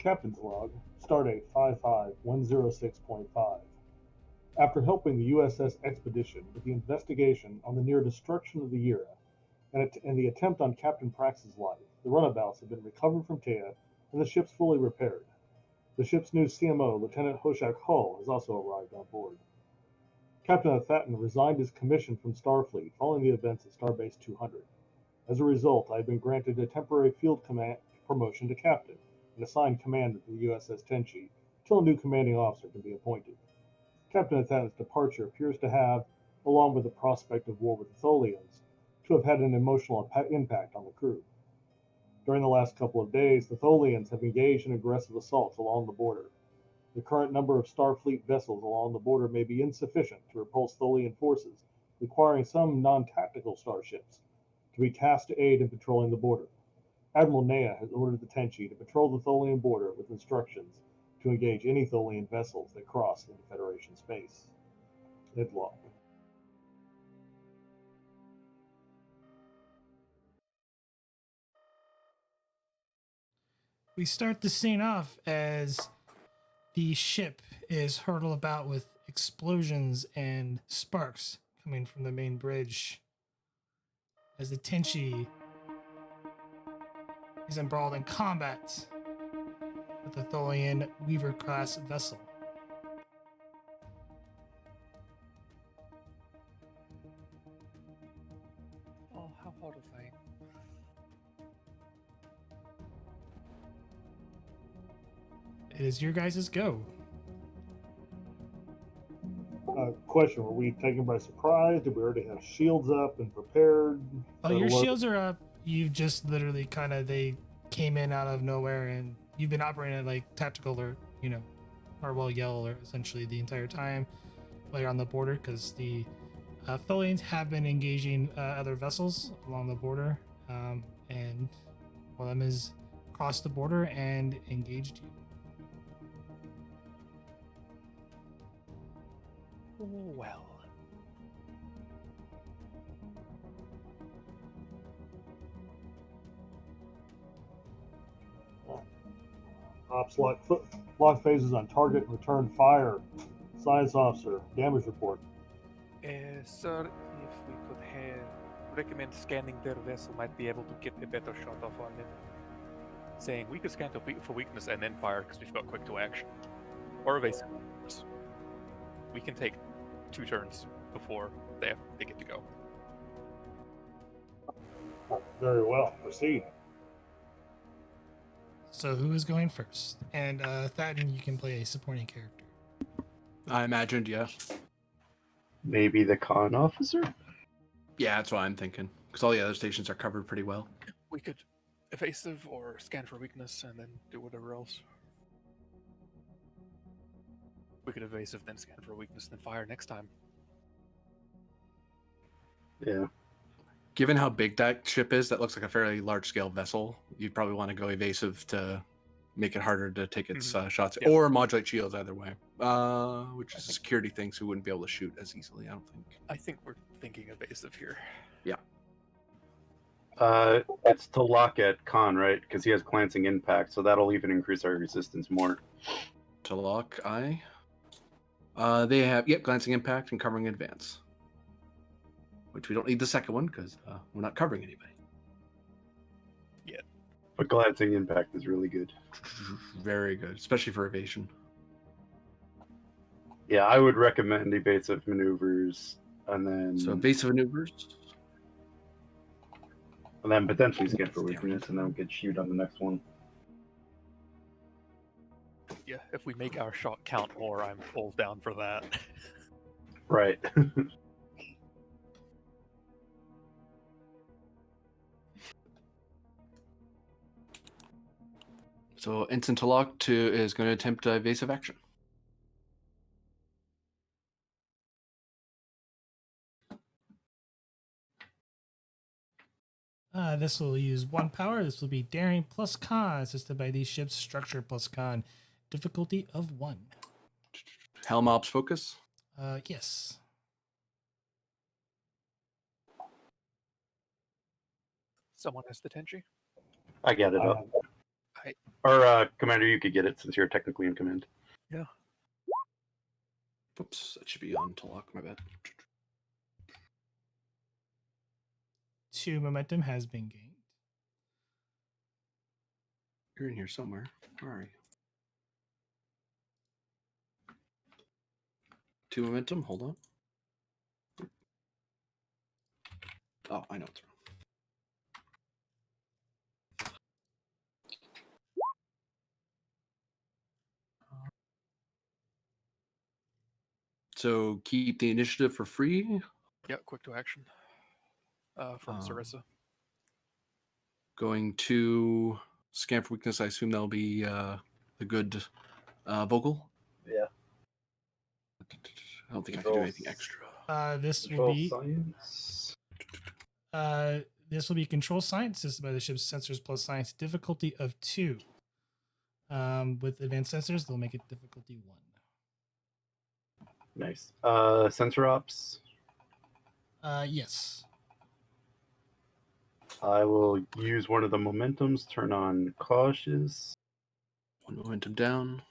Captain's Log, Stardate 55106.5. After helping the USS Expedition with the investigation on the near destruction of the Yura and the attempt on Captain Prax's life, the runabouts have been recovered from Tea and the ship's fully repaired. The ship's new CMO, Lieutenant Hoshak Hull, has also arrived on board. Captain Athaton resigned his commission from Starfleet following the events at Starbase 200. As a result, I have been granted a temporary field command promotion to captain and assigned command of the USS Tenshi until a new commanding officer can be appointed. Captain Athaton's departure appears to have, along with the prospect of war with the Tholians, to have had an emotional impact on the crew. During the last couple of days, the Tholians have engaged in aggressive assaults along the border. The current number of Starfleet vessels along the border may be insufficient to repulse Tholian forces, requiring some non-tactical starships to be tasked to aid in patrolling the border. Admiral Nea has ordered the Tenshi to patrol the Tholian border with instructions to engage any Tholian vessels that cross into Federation space. Idlog. We start the scene off as the ship is hurtled about with explosions and sparks coming from the main bridge as the Tenshi is embroiled in combat with the Tholian Weaver class vessel. Oh, how horrifying. It is your guys' go. Question, were we taken by surprise? Did we already have shields up and prepared? Oh, your shields are up. You've just literally they came in out of nowhere, and you've been operating at like tactical or, Harwell Yell alert essentially the entire time while you're on the border, because the Tholians have been engaging other vessels along the border, and one of them is crossed the border and engaged you. Well. Ops lock phases on target, return fire. Science officer, damage report. Sir, if we could recommend scanning their vessel, might be able to get a better shot off on them. Saying we could scan for weakness and then fire because we've got quick to action. Or evasive. We can take 2 turns before they get to go. Very well. Proceed. So who is going first? And Thatton, you can play a supporting character. I imagined, yeah. Maybe the con officer? Yeah, that's what I'm thinking. Because all the other stations are covered pretty well. We could evasive or scan for weakness and then do whatever else. We could evasive, then scan for weakness, then fire next time. Yeah. Given how big that ship is, that looks like a fairly large-scale vessel. You'd probably want to go evasive to make it harder to take its shots, yep. Or modulate shields either way, which is a security thing, so we wouldn't be able to shoot as easily, I don't think. I think we're thinking evasive here. Yeah. It's to lock at con, right? Because he has glancing impact, so that'll even increase our resistance more. To lock, they have, glancing impact and covering advance. Which we don't need the second one, because we're not covering anybody. Yet. But glancing impact is really good. Very good, especially for evasion. Yeah, I would recommend evasive maneuvers, and then... So evasive maneuvers? And then potentially scan for weakness, and then we could shoot on the next one. Yeah, if we make our shot count more, I'm all down for that. Right. So Ensign Talok is going to attempt evasive action. This will use 1 power. This will be daring plus con, assisted by these ships. Structure plus con. Difficulty of 1. Helm Ops focus? Yes. Someone has the Tenshi? I get it up. I Right. Or Commander, you could get it since you're technically in command. Yeah. Whoops, that should be on to lock. My bad. 2 momentum has been gained. You're in here somewhere. Where are you? 2 momentum. Hold on. Oh, I know it's wrong. So keep the initiative for free. Yeah, quick to action. From Sarissa. Going to scan for weakness. I assume that'll be the good vocal. Yeah. I don't think I can do anything extra. This will Control be science. this will be control science assisted by the ship's sensors plus science difficulty of 2. With advanced sensors, they'll make it difficulty 1. Nice. Sensor ops. Yes. I will use one of the momentums. Turn on cautious. 1 momentum down.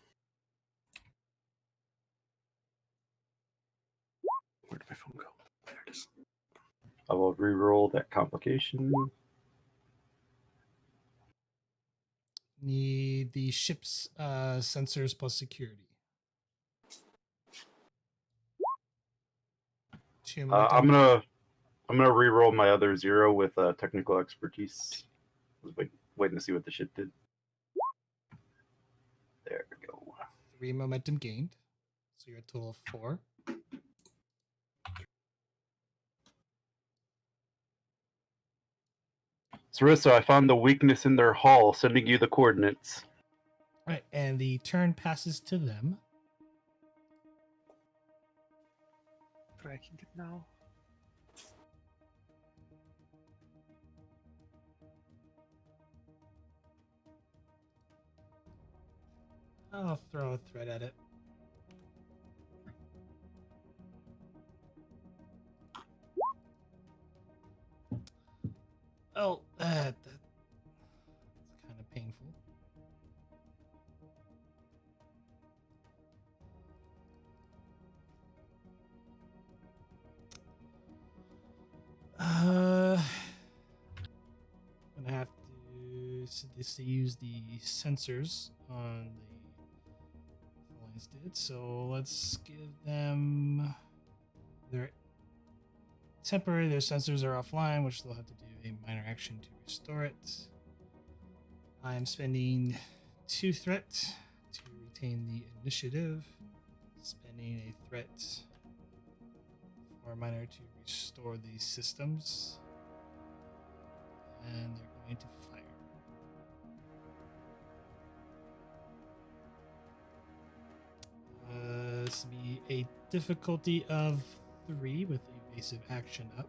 Where did my phone go? There it is. I will re-roll that complication. Need the ship's sensors plus security. 2 momentum. I'm gonna re-roll my other 0 with technical expertise. I was waiting to see what the ship did. There we go. 3 momentum gained. So you're a total of 4. Sarissa, I found the weakness in their hull, sending you the coordinates. All right, and the turn passes to them. Tracking it now. I'll throw a threat at it. Oh, that's kind of painful. Gonna have to use the sensors on the Tholians did. So let's give them their temporary. Their sensors are offline, which they'll have to do a minor action to restore it. I'm spending 2 threat to retain the initiative. Spending a threat for a minor to restore the systems. And they're going to fire. This will be a difficulty of 3 with evasive action up.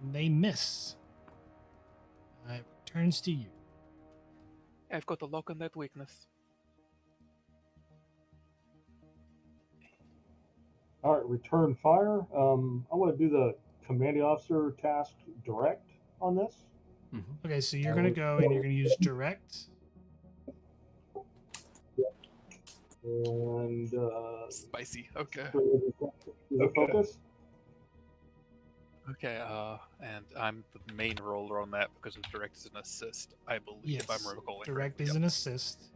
And they miss. It returns to you. I've got a lock on that weakness. All right, return fire. I want to do the commanding officer task direct on this. Okay, so you're going to go and you're going to use direct. And Spicy. Okay. focus. Okay. And I'm the main roller on that because of direct is an assist, I believe. Yes, If I'm recalling direct correctly. is an assist.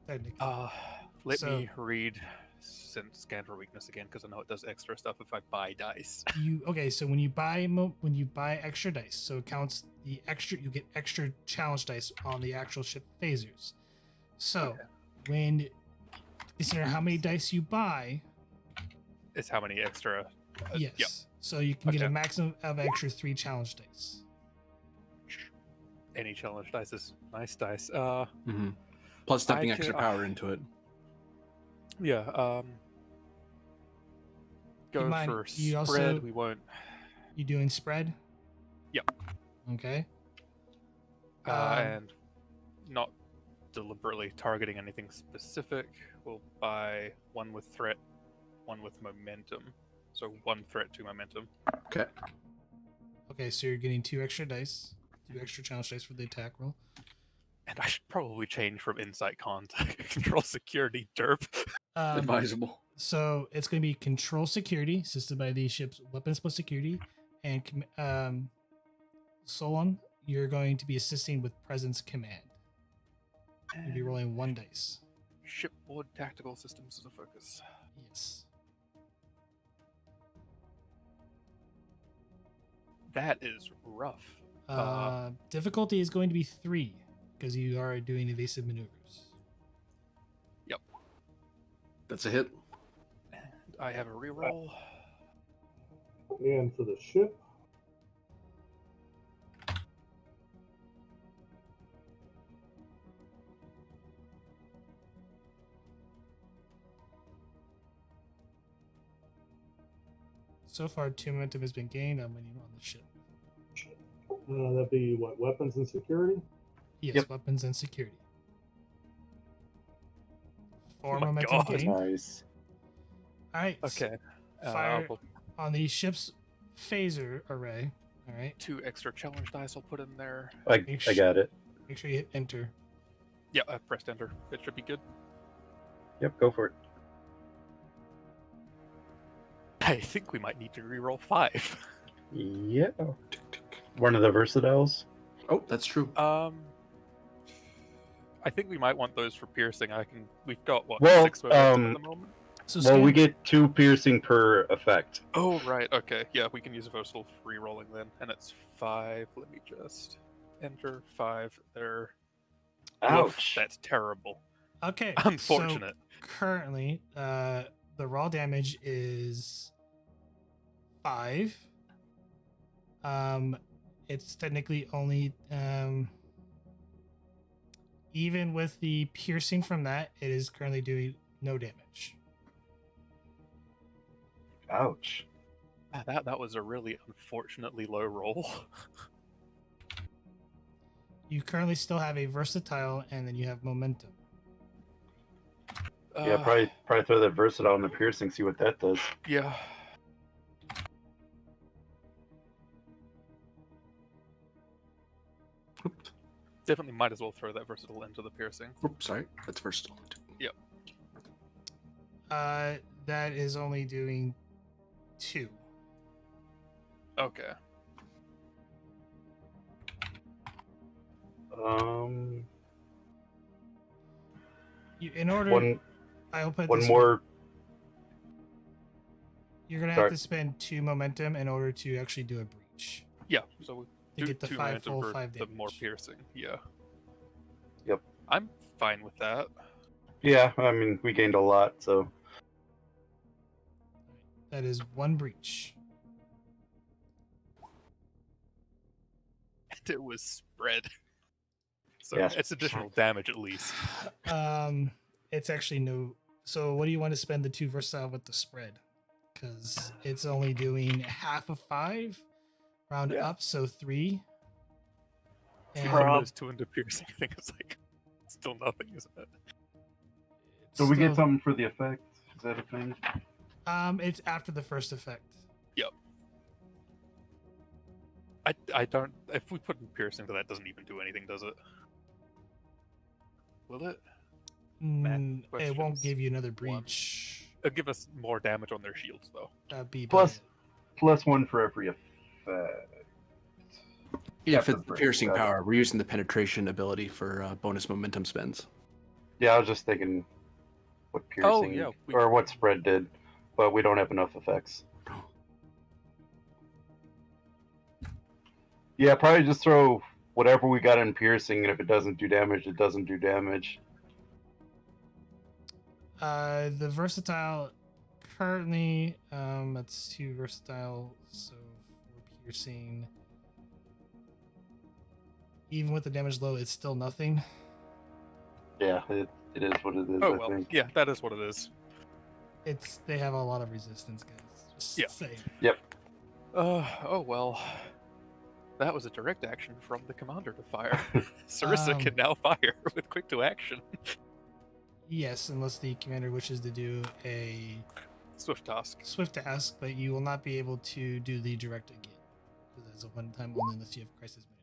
Technically. Let So- me read scan for weakness again because I know it does extra stuff if I buy dice. So when you buy extra dice, so it counts the extra. You get extra challenge dice on the actual ship phasers. So when consider how many dice you buy. It's how many extra. Yes. Yep. So you can get a Okay. maximum of extra 3 challenge dice. Any challenge dice is nice dice. Plus dumping I extra can- power into it. Yeah. Go mind- for you spread. also- We won't. You doing spread? Yep. Okay. And not deliberately targeting anything specific. We'll buy 1 with threat, 1 with momentum. So 1 threat, 2 momentum. Okay. Okay, so you're getting 2 extra dice, 2 extra challenge dice for the attack roll. And I should probably change from Insight Con to Control Security Derp. Advisable. So it's going to be control security, assisted by the ship's weapons plus security, and Solon, you're going to be assisting with presence command. You'll be rolling 1 dice. Shipboard tactical systems as a focus. Yes. That is rough. Difficulty is going to be 3 because you are doing evasive maneuvers. Yep. That's a hit. And I have a reroll. And for the ship, So far, 2 momentum has been gained on when you're on the ship. that'd be what, weapons and security? Yes, Yep. weapons and security. 4 Oh my momentum God. gained. Nice. All right. Okay. Fire Well, on the ship's phaser array. All right. 2 extra challenge dice I'll put in there. I got it. Make sure you hit enter. Yeah, I pressed enter. It should be good. Yep, go for it. I think we might need to reroll 5. Yeah. One of the versatiles. Oh, that's true. I think we might want those for piercing. We've got what, Well, 6 momentum at the moment? So Well, we scan- get 2 piercing per effect. Oh, right. Okay. Yeah, we can use a versatile re-rolling then. And it's 5. Let me just enter 5 there. Oof, Ouch. that's terrible. Okay. Unfortunate. So currently, the raw damage is 5. It's technically only even with the piercing from that, it is currently doing no damage. Ouch. That was a really unfortunately low roll. You currently still have a versatile, and then you have momentum. Yeah, probably throw that versatile in the piercing, see what that does. Yeah. Oops. Definitely might as well throw that versatile into the piercing. Oops, sorry. That's versatile. That is only doing 2. Okay. In order, One I'll put one this more. You're gonna Sorry. have to spend 2 momentum in order to actually do a breach Yeah, so we to do get the 2 5 momentum full for 5 the damage. more piercing. Yeah. Yep. I'm fine with that. Yeah, I mean, we gained a lot, so. That is 1 breach. And it was spread. So Yes. it's additional damage at least. It's actually no. So what do you want to spend the 2 versatile with the spread? Because it's only doing half of 5, round Yeah. up, so 3. If you And put Prob- those 2 into piercing, I think it's like still nothing, isn't it? So we get still- something for the effect? Is that a thing? It's after the first effect. I don't. If we put in piercing, that doesn't even do anything, does it? Will it? It won't questions. give you another breach. It'll give us more damage on their shields, though. That'd be Plus- about +1 for every effect. Yeah, Yeah, for for the the piercing break. power, we're using the penetration ability for bonus momentum spends. Yeah, I was just thinking what piercing yeah, or what spread did, but we don't have enough effects. Yeah, probably just throw whatever we got in piercing, and if it doesn't do damage, it doesn't do damage. The versatile currently, that's 2 versatile, so for piercing, even with the damage low, it's still nothing. Yeah, it is what it is, Oh I well, think. yeah, that is what it is. They have a lot of resistance, guys. Just Yeah. saying. Oh well. That was a direct action from the commander to fire. Sarissa can now fire with quick to action. Yes, unless the commander wishes to do a Swift task. Swift task, but you will not be able to do the direct again because it's a one-time only unless you have crisis management.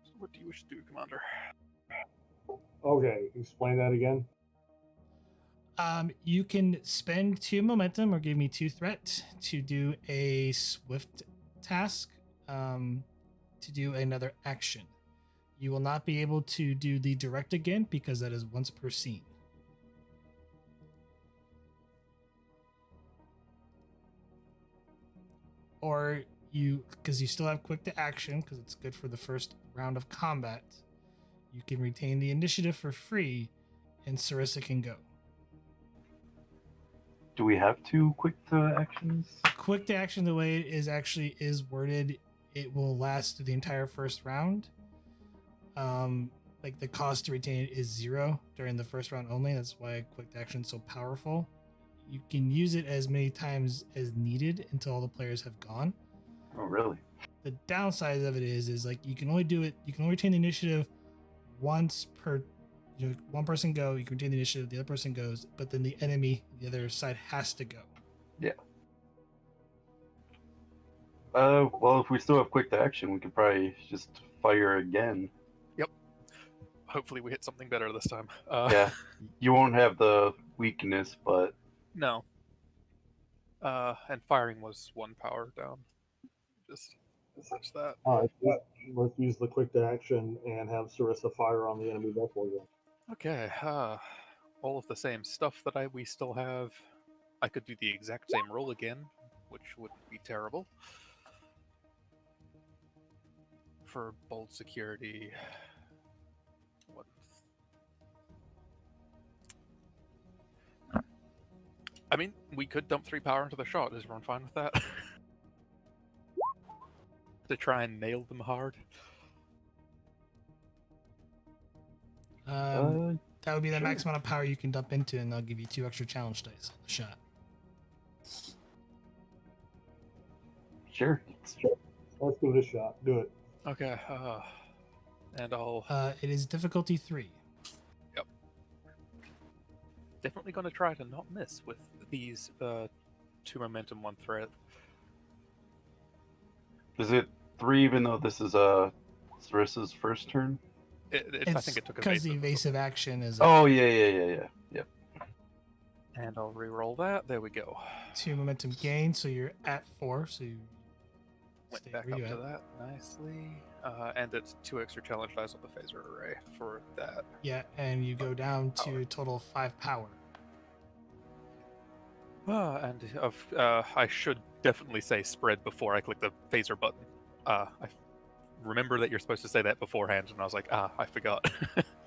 So what do you wish to do, Commander? Okay, explain that again. You can spend 2 momentum or give me 2 threat to do a swift task, to do another action. You will not be able to do the direct again because that is once per scene. Or because you still have quick to action, because it's good for the first round of combat, you can retain the initiative for free, and Sarissa can go. Do we have 2 quick to actions? Quick to action, the way it is worded, it will last through the entire first round. Like the cost to retain it is 0 during the first round only. That's why quick to action is so powerful. You can use it as many times as needed until all the players have gone. Oh, really? The downside of it is like you can only retain the initiative once per, one person go, you can retain the initiative, the other person goes, but then the enemy, the other side has to go. Yeah. Well, if we still have quick to action, we could probably just fire again. Yep. Hopefully we hit something better this time. Yeah. You won't have the weakness, but No. And firing was 1 power down. Just that. All right, let's use the quick to action and have Sarissa fire on the enemy vessel again. Okay. All of the same stuff that we still have. I could do the exact same roll again, which wouldn't be terrible. For bold security. What? I mean, we could dump 3 power into the shot. Is everyone fine with that? To try and nail them hard. That would be the Sure. max amount of power you can dump into, and they'll give you 2 extra challenge dice on the shot. sure. Let's give it a shot. Do it. Okay. And I'll It is difficulty 3. definitely going to try to not miss with these 2 momentum, 1 threat. Is it 3 even though this is Sarissa's first turn? I think it took because the evasive. evasive action is Oh, yeah. Yep. And I'll re-roll that. There we go. 2 momentum gain, so you're at 4, so you Went stay back where up you to at. that nicely. And it's 2 extra challenge dice on the phaser array for that. Yeah, and you go down to a total of 5 power. And I should definitely say spread before I click the phaser button. I remember that you're supposed to say that beforehand, and I was like, I forgot.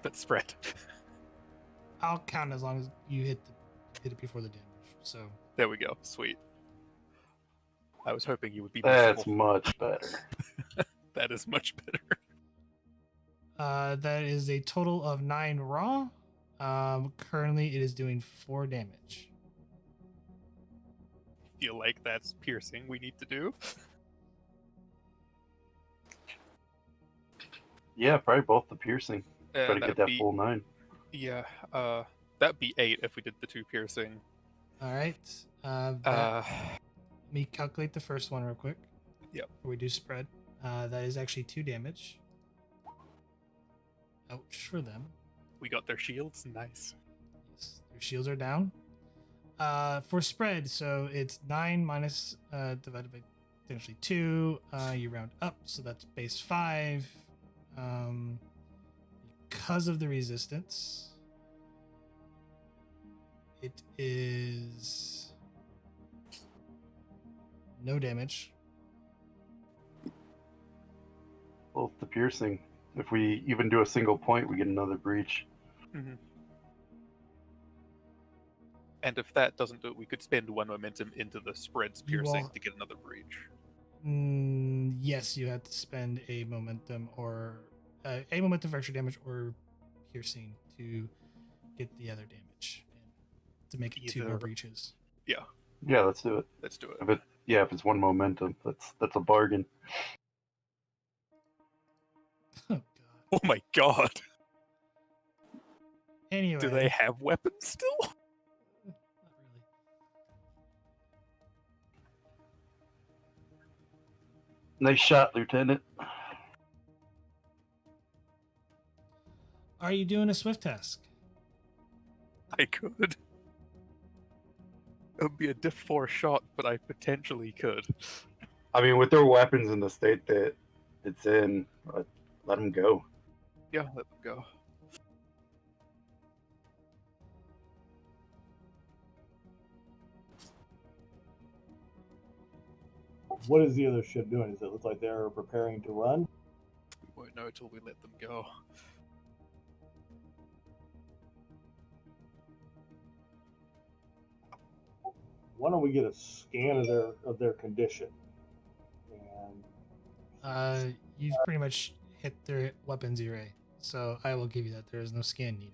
But spread. I'll count as long as you hit it before the damage. So There we go. Sweet. I was hoping you would be That's merciful. much better. That is much better. that is a total of 9 raw. Currently, it is doing 4 damage. Feel like that's piercing we need to do. Yeah, probably both the piercing. Try to get That'd that be, full 9. Yeah, that'd be 8 if we did the 2 piercing. All right. Let me calculate the first one real quick. Yep. Before we do spread. That is actually 2 damage. Ouch for them. We got their shields. Nice. Yes, their shields are down. For spread, so it's 9 minus divided by potentially 2. You round up, so that's base 5. Because of the resistance, it is no damage. Both the piercing. If we even do a single point, we get another breach. Mm-hmm. And if that doesn't do it, we could spend 1 momentum into the spreads You piercing will- to get another breach. Yes, you have to spend a momentum or a momentum for extra damage or piercing to get the other damage and to make it 2 more Either- breaches. Yeah, Yeah, let's do it. let's do it. If it's 1 momentum, that's a bargain. Oh god. Oh my god. Anyway, Do they have weapons still? Nice shot, Lieutenant. Are you doing a swift task? I could. It would be a diff 4 shot, but I potentially could. I mean, with their weapons in the state that it's in, let them go. Yeah, let them go. What is the other ship doing? Does it look like they're preparing to run? We won't know until we let them go. Why don't we get a scan of their condition? And You've pretty much hit their weapons array, so I will give you that. There is no scan needed.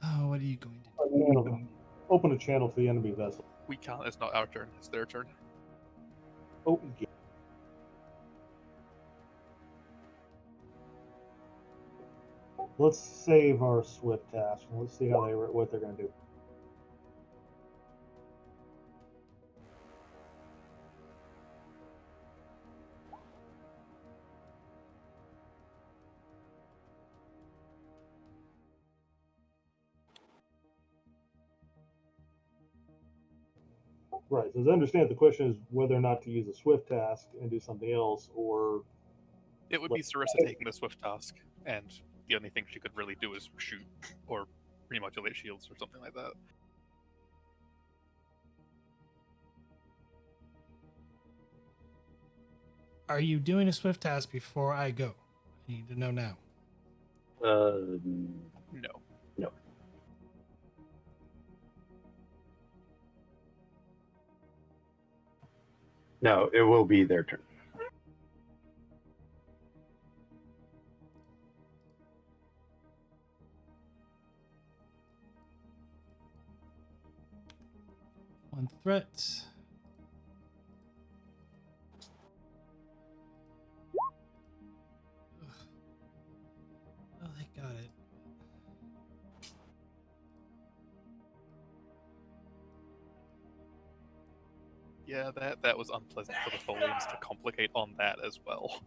Oh, what are you going to do? Open a channel to the enemy vessel. We can't. It's not our turn. It's their turn. Oh, yeah. Let's save our swift task. Let's see what they're going to do. Right. So as I understand it, the question is whether or not to use a swift task and do something else, or It would be Sarissa taking the swift task, and the only thing she could really do is shoot or remodulate shields or something like that. Are you doing a swift task before I go? I need to know now. No. No. No, it will be their turn. One threat. Ugh. Oh, they got it. Yeah, that was unpleasant for the Tholians to complicate on that as well.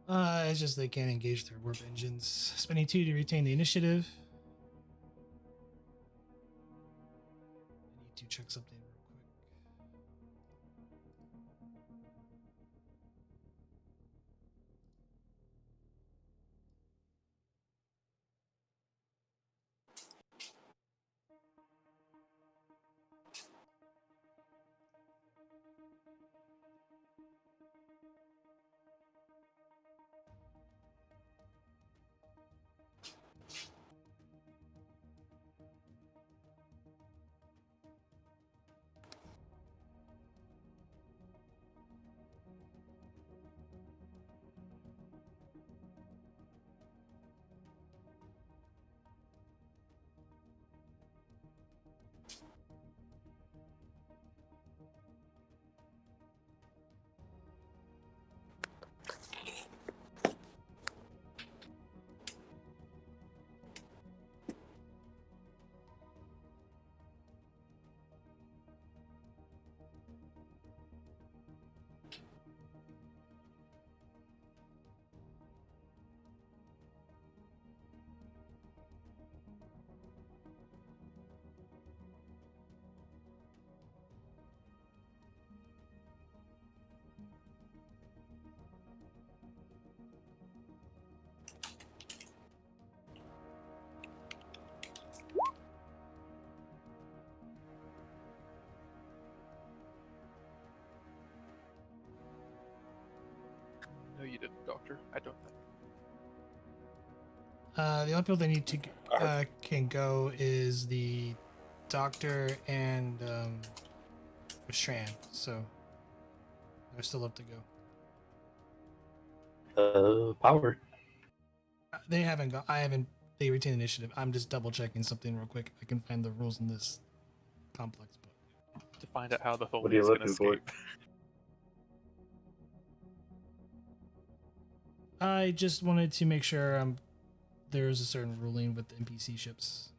It's just they can't engage their warp engines. Spending 2 to retain the initiative. I need to check something real quick. No, you didn't, Doctor. I don't think. The only people they need to can go is the doctor and Shran. So they're still up to go. Power. They haven't gone. I haven't. They retain initiative. I'm just double checking something real quick. I can find the rules in this complex book To find out how the What are you Tholians can looking for? escape. I just wanted to make sure there is a certain ruling with the NPC ships.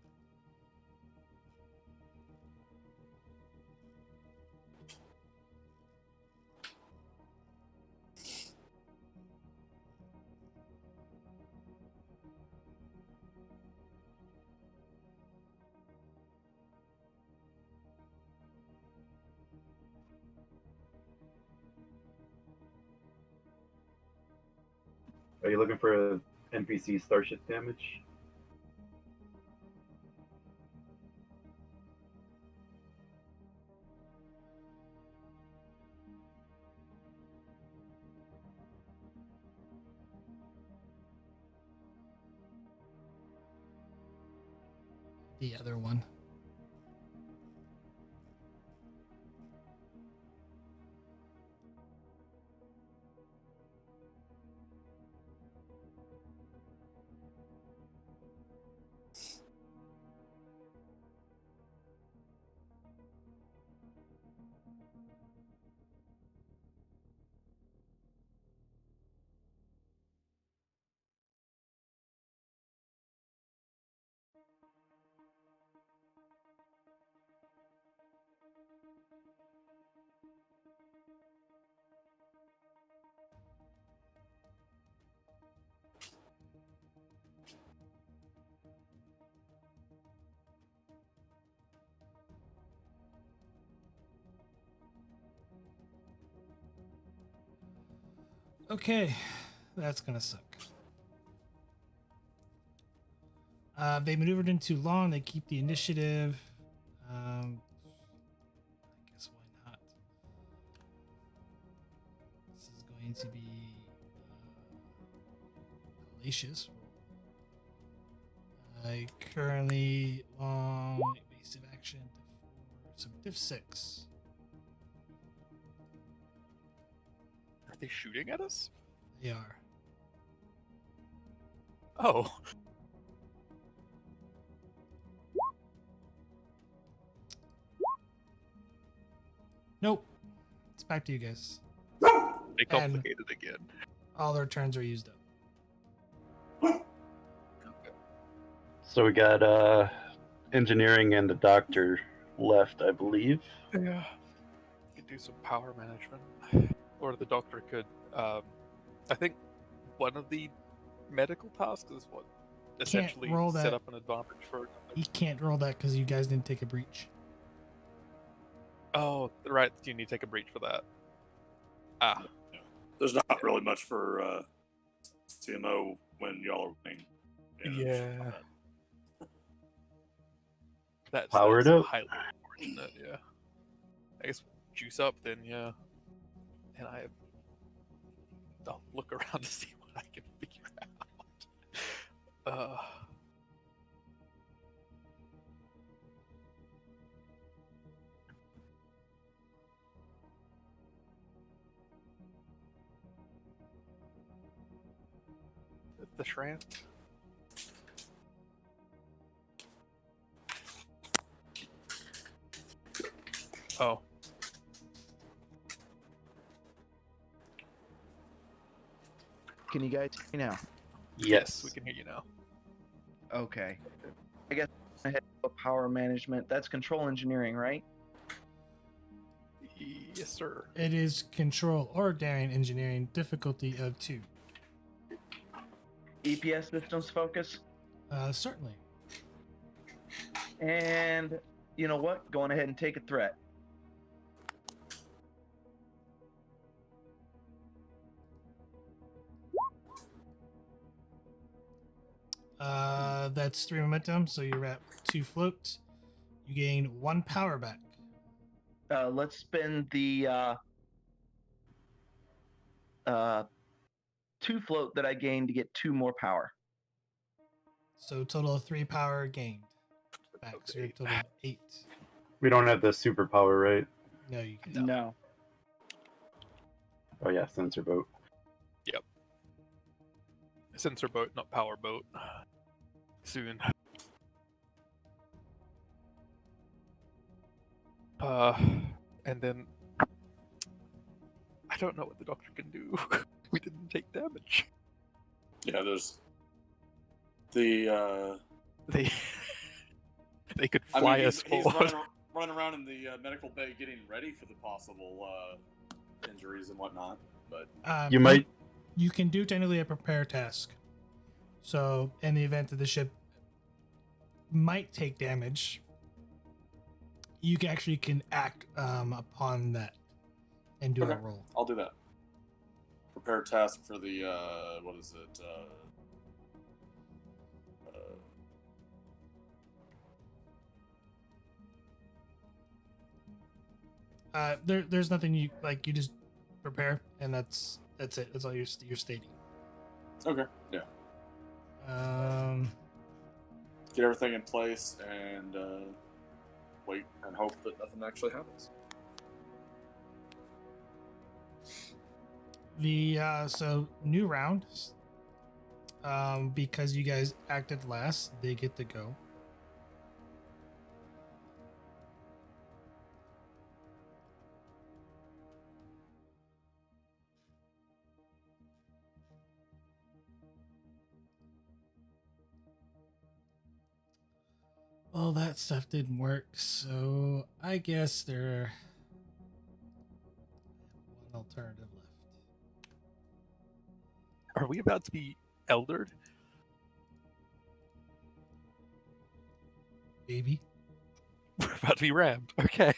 Are you looking for a NPC starship damage? The other one. Okay, that's gonna suck. They maneuvered in too long. They keep the initiative. I guess why not? This is going to be hellacious. I currently long evasive action for some diff 6. Are they shooting at us? They are. Oh. Nope. It's back to you guys. They complicated again. All their turns are used up. So we got engineering and the doctor left, I believe. Yeah. Could do some power management. Or the doctor could I think one of the medical tasks is what essentially roll set that. up an advantage for You can't roll that because you guys didn't take a breach. Oh, right, you need to take a breach for that. Ah. Yeah. There's not really much for CMO when y'all are winning. Yeah. That's Powered up. highly unfortunate, yeah. I guess juice up then, yeah. And I'll look around to see what I can figure out. The Shran? Oh. Can you guys hear me now? Yes, we can hear you now. Okay. I guess I had power management. That's control engineering, right? Yes, sir. It is control or daring engineering, difficulty of 2. EPS systems focus. Certainly. And you know what? Going ahead and take a threat. That's 3 momentum, so you're at 2 float. You gain 1 power back. Let's spend the 2 float that I gained to get 2 more power. So total of 3 power gained back. So you're a total of 8. We don't have the superpower, right? No, you can't. No. Oh yeah, sensor boat. Yep. Sensor boat, not power boat. Soon. And then I don't know what the doctor can do. We didn't take damage. Yeah, there's the. They could I fly mean, us he's forward. running around in the medical bay getting ready for the possible injuries and whatnot. But You might. You can do technically a prepare task. So in the event that the ship might take damage, you actually can act upon that and do a Okay. roll. I'll do that. prepare task for the what is it? There's nothing you like. You just prepare, and that's it. That's all you're stating. Okay, yeah. Get everything in place and wait and hope that nothing actually happens. The so new round. Because you guys acted last, they get to go. Well, that stuff didn't work, so I guess there one alternative left. Are we about to be eldered? Baby. We're about to be rammed. Okay.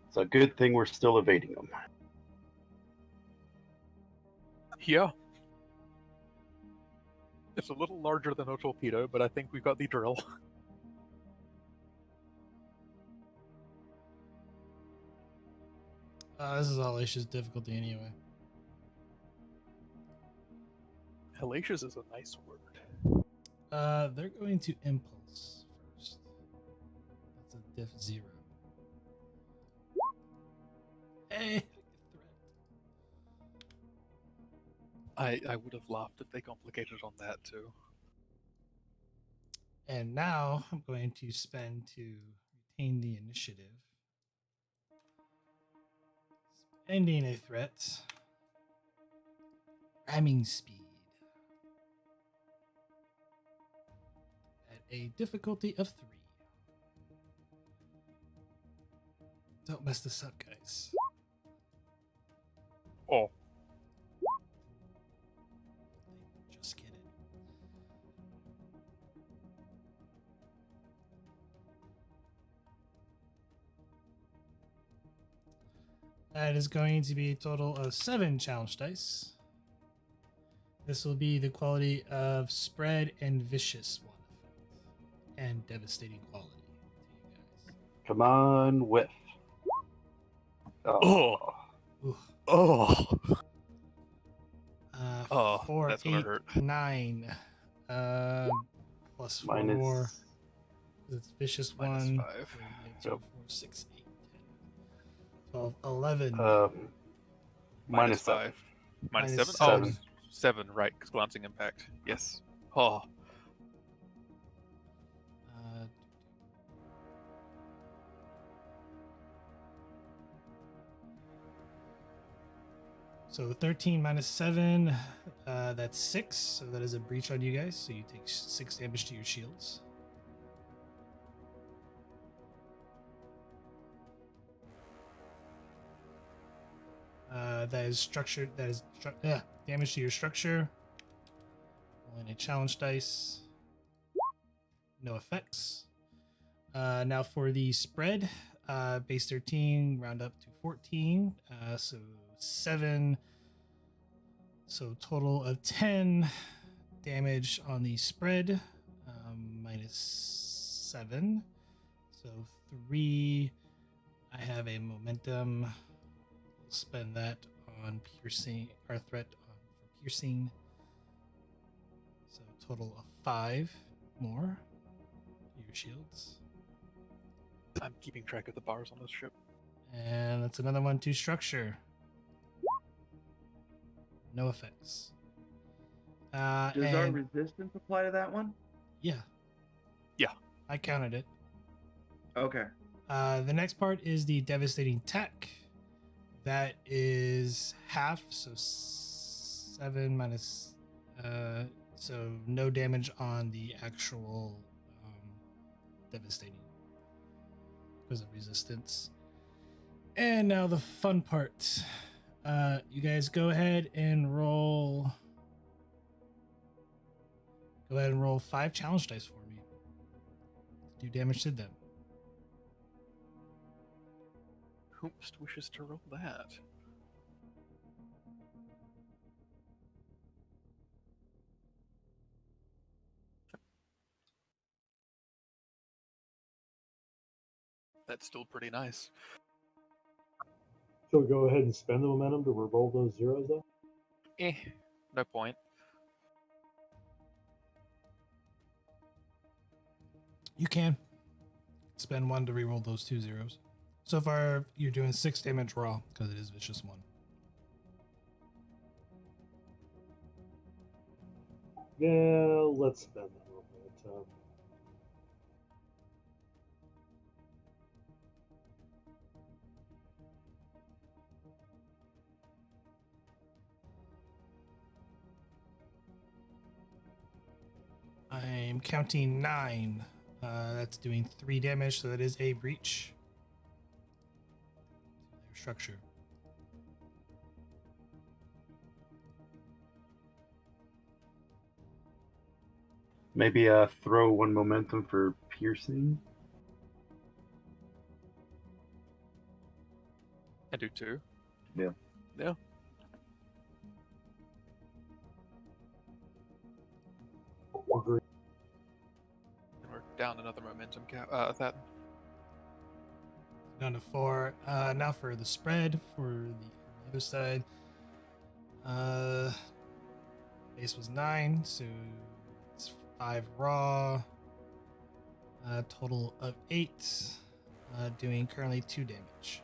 It's a good thing we're still evading them. Yeah. It's a little larger than a torpedo, but I think we've got the drill. This is Alicia's difficulty anyway. Hellacious is a nice word. They're going to impulse first. That's a diff 0. Hey, I would have laughed if they complicated on that too. and now I'm going to spend to retain the initiative. Ending a threat. Ramming speed. At a difficulty of 3. Don't mess this up, guys. Oh. Just kidding. That is going to be a total of 7 challenge dice. This will be the quality of spread and vicious one effect, and devastating quality to you guys. Come on, whiff. Oh. Ooh. Oh. Oh, 4, that's gonna 8, hurt. 9. Plus 4 Minus more. It's vicious Minus 1. 5. 2, 4, 6, 8, 10, 12, 11. Minus 7. 5. Minus Minus 7? 7. Oh, 7, right, because glancing impact. Yes. Oh. So 13 minus 7, that's 6. So that is a breach on you guys. So you take 6 damage to your shields. That is structured. That is damage to your structure. Rolling a challenge dice. No effects. Now for the spread, base 13, round up to 14. So 7. So total of 10 damage on the spread. Minus 7. So 3. I have a momentum. We'll spend that on piercing, our threat for piercing. So total of 5 more. Your shields. I'm keeping track of the bars on this ship. And that's another one to structure. No effects. Does our resistance apply to that one? Yeah. Yeah. I counted it. Okay. The next part is the devastating tech. That is half, so 7 minus. So no damage on the actual devastating. because of resistance. And now the fun part. You guys go ahead and roll. Go ahead and roll 5 challenge dice for me. Do damage to them. Who wishes to roll that? That's still pretty nice. Shall we go ahead and spend the momentum to reroll those zeros, though? No point. You can spend 1 to reroll those 2 zeros. So far, you're doing 6 damage raw because it is vicious 1. Yeah, let's spend that momentum. I'm counting 9. That's doing 3 damage, so that is a breach. Their structure. Maybe throw 1 momentum for piercing. I do too. Yeah. Yeah. Agree. And we're down another momentum that. Down to 4. Now for the spread for the other side. Base was 9, so it's 5 raw. Total of 8. Doing currently 2 damage.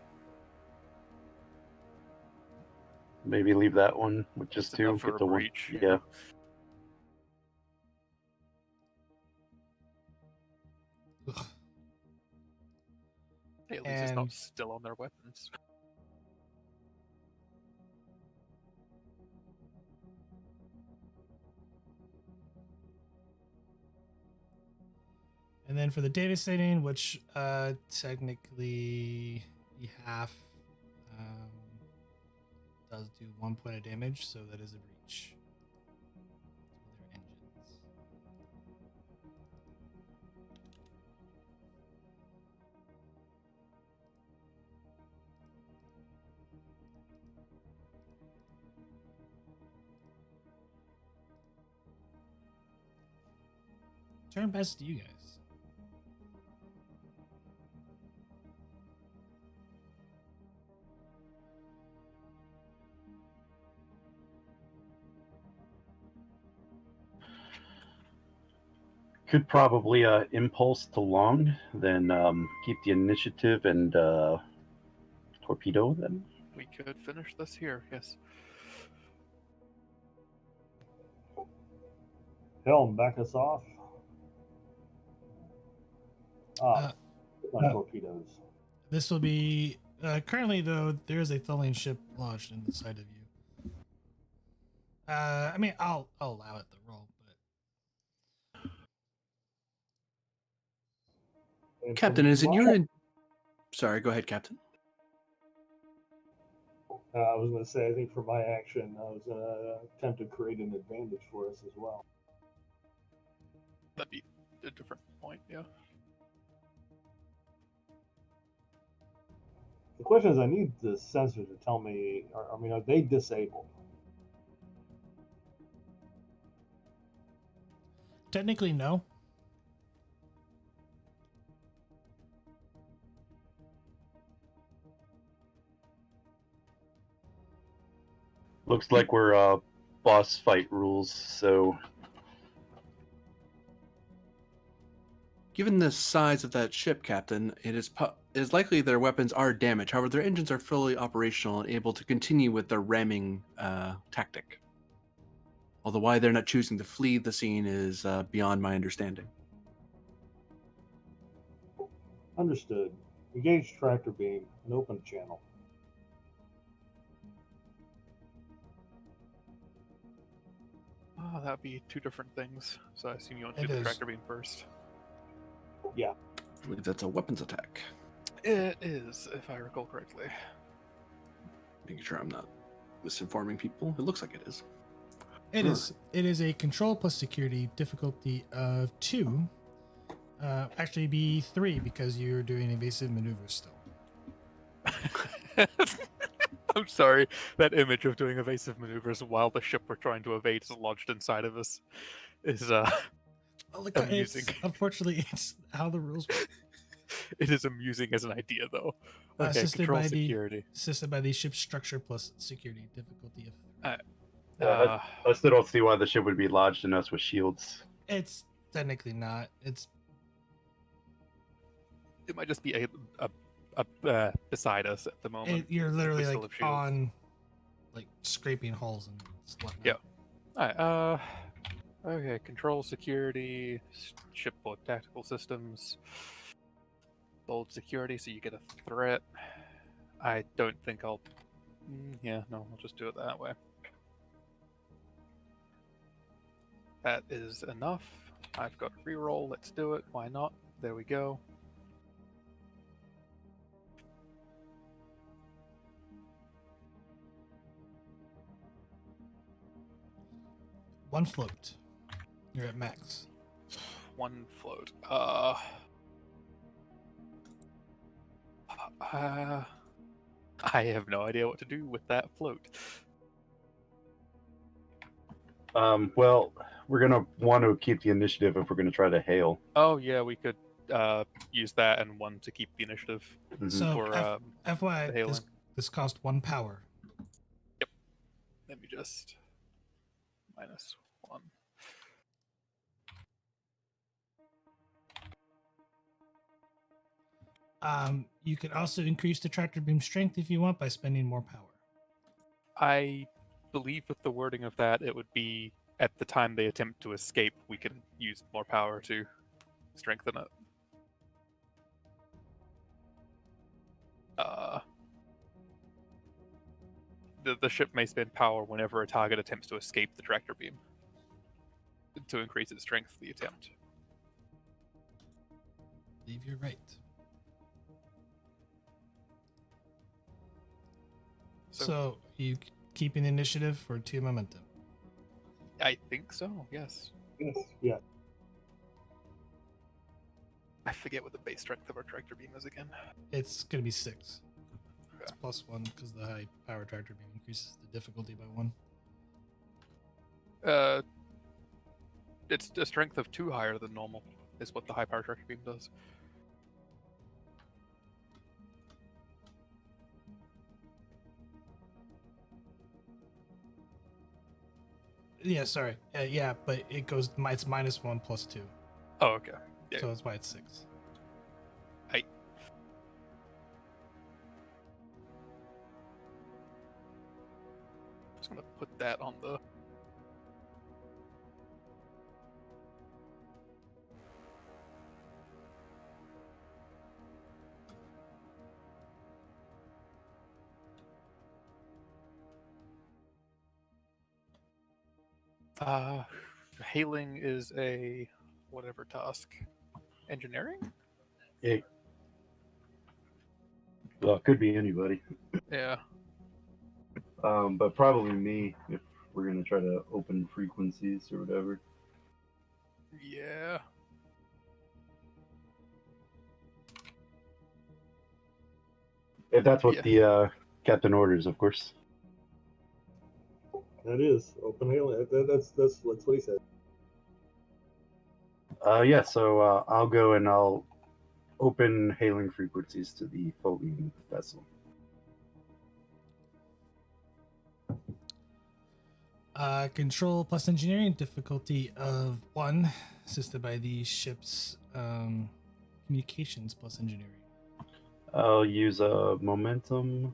Maybe leave that one with just Just 2. enough for Get a the 1. breach. Yeah. Ugh. Hey, at least it's And- not still on their weapons. And then for the devastating, which technically the half does do 1 point of damage, so that is a breach. To their engines. Turn best to you guys. Could probably impulse to long, then keep the initiative and torpedo them. We could finish this here, yes. Helm, back us off. Torpedoes. This will be currently though there is a Tholian ship lodged in the side of you. I mean I'll allow it to roll, but And Captain, from is it my- your Sorry, go ahead, Captain. I was going to say, I think for my action, I was going to attempt to create an advantage for us as well. That'd be a different point, yeah. The question is, I need the sensor to tell me, are they disabled? technically no. Looks like we're boss fight rules, so Given the size of that ship, Captain, it is likely their weapons are damaged. However, their engines are fully operational and able to continue with their ramming tactic. Although why they're not choosing to flee the scene is beyond my understanding. Understood. Engage tractor beam and open channel. Oh, that'd be 2 different things. So I assume you want to It do the is. tractor beam first. Yeah. I believe that's a weapons attack. It is, if I recall correctly. Making sure I'm not misinforming people. It looks like it is. It is. It is a control plus security difficulty of 2. Actually, be 3 because you're doing evasive maneuvers still. I'm sorry. That image of doing evasive maneuvers while the ship we're trying to evade is lodged inside of us is amusing. Unfortunately, it's how the rules work. It is amusing as an idea, though. Okay, Assisted control by security. Assisted by the ship's structure plus security difficulty of 3. I still don't see why the ship would be lodged in us with shields. It's technically not. It might just be beside us at the moment. you're literally We still like have shields. on, like scraping holes and whatnot. Yeah. Alright, okay, control security, shipboard tactical systems, bold security, so you get a threat. I don't think I'll... yeah, no, I'll just do it that way. That is enough. I've got a reroll, let's do it, why not? There we go. One float. You're at max. One float. I have no idea what to do with that float. Well, we're gonna want to keep the initiative if we're gonna try to hail. Oh yeah, we could use that and one to keep the initiative. Mhm. So, For, the FYI, hailing. this cost 1 power. Let me just -1. You can also increase the tractor beam strength if you want by spending more power. I believe with the wording of that, it would be at the time they attempt to escape, we can use more power to strengthen it. The ship may spend power whenever a target attempts to escape the tractor beam to increase its strength for the attempt. I believe you're right. So you keeping the initiative for 2 momentum. I think so, yes. Yes, yeah. I forget what the base strength of our tractor beam is again. It's going to be 6. It's Okay. +1 because the high power tractor beam increases the difficulty by 1. It's a strength of 2 higher than normal, is what the high power tractor beam does. Yeah, sorry. Yeah, but it goes. It's -1 +2, Oh, okay. Yeah. so that's why it's 6. Just gonna put that on the... hailing is a whatever task. Engineering? Well, it could be anybody, Yeah. but probably me if we're gonna try to open frequencies or whatever. Yeah. If that's what Yeah. the captain orders, of course. That is open hailing. That's what he said. Yeah. So I'll go and I'll open hailing frequencies to the Tholian vessel. Control plus engineering difficulty of 1, assisted by the ship's communications plus engineering. I'll use a momentum.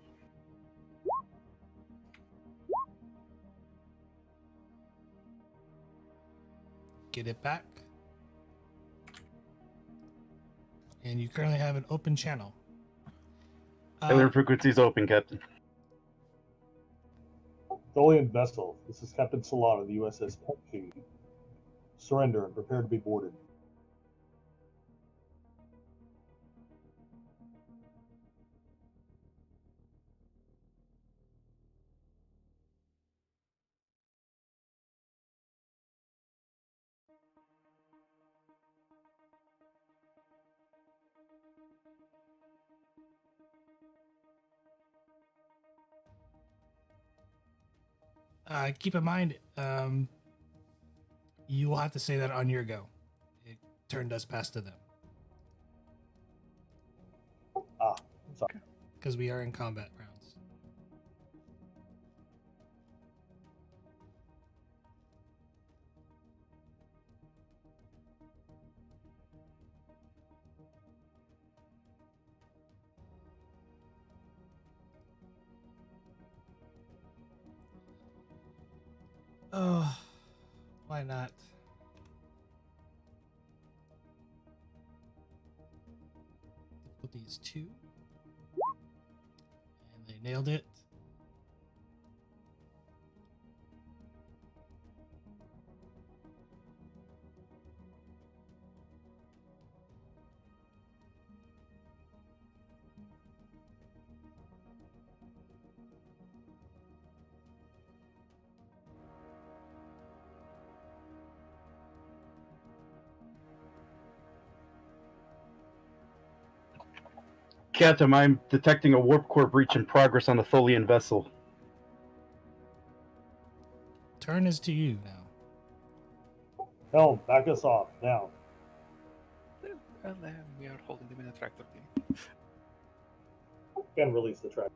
Get it back. And you currently have an open channel. Hailing frequencies open, Captain. Tholian vessel. This is Captain Solana, the USS Tenshi. Surrender and prepare to be boarded. Keep in mind, you will have to say that on your go. It turned us past to them. Ah, I'm sorry. Because we are in combat rounds. Oh, why not? Difficulty is 2. And they nailed it. Captain, I'm detecting a warp core breach in progress on the Tholian vessel. Turn is to you now. Helm, back us off. Now. And then we are holding them in a tractor beam. And release the track.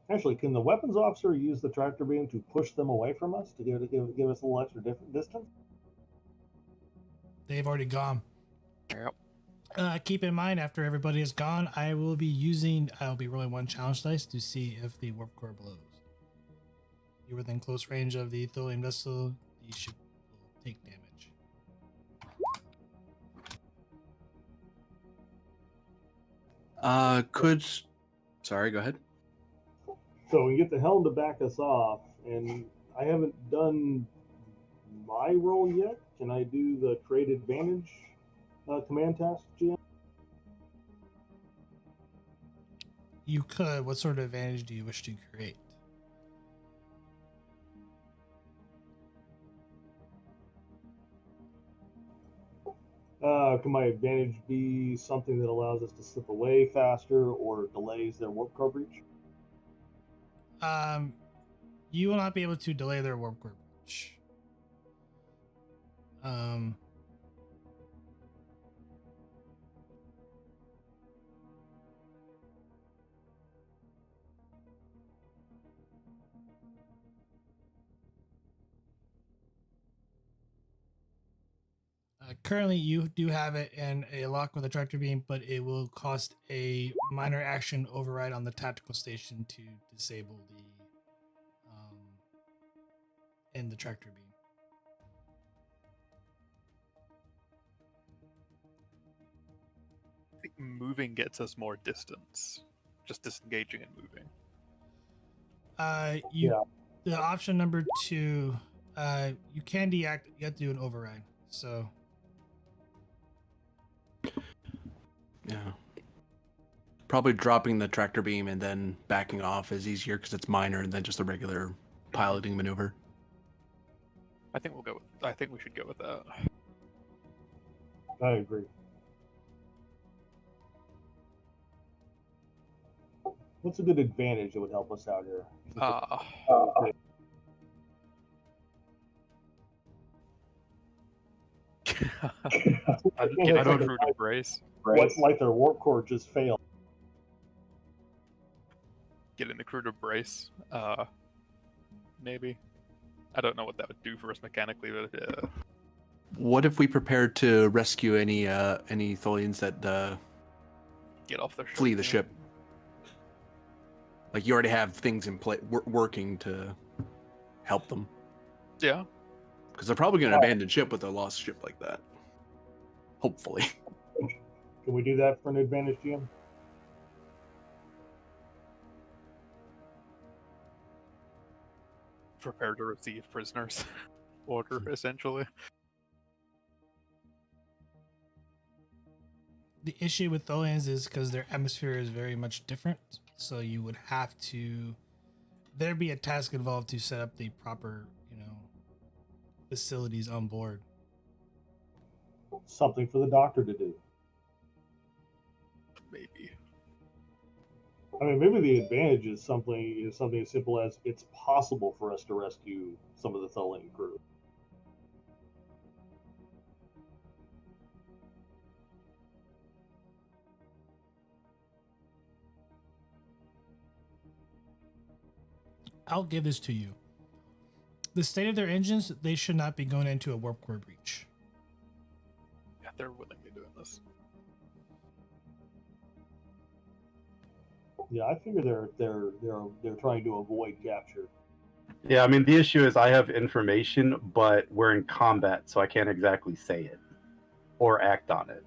Actually, can the weapons officer use the tractor beam to push them away from us to give us a little extra distance? They've already gone. Yep. Keep in mind, after everybody is gone, I'll be rolling 1 challenge dice to see if the warp core blows. You're within close range of the Tholian vessel, you should take damage. Sorry, go ahead. So we get the helm to back us off, and I haven't done my roll yet. Can I do the create advantage command task, GM? You could. What sort of advantage do you wish to create? Can my advantage be something that allows us to slip away faster or delays their warp core breach? You will not be able to delay their warp core breach. Currently, you do have it in a lock with a tractor beam, but it will cost a minor action override on the tactical station to disable the tractor beam. I think moving gets us more distance. Just disengaging and moving. The option number 2, you can deactivate. You have to do an override. So. Yeah. Probably dropping the tractor beam and then backing off is easier because it's minor than just a regular piloting maneuver. I think we should go with that. I agree. What's a good advantage that would help us out here? Get on crew to brace. Like their warp core just failed. Get in the crew to brace. Maybe. I don't know what that would do for us mechanically, but What if we prepared to rescue any Tholians that get off their ship, flee the ship? Like you already have things in play working to help them. Yeah. Because they're probably going to abandon ship with a lost ship like that. Hopefully. Can we do that for an advantage, GM? Prepare to receive prisoners. Order, essentially. The issue with Tholians is because their atmosphere is very much different. So you would have to there'd be a task involved to set up the proper, facilities on board. Something for the doctor to do. Maybe. I mean, maybe the advantage is something as simple as it's possible for us to rescue some of the Tholian crew. I'll give this to you. The state of their engines, they should not be going into a warp core breach. Yeah, they're willingly doing this. Yeah, I figure they're trying to avoid capture. Yeah, I mean, the issue is I have information, but we're in combat, so I can't exactly say it or act on it.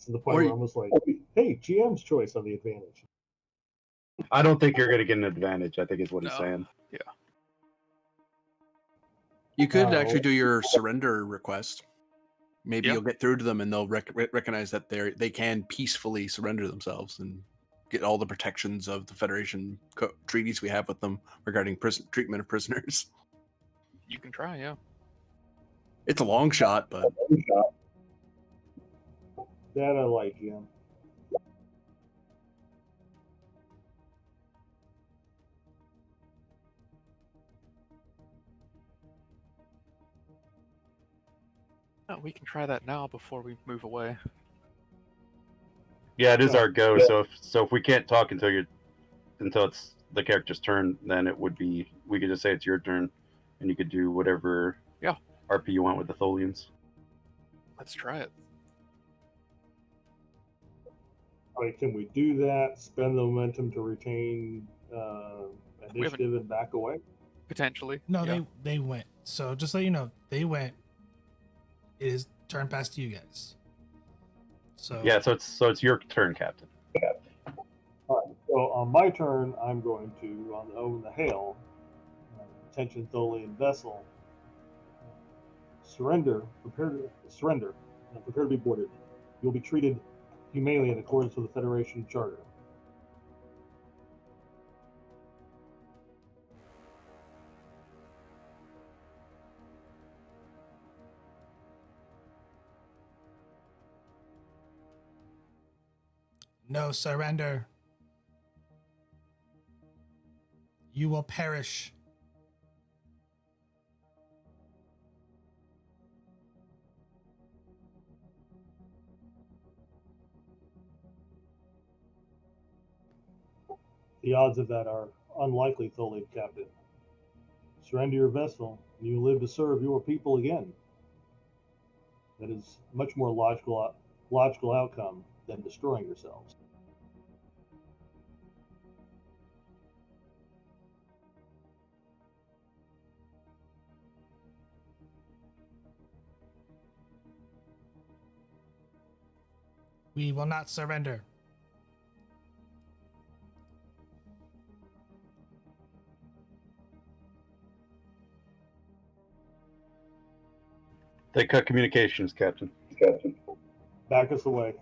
To the point where I'm almost like, hey, GM's choice on the advantage. I don't think you're going to get an advantage, I think is what he's saying. Yeah. You could actually do your surrender request. Maybe you'll get through to them and they'll recognize that they can peacefully surrender themselves and get all the protections of the Federation treaties we have with them regarding treatment of prisoners. You can try, yeah. It's a long shot, but... That I like, Jim. Oh, we can try that now before we move away. Yeah, it is our go. So if we can't talk until it's the character's turn, then it would be we could just say it's your turn, and you could do whatever RP you want with the Tholians. Let's try it. I mean, can we do that? Spend the momentum to retain initiative and back away? Potentially. No, they went. So just so you know, they went. It is turn past you guys. So yeah, so it's your turn, Captain. All right. So on my turn, I'm going to on the hail. Attention, Tholian vessel. Surrender. Prepare to surrender. Prepare to be boarded. You'll be treated humanely in accordance with the Federation Charter. no surrender. You will perish. The odds of that are unlikely, Tholian Captain. Surrender your vessel, and you live to serve your people again. That is much more logical outcome than destroying yourselves. We will not surrender. They cut communications, Captain. Back us away.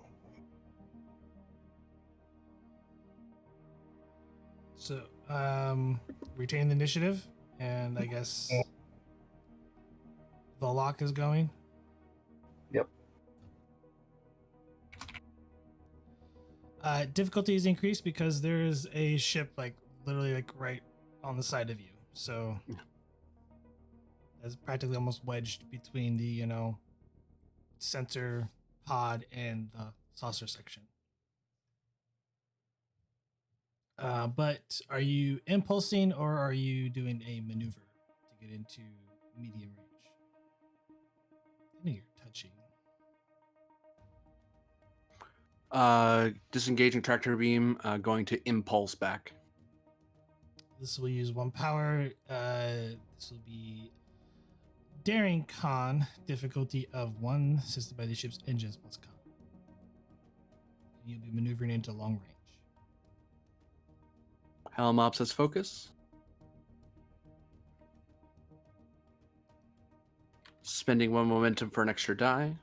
So, retain the initiative, and I guess the lock is going. Yep. Difficulty is increased because there is a ship literally right on the side of you. So it's practically almost wedged between the sensor pod and the saucer section. But are you impulsing or are you doing a maneuver to get into medium range? I think you're touching. Disengaging tractor beam, going to impulse back. This will use 1 power. This will be Daring Con, difficulty of 1, assisted by the ship's engines plus con. You'll be maneuvering into long range. Helm ops as focus. Spending 1 momentum for an extra die.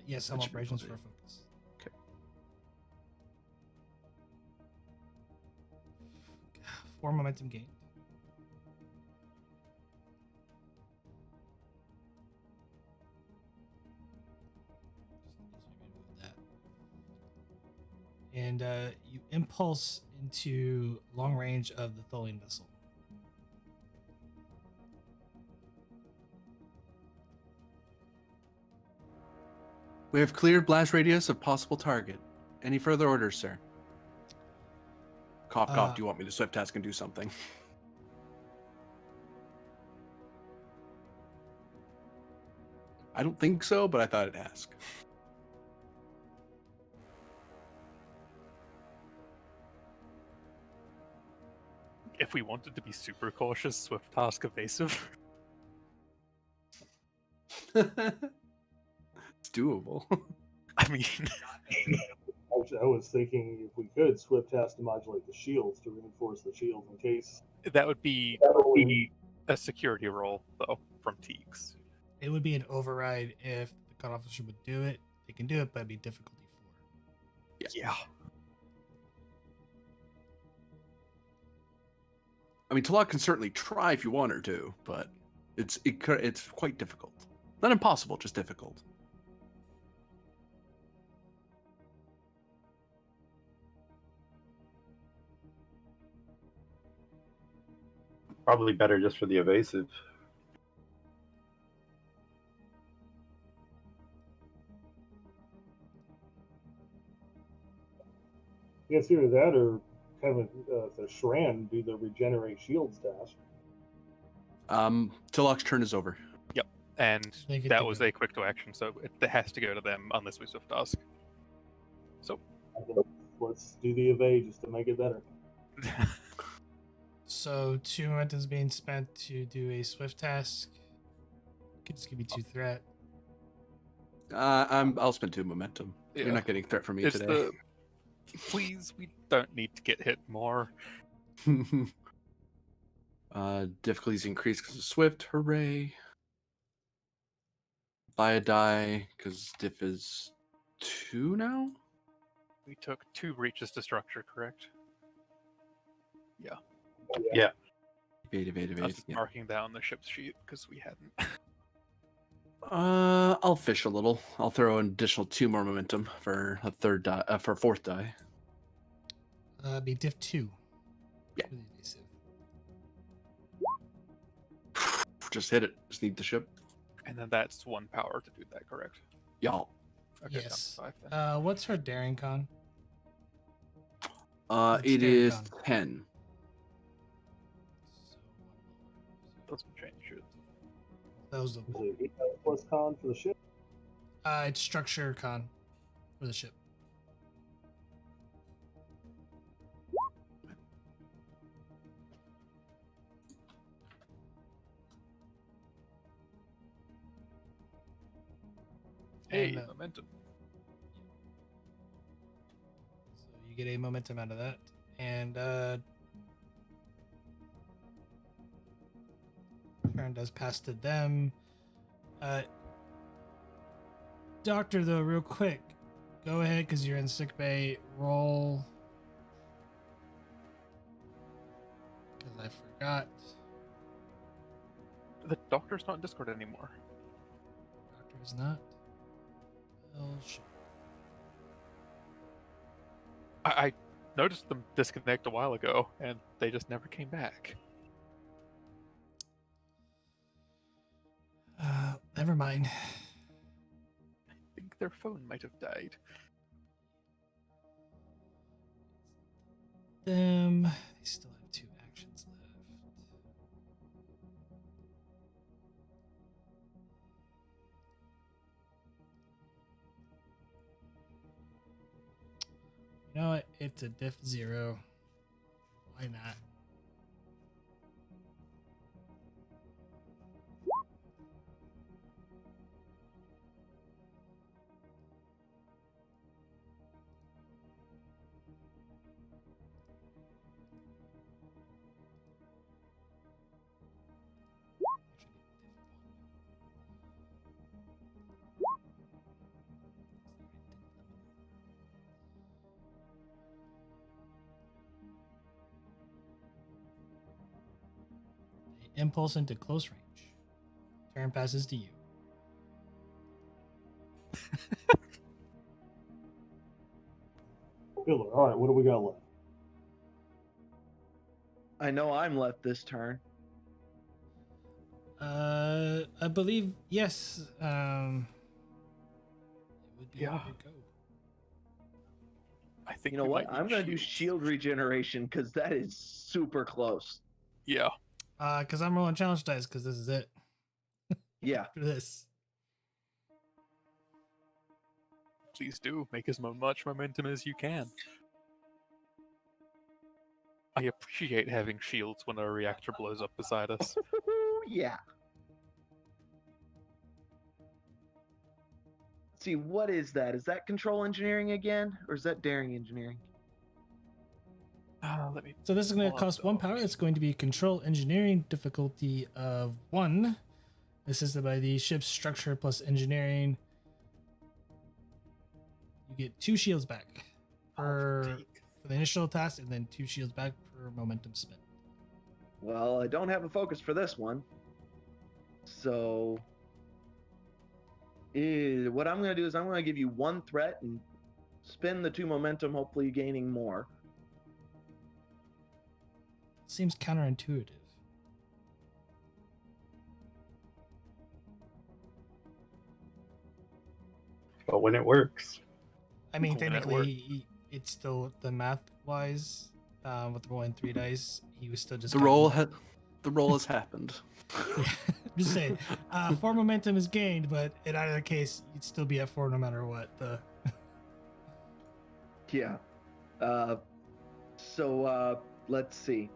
Yes, some That should be operations for fine. focus. Okay. 4 momentum gained. And you impulse into long range of the Tholian vessel. We have cleared blast radius of possible target. Any further orders, sir? Cough, cough. Do you want me to swift task and do something? I don't think so, but I thought I'd ask. If we wanted to be super cautious, swift task evasive. It's doable. I mean, Actually, I was thinking if we could swift task to modulate the shields to reinforce the shields in case. that would be a security roll, though, from Teagues. It would be an override if the cut officer would do it. They can do it, but it'd be difficulty 4. Yeah. I mean, Talak can certainly try if you want her to, but it's quite difficult. Not impossible, just difficult. Probably better just for the evasive. Yes, either that or have the Shran do the regenerate shields dash. Talak's turn is over. Yep. And They get that to was go. a quick to action, so it has to go to them unless we swift task. So, Let's do the evade just to make it better. So 2 momentum's being spent to do a swift task. Could just give me 2 threat. I'll spend 2 momentum. Yeah. You're not getting threat from me it's today. please, we don't need to get hit more. Difficulties increased because of Swift. Hooray. Buy a die because diff is 2 now? We took 2 reaches to structure, correct? Yeah. Yeah. Evade. I was just Yeah. marking that on the ship's sheet because we hadn't. I'll fish a little. I'll throw an additional 2 more momentum for a third die, for a 4th die. Be diff 2. Yeah. For the evasive. Just hit it. Just need the ship. And then that's 1 power to do that, correct? Y'all. Okay, Yes. down to 5 then. What's her daring con? It daring is con? 10. Doesn't change it. That was the Is it 8 plus con for the ship? it's structure con for the ship. Hey, And, momentum. So you get a momentum out of that. And turn does pass to them. Doctor, though, real quick. Go ahead, because you're in sick bay. Roll. Because I forgot. The doctor's not in Discord anymore. Doctor is not. Oh, shit. I noticed them disconnect a while ago, and they just never came back. Never mind. I think their phone might have died. They still have 2 actions left. You know what? It's a diff 0. Why not? impulse into close range. Turn passes to you. Killer. All right, what do we got left? I know I'm left this turn. I believe yes. It would be Yeah. your go. I think You know we what? might need I'm gonna do shields. shield regeneration because that is super close. Yeah. Because I'm rolling challenge dice because this is it. Yeah. After this. Please do. Make as much momentum as you can. I appreciate having shields when a reactor blows up beside us. Yeah. Let's see, what is that? Is that control engineering again, or is that daring engineering? Let me. So this is going to pull up cost 1 power. those. It's going to be control engineering difficulty of 1. Assisted by the ship's structure plus engineering. You get 2 shields back for the initial task, and then 2 shields back per momentum spent. Well, I don't have a focus for this one. So what I'm going to do is I'm going to give you 1 threat and spin the 2 momentum, hopefully gaining more. Seems counterintuitive. But when it works, I mean, When it technically, it's still the math-wise, with rolling 3 dice, he was still just The roll has happened. Yeah, I'm just saying. 4 momentum is gained, but in either case, you'd still be at 4 no matter what. Yeah. So let's see.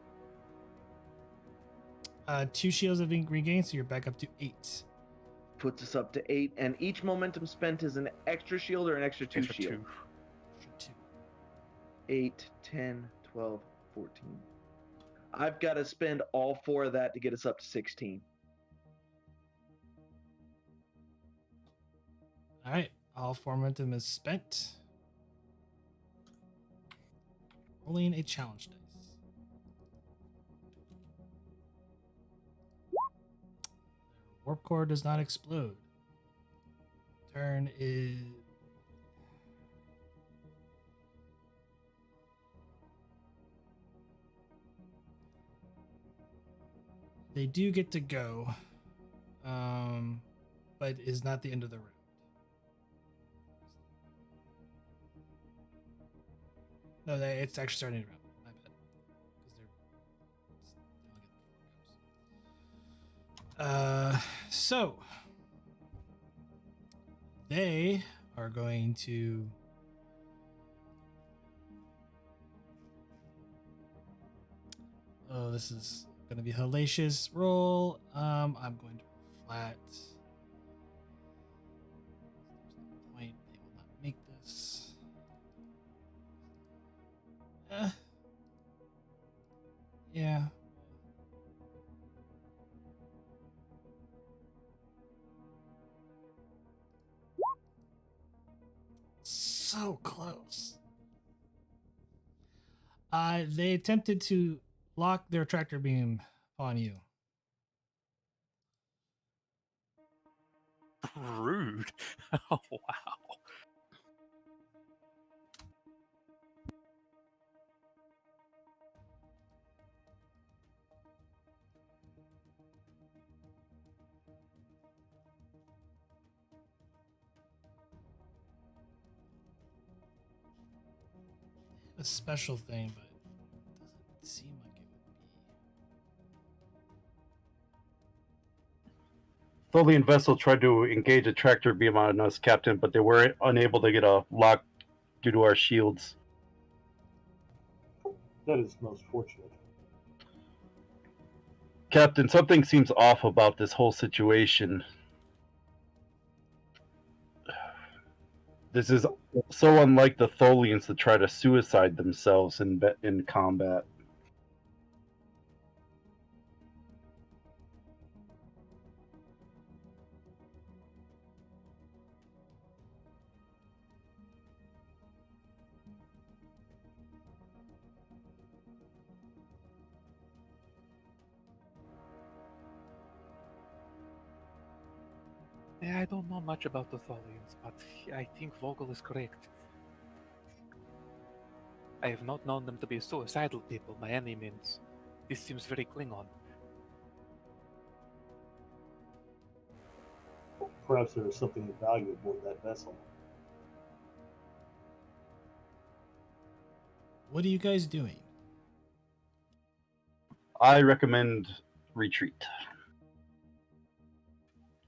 2 shields have been regained, so you're back up to 8. Puts us up to 8, and each momentum spent is an extra shield or an extra 2 Extra shield. 2. 2. 8, 10, 12, 14. I've got to spend all 4 of that to get us up to 16. All right, all 4 momentum is spent. Rolling a challenge dice. Warp core does not explode. Turn is. They do get to go, but is not the end of the round. No, it's actually starting the round. My bad. Because so they are going to. Oh, this is going to be a hellacious roll. I'm going to roll flat. There's no point. They will not make this. Yeah. So close. They attempted to lock their tractor beam on you. Rude. Oh, wow. A special thing, but it doesn't seem like it would be. Tholian vessel tried to engage a tractor beam on us, Captain, but they were unable to get a lock due to our shields. That is most fortunate. Captain, something seems off about this whole situation. This is so unlike the Tholians to try to suicide themselves in combat. I don't know much about the Tholians, but I think Vogel is correct. I have not known them to be suicidal people by any means. This seems very Klingon. Perhaps there is something of value aboard that vessel. What are you guys doing? I recommend retreat.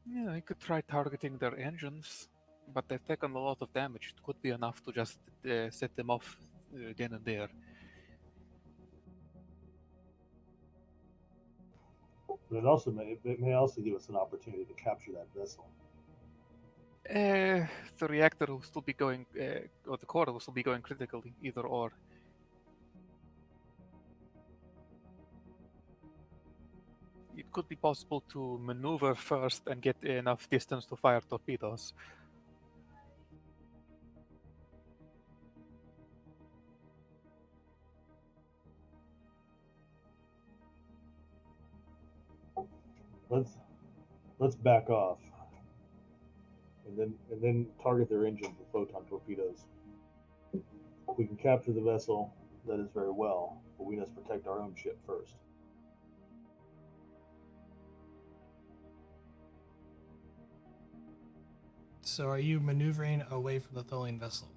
Yeah, I could try targeting their engines, but they've taken a lot of damage. It could be enough to just set them off then and there. But it may also give us an opportunity to capture that vessel. The reactor will still be going, or the core will still be going critically, either or. It could be possible to maneuver first and get enough distance to fire torpedoes. Let's back off, and then target their engines with photon torpedoes. We can capture the vessel, that is very well, but we must protect our own ship first. So are you maneuvering away from the Tholian vessel?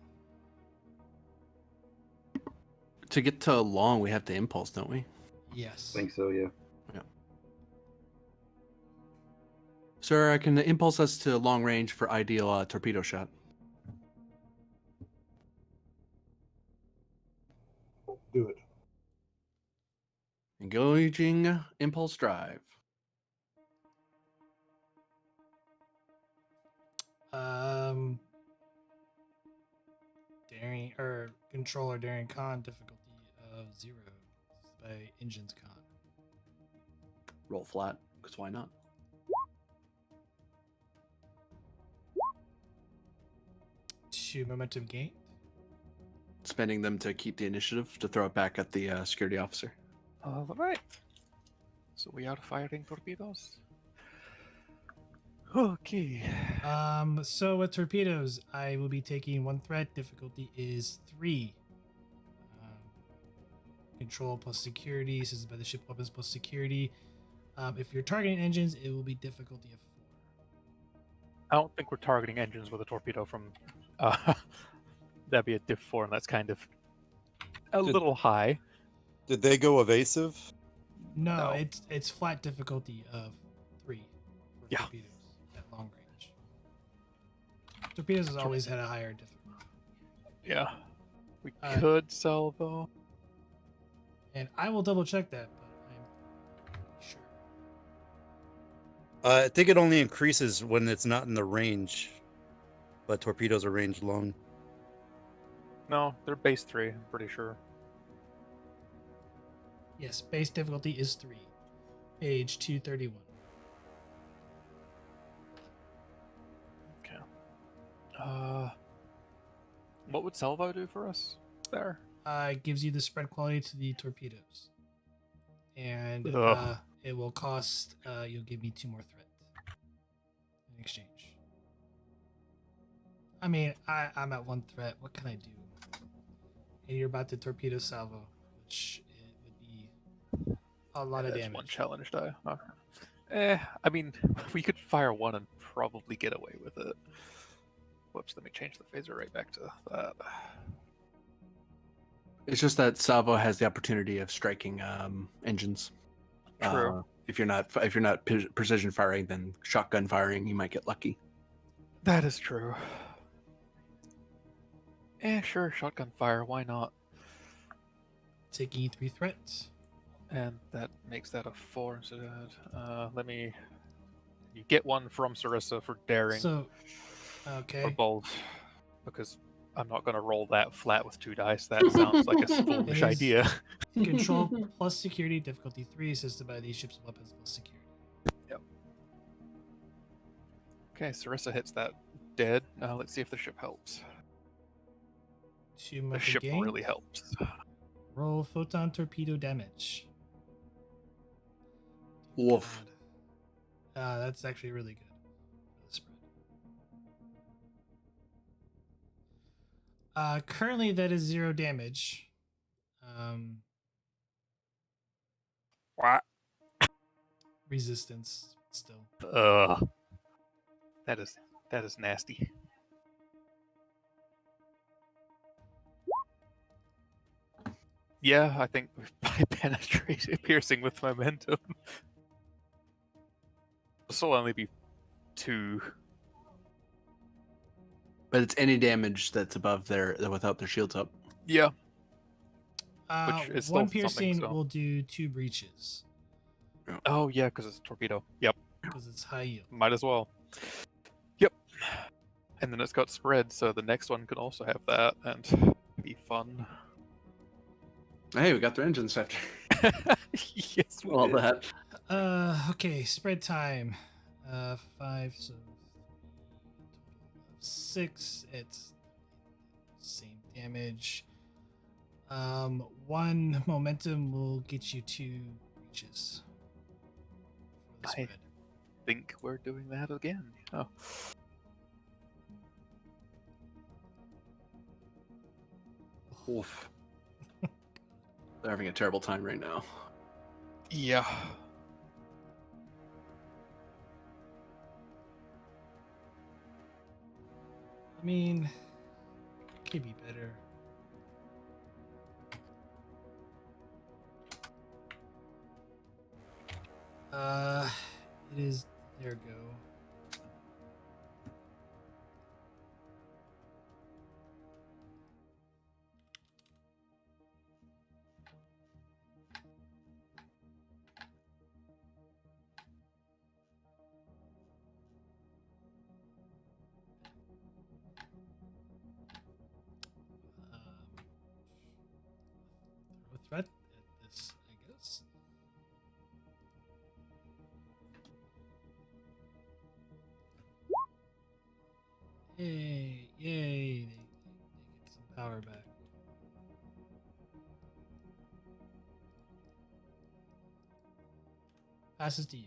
To get to long, we have to impulse, don't we? Yes. I think so, yeah. Sir, I can impulse us to long range for ideal torpedo shot. Do it. Engaging impulse drive. Daring or controller daring con difficulty of 0 by engines con. Roll flat, because why not? Two momentum gain. Spending them to keep the initiative to throw it back at the security officer. All right. So we are firing torpedoes. Okay. So with torpedoes, I will be taking 1 threat. Difficulty is 3. Control plus security. This is by the ship weapons plus security. If you're targeting engines, it will be difficulty of 4. I don't think we're targeting engines with a torpedo from. That'd be a diff 4, and that's kind of a little high. Did they go evasive? No, No. it's flat difficulty of 3 for Yeah. torpedoes at long range. Torpedoes has always had a higher difficulty. Yeah. We could salvo. And I will double check that, but I'm pretty sure. I think it only increases when it's not in the range, but torpedoes are range long. No, they're base 3, I'm pretty sure. Yes, base difficulty is 3. Page 231. Okay. What would salvo do for us there? It gives you the spread quality to the torpedoes. And it will cost, you'll give me 2 more threat in exchange. I mean, I'm at 1 threat. What can I do? And you're about to torpedo salvo, which it would be a lot of That's damage. 1 challenge die. I mean, we could fire 1 and probably get away with it. Whoops, let me change the phaser right back to that. It's just that salvo has the opportunity of striking engines. True. If you're not precision firing, then shotgun firing, you might get lucky. That is true. Sure, shotgun fire, why not? Taking 3 threats. And that makes that a 4 instead of you get 1 from Sarissa for daring. So, okay. Or both. Because I'm not going to roll that flat with 2 dice. That sounds like a foolish It is idea. Control plus security, difficulty 3, assisted by these ships' weapons plus security. Yep. Okay, Sarissa hits that dead. Now let's see if the ship helps. 2 The momentum ship gain. really helps. Roll photon torpedo damage. Woof. That's actually really good for the spread. Currently, that is 0 damage. What? Resistance still. That is nasty. Yeah, I think by penetrating, piercing with momentum. This will only be 2. But it's any damage that's above their without their shields up. Yeah. Which is still One something, piercing so. will do 2 breaches. Oh yeah, because it's a torpedo. Yep. Because it's high yield. Might as well. Yep. And then it's got spread, so the next one can also have that and be fun. Hey, we got their engines after Yes, we all did. that. Okay, spread time. 5, so 6. It's same damage. 1 momentum will get you 2 breaches. For the I spread. think we're doing that again. Oh. Oof. They're having a terrible time right now. Yeah. I mean, could be better. It is their go. Throw a threat at this, I guess. Yay, yay, they get some power back. Passes to you.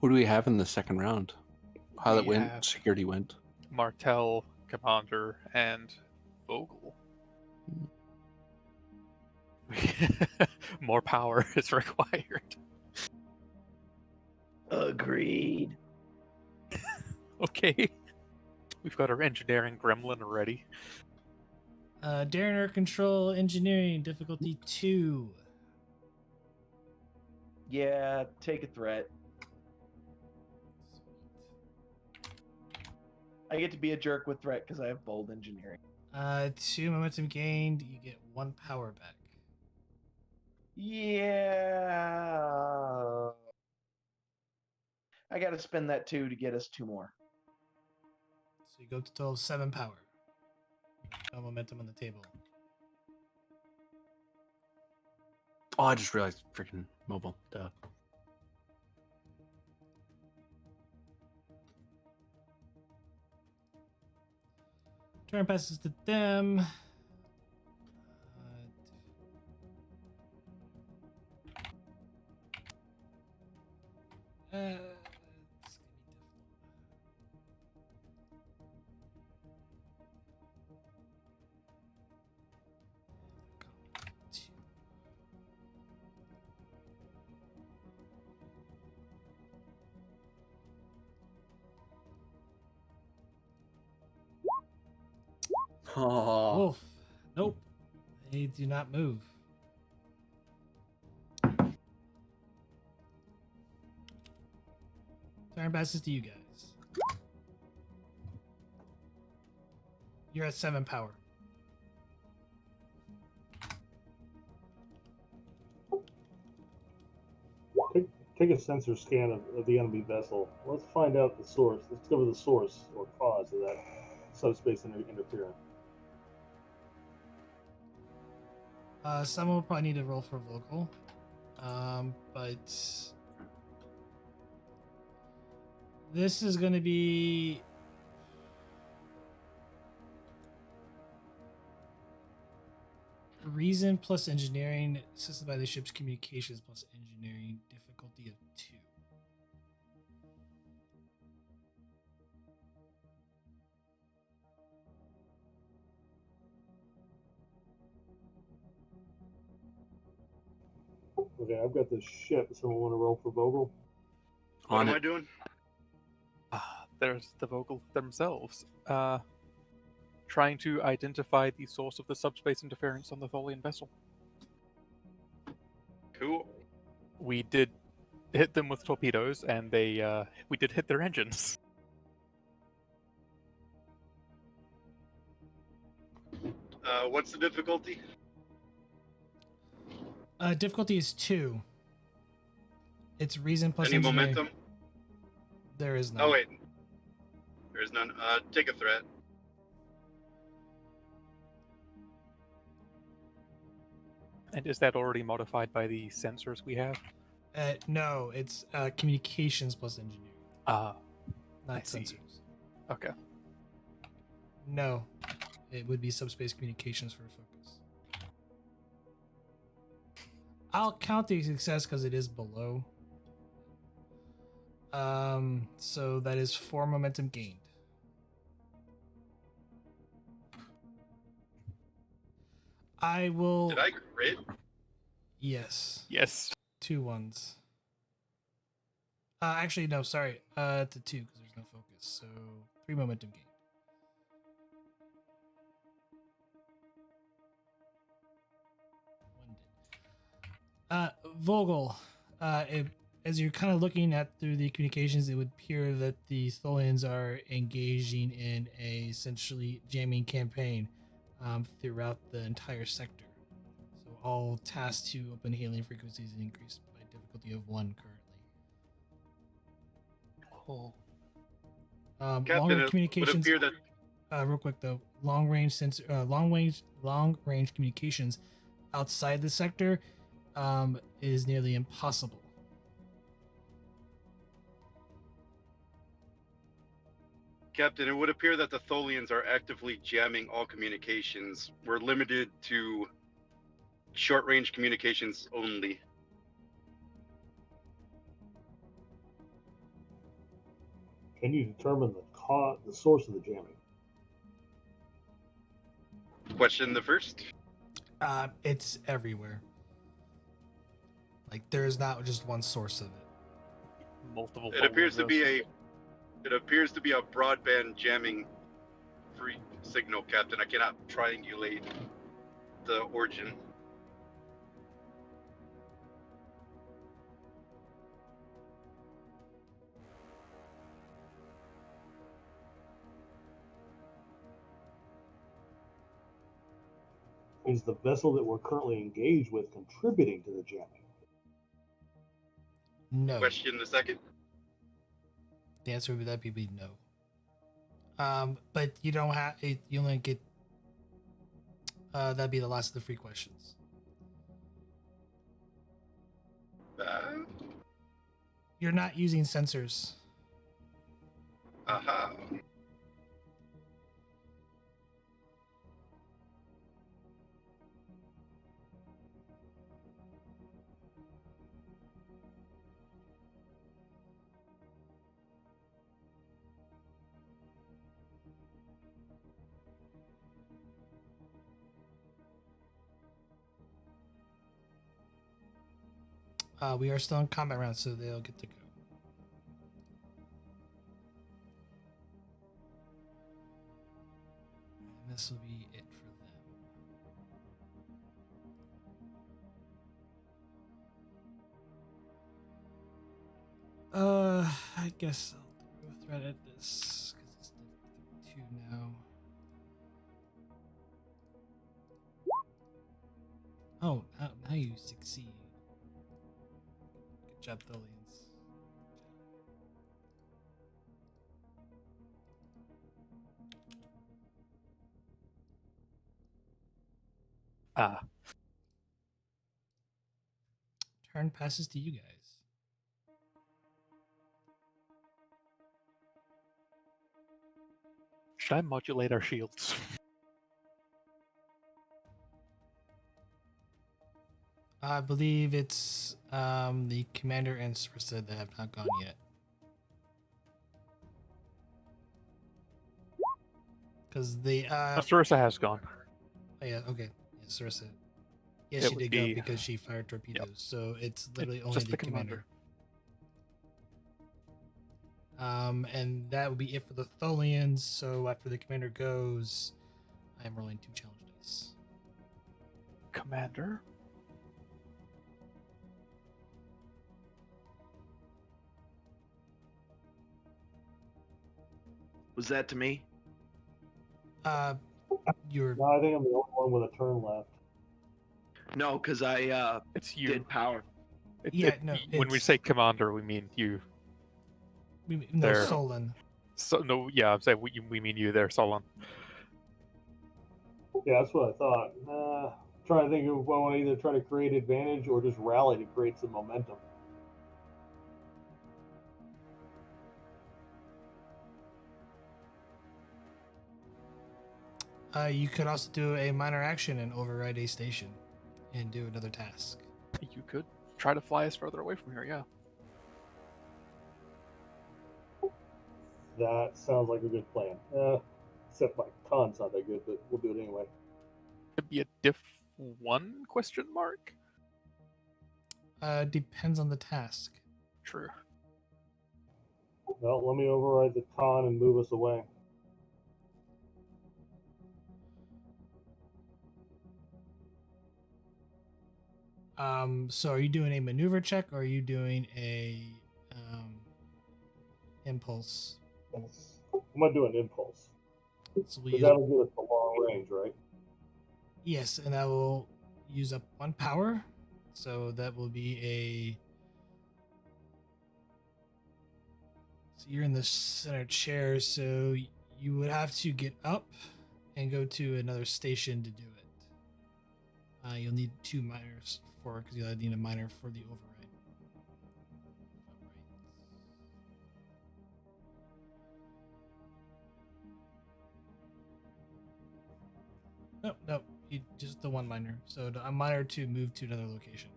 Who do we have in the second round? Pilot We went, have- security went. Martel, Commander, and Vogel. More power is required. Agreed. Okay. We've got our engineering gremlin ready. Daring Air Control Engineering, difficulty 2. Yeah, take a threat. I get to be a jerk with threat because I have bold engineering. 2 momentum gained, you get 1 power back. Yeah. I got to spend that 2 to get us 2 more. So you go to a total of 7 power. No momentum on the table. Oh, I just realized freaking mobile. Duh. Turn passes to them. It's gonna be difficult. Oh. Wolf. Nope. They do not move. Turn passes to you guys. You're at 7 power. Take a sensor scan of the enemy vessel. Let's find out the source. Let's discover the source or cause of that subspace interference. Someone will probably need to roll for vocal. But this is going to be reason plus engineering, assisted by the ship's communications plus engineering, difficulty of 2. Okay, I've got this ship. Someone want to roll for Vogel? What On am I it. doing? There's the Vogel themselves. Trying to identify the source of the subspace interference on the Tholian vessel. Cool. We did hit them with torpedoes, and we did hit their engines. What's the difficulty? Difficulty is 2. It's reason plus Any engineering. momentum? There is none. Oh wait, there's none. Take a threat. And is that already modified by the sensors we have? No, it's communications plus engineering, I not see. sensors. Okay. No, it would be subspace communications for focus. I'll count the success because it is below. So that is 4 momentum gained. I will. Did I crit? Yes. Yes. 2 1s. Actually, no, sorry. To 2 because there's no focus. So 3 momentum gained. Vogel, as you're kind of looking at through the communications, it would appear that the Tholians are engaging in a essentially jamming campaign throughout the entire sector. So all tasks to open hailing frequencies increased by difficulty of 1 currently. Oh. Captain, Longer it would communications. appear that Real quick though, long range communications outside the sector is nearly impossible. Captain, it would appear that the Tholians are actively jamming all communications. We're limited to short-range communications only. Can you determine the source of the jamming? Question the first. It's everywhere. Like there's not just one source of it. Multiple. It appears to be a broadband jamming free signal, Captain. I cannot triangulate the origin. Is the vessel that we're currently engaged with contributing to the jamming? No. Question the second. The answer would be no. But you don't have it. You only get. That'd be the last of the free questions. You're not using sensors. Aha. We are still in combat round, so they'll get to go. And this will be it for them. I guess I'll throw a threat at this because it's 2 now. Oh, now you succeed. Good job, Tholians. Turn passes to you guys. Should I modulate our shields? I believe it's the commander and Sarissa that have not gone yet. Because the Sarissa has gone. oh yeah, okay. Yeah, Sarissa. Yeah, It she would did be- go because she fired torpedoes. So it's literally only just the the commander. commander. And that would be it for the Tholians. So after the commander goes, I'm rolling 2 challenge dice. Commander? Was that to me? You're No, I think I'm the only one with a turn left. No, because I It's you. did power. When we it's- say commander, we mean you. no There. Solon. So no, yeah, I'm saying we mean you there, Solon. Yeah, that's what I thought. Trying to think if I want to either try to create advantage or just rally to create some momentum. You could also do a minor action and override a station and do another task. You could try to fly us further away from here, yeah. That sounds like a good plan. Except my con's not that good, but we'll do it anyway. Could be a diff 1 question mark? Depends on the task. True. Well, let me override the con and move us away. So are you doing a maneuver check or are you doing a impulse? I'm gonna do an impulse. So But that'll get us the long range, right? yes, and that will use up 1 power. So that will be a. So you're in the center chair, so you would have to get up and go to another station to do it. You'll need 2 minors for because you'll need a minor for the override. No, just the 1 minor. So a minor to move to another location.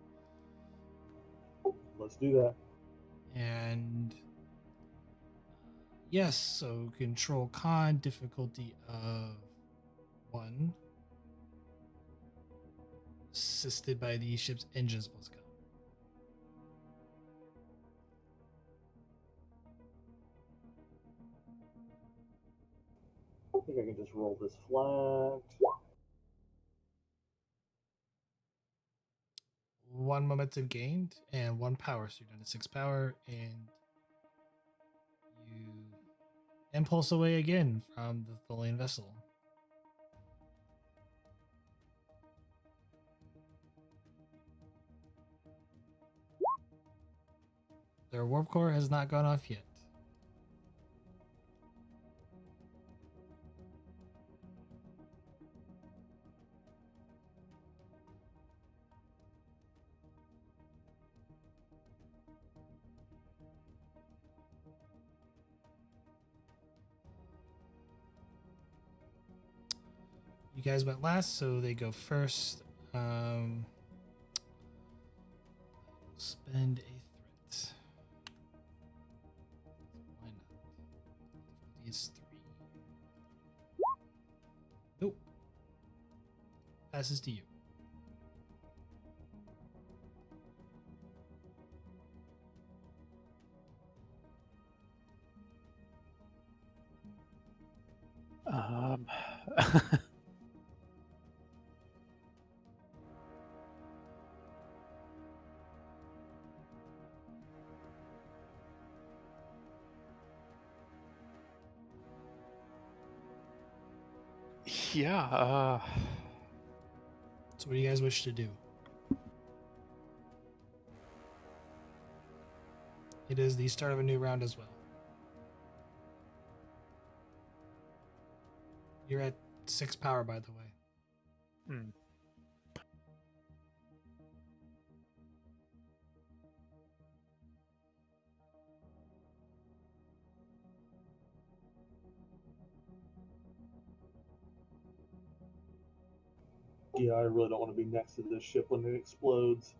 Let's do that. And yes, so control con difficulty of 1, assisted by the ship's engines plus con. I think I can just roll this flat. 1 momentum gained and 1 power, so you're down to 6 power, and you impulse away again from the Tholian vessel. Their warp core has not gone off yet. You guys went last, so they go first. Spend a threat. Why not? Difficulty is 3. Nope. Passes to you. Yeah, So what do you guys wish to do? It is the start of a new round as well. You're at 6 power, by the way. Yeah, I really don't want to be next to this ship when it explodes.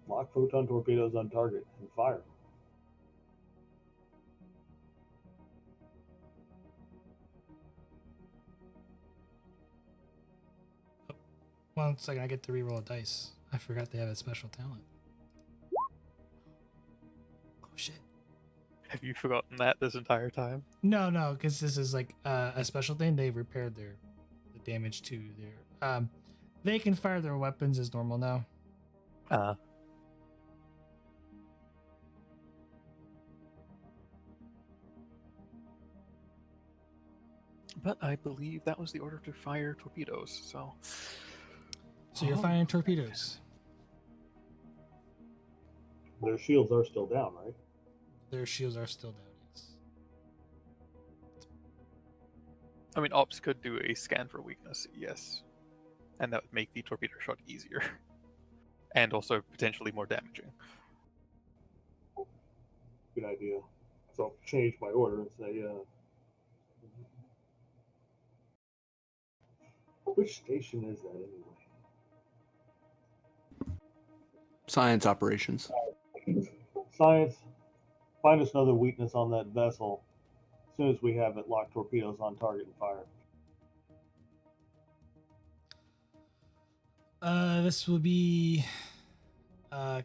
Lock photon torpedoes on target and fire. One second, I get to reroll a dice. I forgot they have a special talent. Oh shit. Have you forgotten that this entire time? No, because this is like a special thing. They repaired the damage to their. They can fire their weapons as normal now. But I believe that was the order to fire torpedoes, so... So you're firing torpedoes. Their shields are still down, right? Their shields are still down, yes. I mean, Ops could do a scan for weakness, yes. And that would make the torpedo shot easier. And also potentially more damaging. Good idea. So I'll change my order and say, which station is that anyway? Science operations. Science, find us another weakness on that vessel. As soon as we have it, lock torpedoes on target and fire. This will be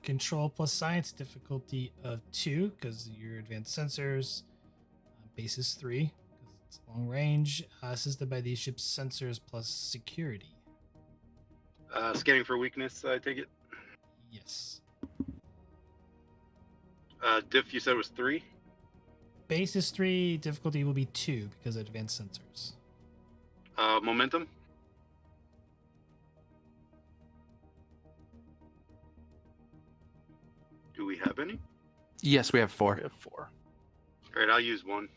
control plus science, difficulty of 2 because your advanced sensors. Base is 3 because it's long range. Assisted by these ships' sensors plus security. Scanning for weakness, I take it. Yes. Diff, you said was 3? Base is 3, difficulty will be 2 because of advanced sensors. Momentum? Do we have any? Yes, we have 4. We have 4. Alright, I'll use 1.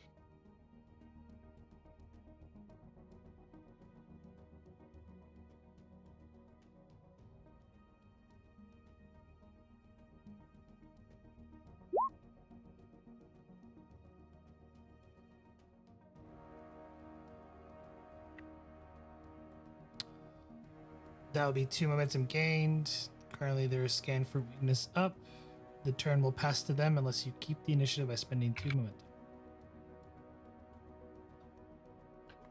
That will be 2 momentum gained. Currently, there is scan for weakness up. The turn will pass to them unless you keep the initiative by spending 2 momentum.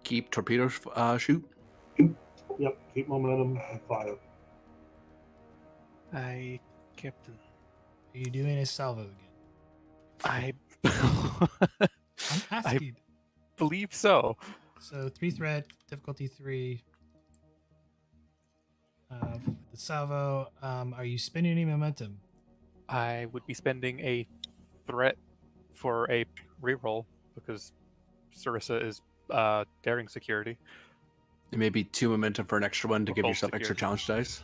Keep torpedo shoot. Yep, keep momentum and fire. Captain. Are you doing a salvo again? I I'm asking. believe so. So 3 threat, difficulty 3. The salvo. Are you spending any momentum? I would be spending a threat for a reroll because Sarissa is daring security. It may be 2 momentum for an extra one to give Both yourself extra security. challenge dice.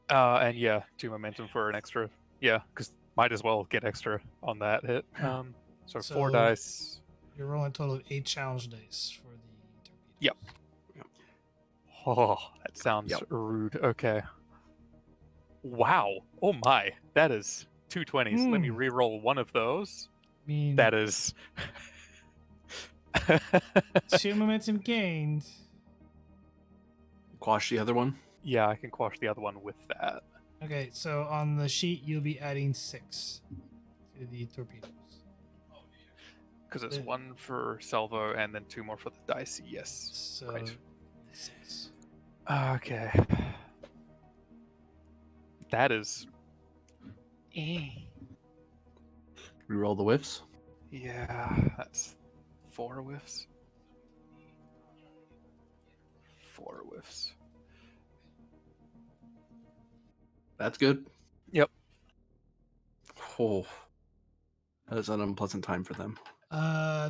And yeah, 2 momentum for an extra. Yeah, because might as well get extra on that hit. So 4 dice. You're rolling a total of 8 challenge dice for the torpedoes. Yep. Oh, that sounds Yep. rude. Okay. Wow. Oh my. That is 2 20s. Let me re-roll one of those. I mean, That is 2 momentum gained. Quash the other one. Yeah, I can quash the other one with that. Okay, so on the sheet you'll be adding 6 to the torpedoes. Because it's 1 for salvo and then 2 more for the dice. Yes. So Right. 6. Okay. That is. Reroll the whiffs. Yeah, that's 4 whiffs. 4 whiffs. That's good. Yep. Oh, that is an unpleasant time for them.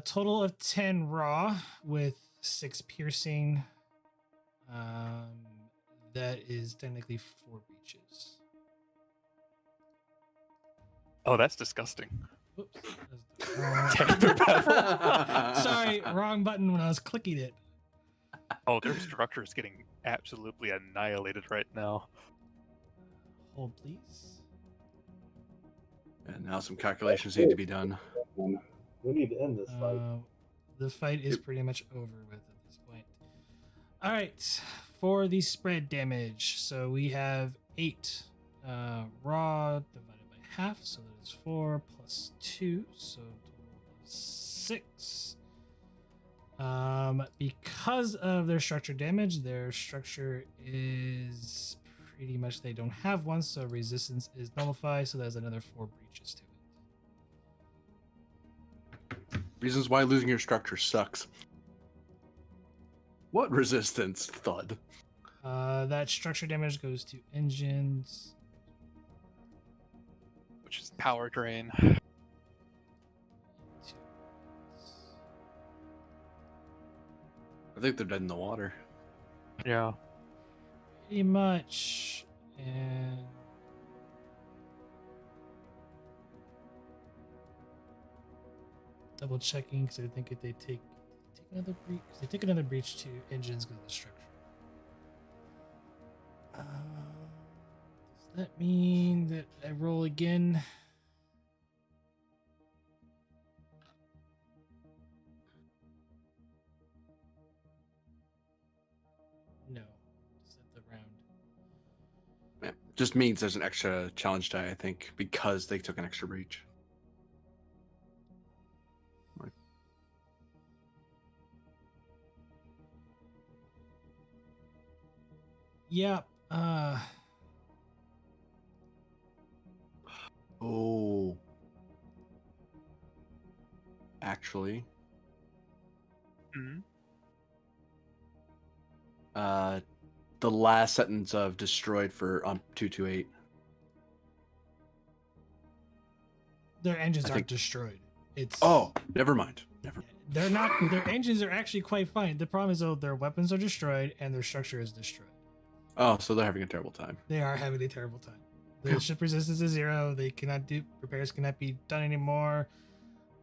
Total of 10 raw with 6 piercing. That is technically 4 breaches. Oh, that's disgusting. Oops. Sorry, wrong button when I was clicking it. Oh, their structure is getting absolutely annihilated right now. Hold, please. And now some calculations need to be done. We need to end this fight. the fight is pretty much over with at this point. All right, for the spread damage, so we have 8 raw divided by half, so that is 4 plus 2, so total of 6. Because of their structure damage, their structure is pretty much they don't have one, so resistance is nullified, so there's another 4 breaches to it. Reasons why losing your structure sucks. What resistance? Thud. That structure damage goes to engines. Which is power drain. I think they're dead in the water. Yeah. Pretty much. And double checking because I think if they take another breach, they take another breach to engines because of the structure. Does that mean that I roll again? No. Just at the round. Yeah, just means there's an extra challenge die, I think, because they took an extra breach. Right. Yep. Oh. Actually. Mm-hmm. The last sentence of destroyed for 228. Their engines I aren't think- destroyed. It's Oh, never mind. Never. They're not. Their engines are actually quite fine. The problem is though their weapons are destroyed and their structure is destroyed. Oh, so they're having a terrible time. They are having a terrible time. The ship resistance is 0. They cannot do repairs. Cannot be done anymore.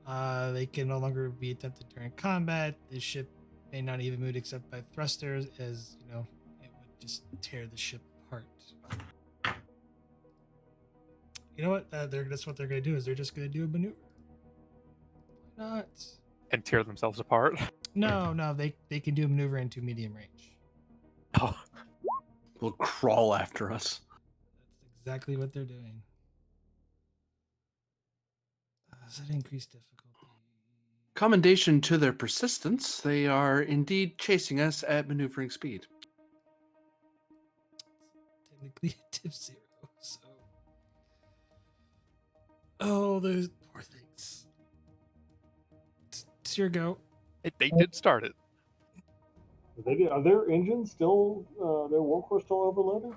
They can no longer be attempted during combat. The ship may not even move except by thrusters, as you know, it would just tear the ship apart. You know what? That's what they're going to do. Is they're just going to do a maneuver. Why not? And tear themselves apart. No, they can do a maneuver into medium range. Oh. They'll crawl after us. That's exactly what they're doing. Does that increase difficulty? Commendation to their persistence. They are indeed chasing us at maneuvering speed. Technically a tip 0, so. Oh, those poor things. It's your go. They did start it. Are their engines still, their workhorse still overloaded?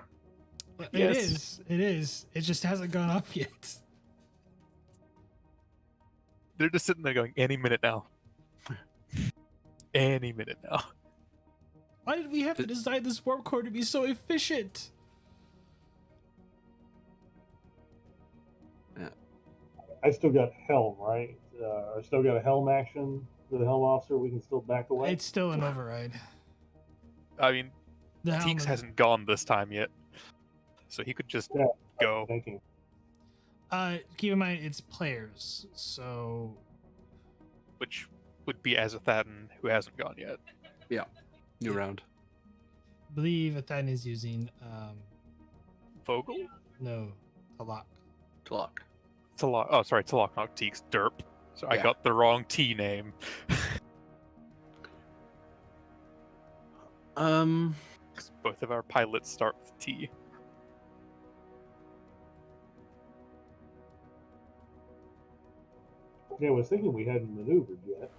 Yes. It is. It just hasn't gone up yet. They're just sitting there going, any minute now. Any minute now. Why did we have to design this warp core to be so efficient? I still got helm, right? I still got a helm action with the helm officer. We can still back away. It's still an override. I mean, The helm Teeks is- hasn't gone this time yet. So he could just Yeah. go. Thinking. Keep in mind it's players, so Which would be Azathan, who hasn't gone yet. New round. I believe Athan is using Vogel? no Talak. To lock. Talok. Oh, sorry, Talok, not Teeks. Derp. So I Yeah. got the wrong T name. Because both of our pilots start with T. Yeah, I was thinking we hadn't maneuvered yet.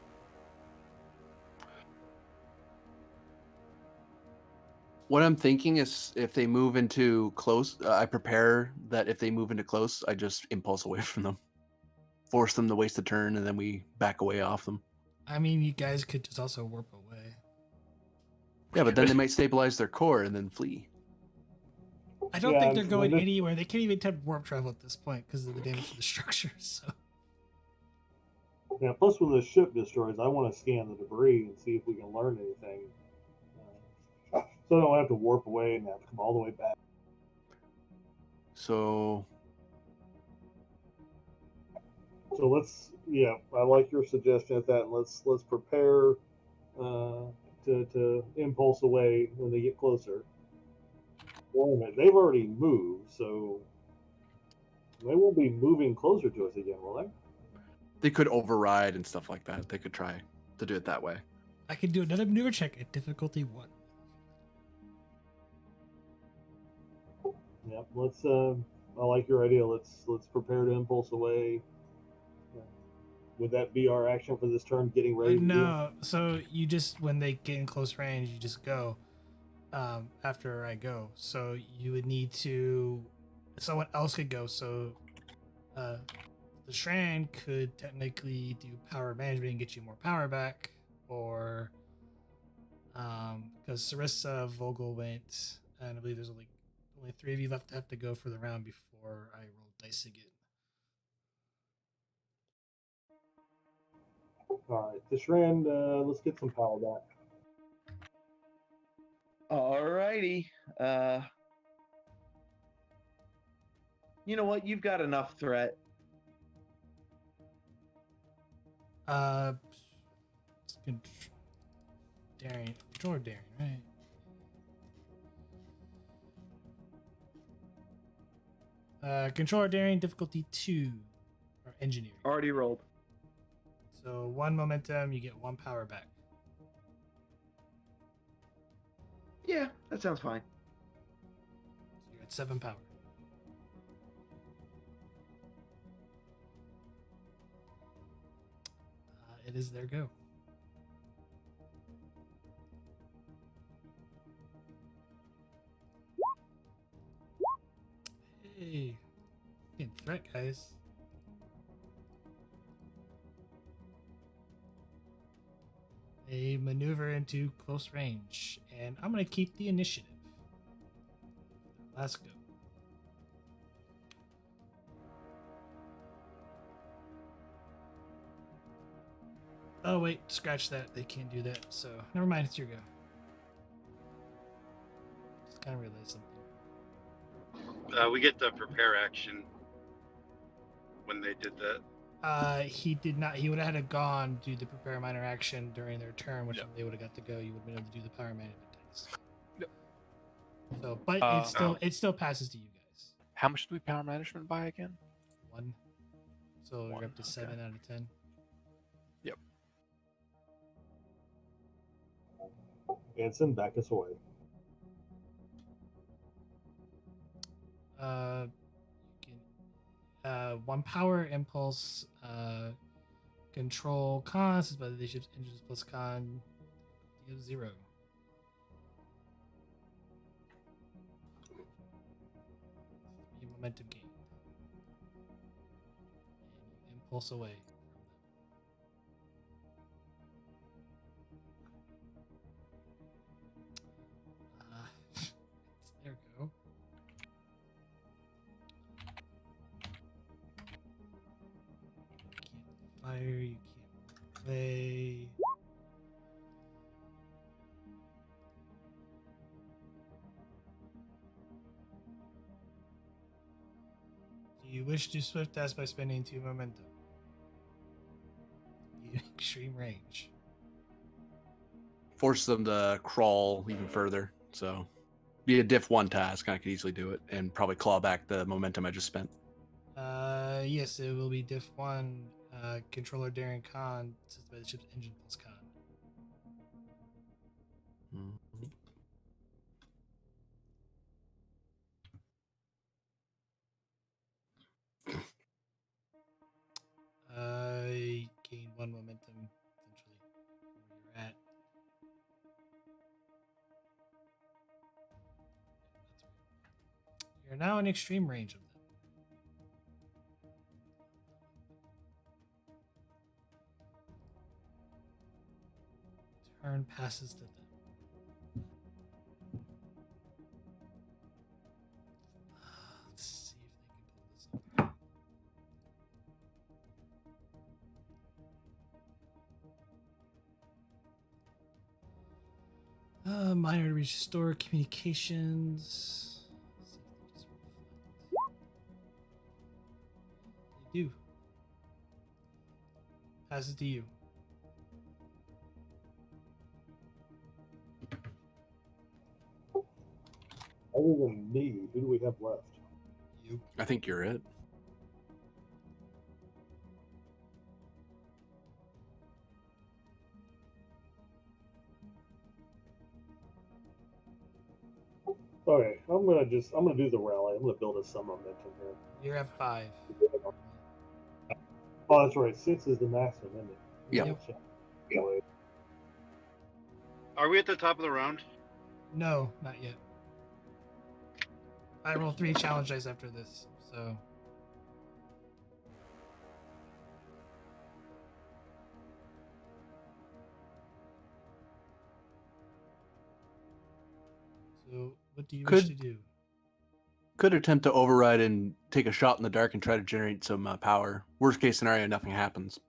What I'm thinking is if they move into close, I prepare that if they move into close, I just impulse away from them. Force them to waste a turn, and then we back away off them. I mean, you guys could just also warp away. Yeah, but then they might stabilize their core and then flee. I don't Yeah, think they're and going when this- anywhere. They can't even attempt warp travel at this point because of the damage to the structure. So Yeah, plus when the ship destroys, I want to scan the debris and see if we can learn anything. So I don't have to warp away and have to come all the way back. So So I like your suggestion at that. And let's prepare to impulse away when they get closer. Wait a minute, they've already moved, so they won't be moving closer to us again, will they? They could override and stuff like that. They could try to do it that way. I can do another maneuver check at difficulty 1. Yep. Let's. I like your idea. Let's prepare to impulse away. Would that be our action for this turn? Getting ready to do? No, so you just, when they get in close range, you just go after I go. So you would need to, someone else could go. So the Shran could technically do power management and get you more power back, or because Sarissa, Vogel went, and I believe there's only 3 of you left to have to go for the round before I roll dice again. All right, the Shran. Let's get some power back. Alrighty. You know what? You've got enough threat. It's daring, controller daring, right? Controller daring difficulty 2, or engineering. Already rolled. So 1 momentum, you get 1 power back. Yeah, that sounds fine. So you're at 7 power. It is their go. Hey, getting threat, guys. They maneuver into close range, and I'm gonna keep the initiative. Let's go. Oh wait, scratch that. They can't do that. So never mind. It's your go. Just kind of realized something. We get the prepare action when they did that. He did not. He would have had to gone do the prepare minor action during their turn, which they would have got to go. You would have been able to do the power management dice. Yep. So, but it still passes to you guys. How much do we power management by again? 1. So you're up to 7 out of 10. Yep. Anson, back us away. You can 1 power impulse control cons is by the ship's engines plus con. You have 0. Momentum gain. And you impulse away from them. There we go. You can't fire, you can't play. Do you wish to swift dash by spending 2 momentum? Extreme range. Force them to crawl even further. So be a diff 1 task. I could easily do it and probably claw back the momentum I just spent. Yes, it will be diff 1. Controller daring con sets by the ship's engine plus con. Mm-hmm. Gain 1 momentum, essentially, from where you're at. You're now in extreme range of them. Turn passes to them. Let's see if they can pull this off. Minor to restore communications. Let's see if they just reflect. They do. Passes to you. Other than me, who do we have left? You. I think you're it. Okay, I'm gonna do the rally. I'm gonna build us some momentum here. You're at 5. Oh, that's right. 6 is the maximum, isn't it? Yep. Yep. Are we at the top of the round? No, not yet. I roll 3 challenge dice after this, so. So, what do you wish to do? Could attempt to override and take a shot in the dark and try to generate some power. Worst case scenario, nothing happens.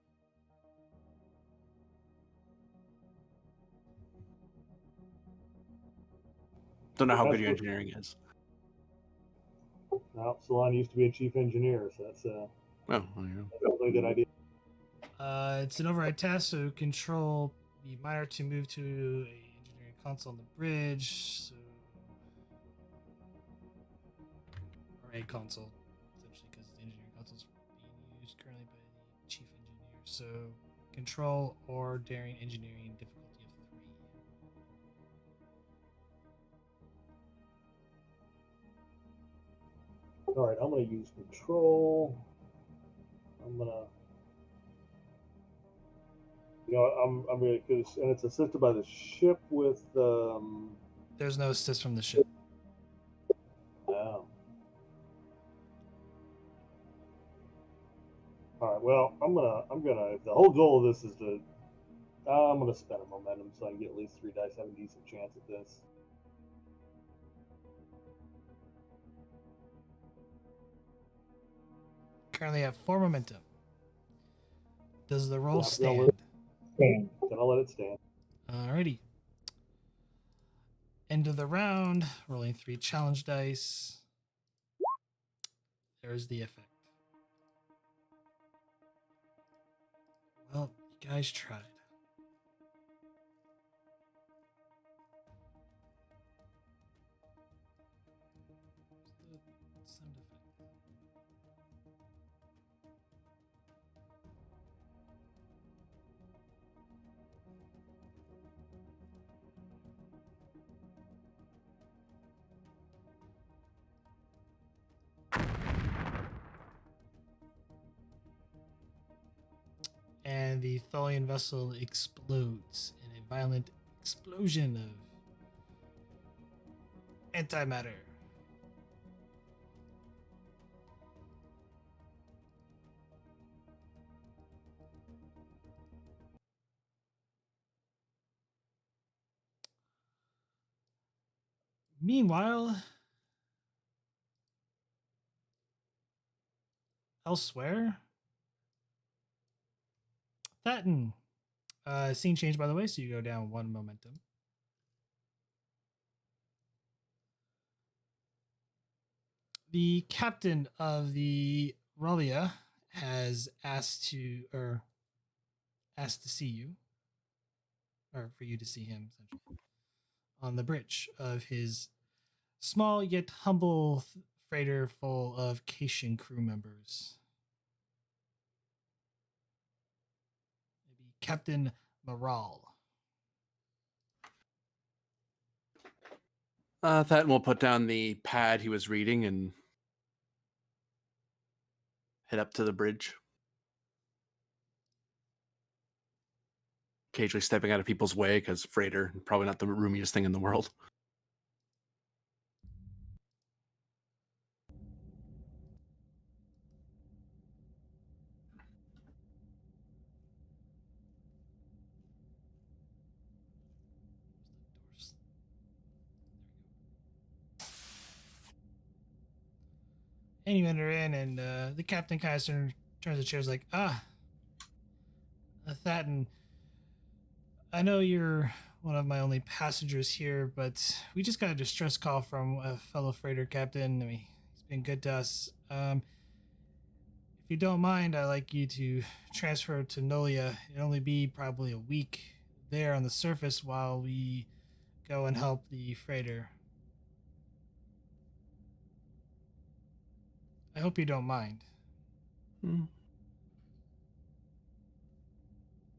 Don't know how good your engineering is. Now, Salon used to be a chief engineer, so that's probably a good idea. It's an override task, so control the miner to move to a engineering console on the bridge. So, or a console, essentially, because the engineering console is being used currently by the chief engineer. So, control or daring engineering difficulty of 3. All right, I'm gonna use control. I'm gonna. I'm gonna, and it's assisted by the ship with. There's no assist from the ship. Oh. All right. Well, I'm gonna. The whole goal of this is to. I'm gonna spend a momentum so I can get at least 3 dice. Have a decent chance at this. Currently have 4 momentum. Does the roll Yeah, stand? Gonna let it stand. Alrighty. End of the round. Rolling 3 challenge dice. There's the effect. Well, you guys tried. Sound effect. And the Tholian vessel explodes in a violent explosion of antimatter. Meanwhile, elsewhere, Thatton. Scene change, by the way, so you go down 1 momentum. The captain of the Ralia has asked to see you, or for you to see him, essentially, on the bridge of his small yet humble freighter full of Cation crew members. Maybe Captain Moral. Thatton will put down the pad he was reading and head up to the bridge. Occasionally stepping out of people's way because freighter, probably not the roomiest thing in the world. And you enter in, and the captain kind of turns the chairs like, Thatton, I know you're one of my only passengers here, but we just got a distress call from a fellow freighter captain. I mean, he's been good to us. If you don't mind, I'd like you to transfer to Nolia. It'll only be probably a week there on the surface while we go and help the freighter. I hope you don't mind.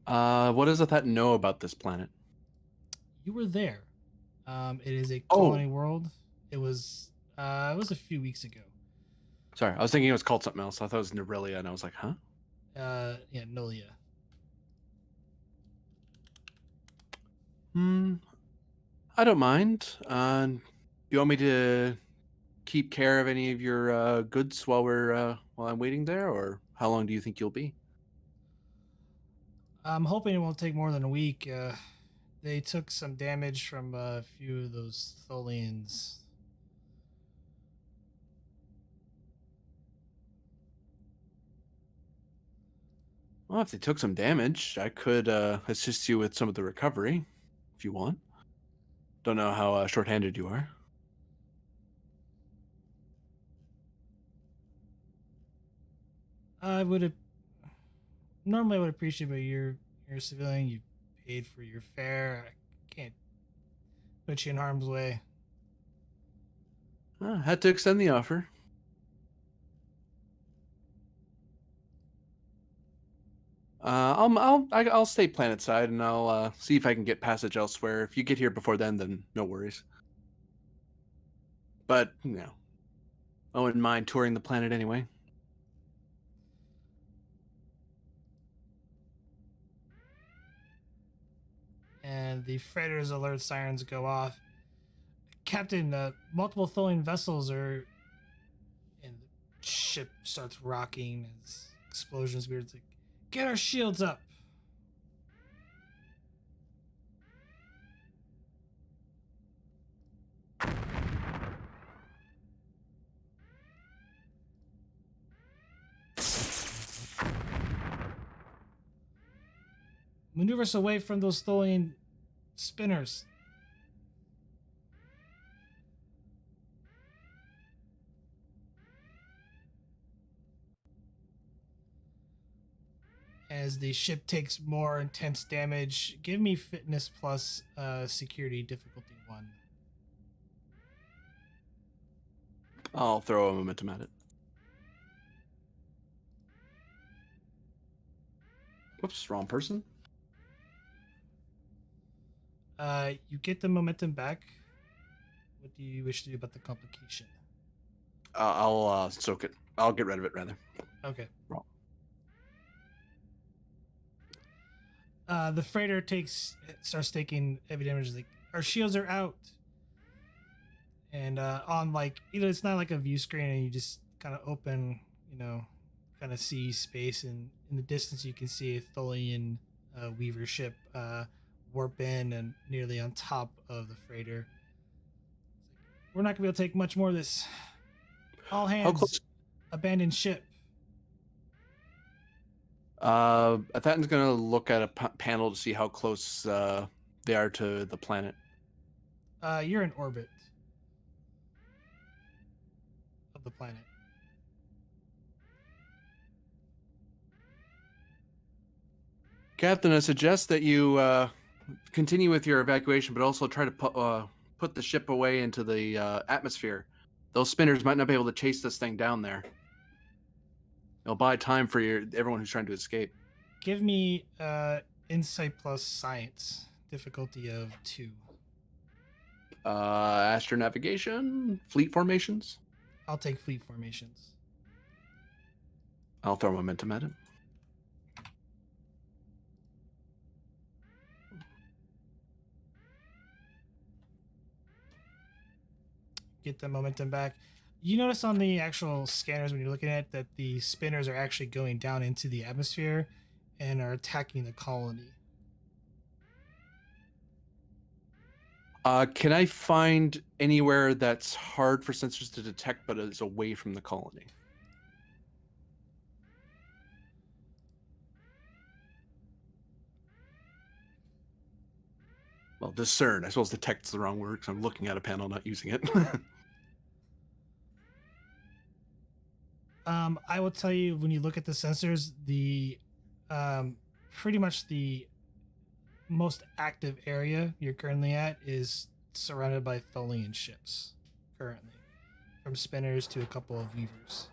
What does that know about this planet? You were there. It is a Oh. colony world. It was a few weeks ago. Sorry, I was thinking it was called something else. I thought it was Nerelia, and I was like, huh? Yeah, Nolia. I don't mind. Do you want me to keep care of any of your goods while I'm waiting there, or how long do you think you'll be? I'm hoping it won't take more than a week. They took some damage from a few of those Tholians. Well, if they took some damage, I could assist you with some of the recovery, if you want. Don't know how short-handed you are. Normally I would appreciate, but you're a civilian. You paid for your fare. I can't put you in harm's way. Had to extend the offer. I'll stay planetside, and I'll see if I can get passage elsewhere. If you get here before then no worries. But I wouldn't mind touring the planet anyway. And the freighter's alert sirens go off. Captain, multiple Tholian vessels are, and the ship starts rocking as explosions. Weird. It's like, get our shields up. Maneuver us away from those Tholian spinners. As the ship takes more intense damage, give me fitness plus security difficulty 1. I'll throw a momentum at it. Whoops, wrong person. You get the momentum back. What do you wish to do about the complication? I'll soak it. I'll get rid of it, rather. Okay. Wrong. The freighter starts taking heavy damage. Like, our shields are out. And on it's not like a view screen, and you just kind of open, kind of see space, and in the distance you can see a Tholian Weaver ship warp in and nearly on top of the freighter. We're not gonna be able to take much more of this. All hands, abandon ship. Athatan's gonna look at a panel to see how close they are to the planet. You're in orbit of the planet. Captain, I suggest that you continue with your evacuation, but also try to put the ship away into the atmosphere. Those spinners might not be able to chase this thing down there. It'll buy time for everyone who's trying to escape. Give me insight plus science, difficulty of 2. Astronavigation, fleet formations. I'll take fleet formations. I'll throw momentum at it. Get the momentum back. You notice on the actual scanners when you're looking at it that the spinners are actually going down into the atmosphere and are attacking the colony. Can I find anywhere that's hard for sensors to detect but is away from the colony? Well, discern. I suppose detect's the wrong word because I'm looking at a panel, not using it. I will tell you, when you look at the sensors, the pretty much the most active area you're currently at is surrounded by Tholian ships currently, from spinners to a couple of weavers.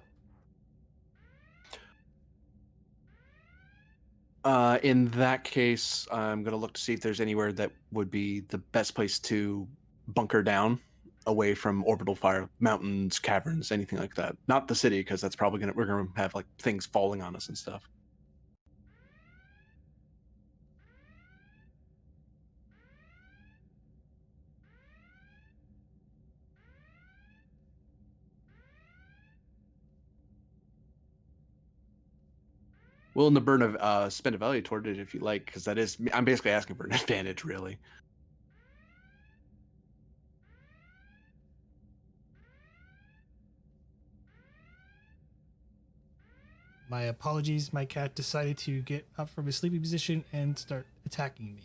In that case, I'm going to look to see if there's anywhere that would be the best place to bunker down away from orbital fire, mountains, caverns, anything like that. Not the city, because that's probably we're going to have like things falling on us and stuff. Willing to burn spend a value toward it if you like, because that is, I'm basically asking for an advantage, really. My apologies, my cat decided to get up from his sleeping position and start attacking me.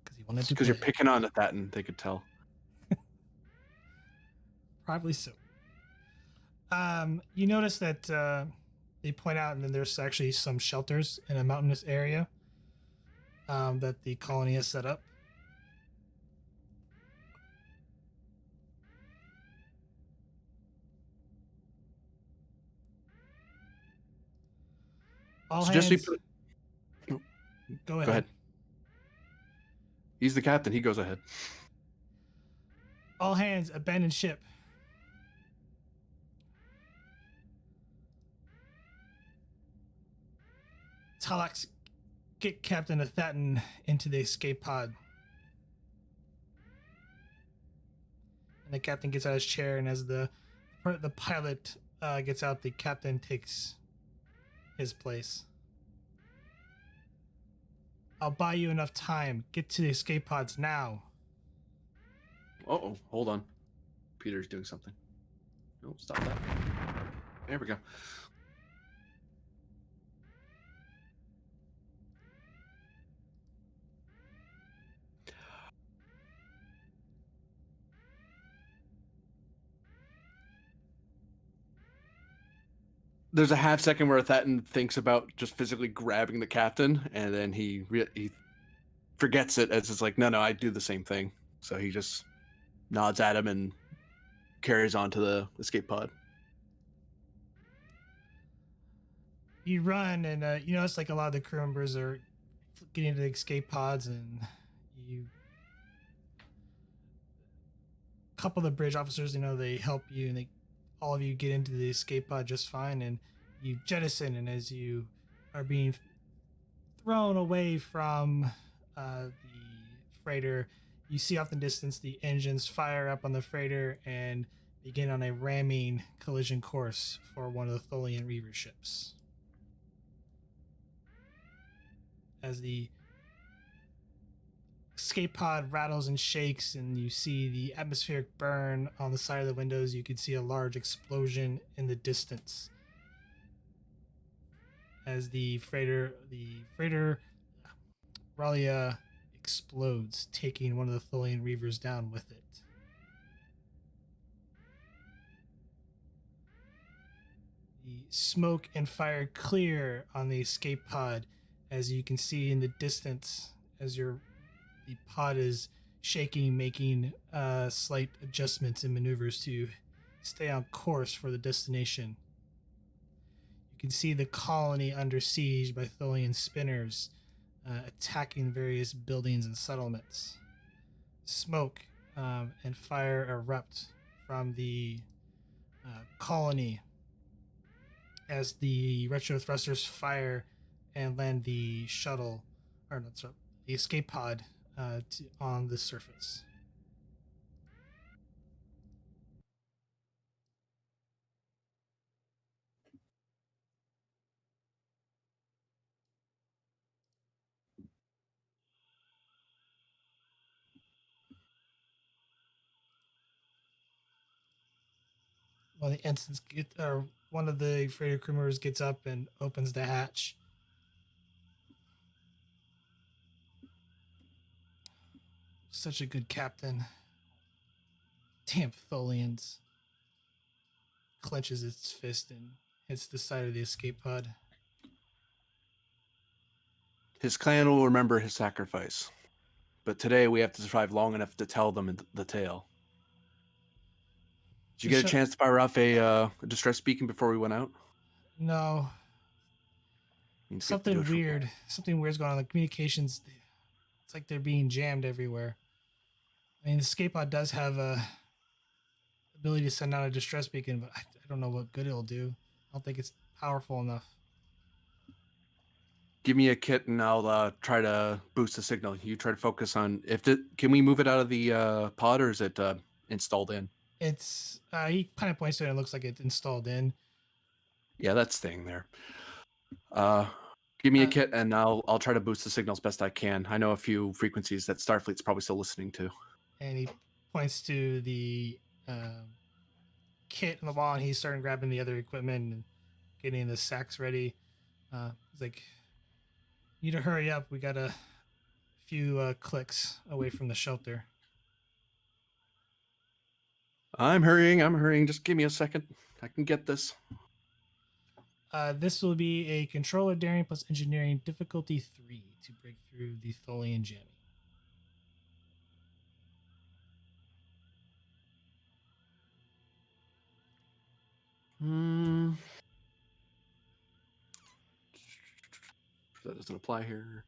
Because he wanted to Because you're picking on that, and they could tell. Probably so. You notice that they point out, and then there's actually some shelters in a mountainous area that the colony has set up. All hands. Go ahead. He's the captain. He goes ahead. All hands, abandon ship. Talax, get Captain Athaton into the escape pod. And the captain gets out of his chair, and as the pilot gets out, the captain takes his place. I'll buy you enough time. Get to the escape pods now. Uh-oh, hold on. Peter's doing something. No, stop that. There we go. There's a half second where Thatton thinks about just physically grabbing the captain, and then he forgets it as it's like, no, I do the same thing. So he just nods at him and carries on to the escape pod. You run, and you notice like a lot of the crew members are getting into the escape pods, and a couple of the bridge officers, they help you, and all of you get into the escape pod just fine, and you jettison, and as you are being thrown away from the freighter, you see off in the distance the engines fire up on the freighter and begin on a ramming collision course for one of the Tholian Reaver ships. As the escape pod rattles and shakes, and you see the atmospheric burn on the side of the windows, you can see a large explosion in the distance as the freighter Ralia explodes, taking one of the Tholian Reavers down with it. The smoke and fire clear on the escape pod, as you can see in the distance as the pod is shaking, making slight adjustments and maneuvers to stay on course for the destination. You can see the colony under siege by Tholian spinners attacking various buildings and settlements. Smoke and fire erupt from the colony as the retro thrusters fire and land the shuttle, the escape pod on the surface. One of the freighter crew members gets up and opens the hatch. Such a good captain. Damn Tholians. Clenches its fist and hits the side of the escape pod. His clan will remember his sacrifice. But today we have to survive long enough to tell them the tale. Did you get a chance to fire off a distress beacon before we went out? No. Something weird. Something weird's going on. The communications, it's like they're being jammed everywhere. I mean, the escape pod does have a ability to send out a distress beacon, but I don't know what good it'll do. I don't think it's powerful enough. Give me a kit and I'll try to boost the signal. You try to focus on can we move it out of the pod, or is it installed in? It's he kind of points to it and it looks like it's installed in. Yeah, that's staying there. Give me a kit and I'll try to boost the signal as best I can. I know a few frequencies that Starfleet's probably still listening to. And he points to the kit on the wall, and he's starting grabbing the other equipment and getting the sacks ready. He's like, "Need to hurry up. We got a few clicks away from the shelter." I'm hurrying. Just give me a second. I can get this. This will be a controller daring plus engineering difficulty 3 to break through the Tholian jamming. That doesn't apply here.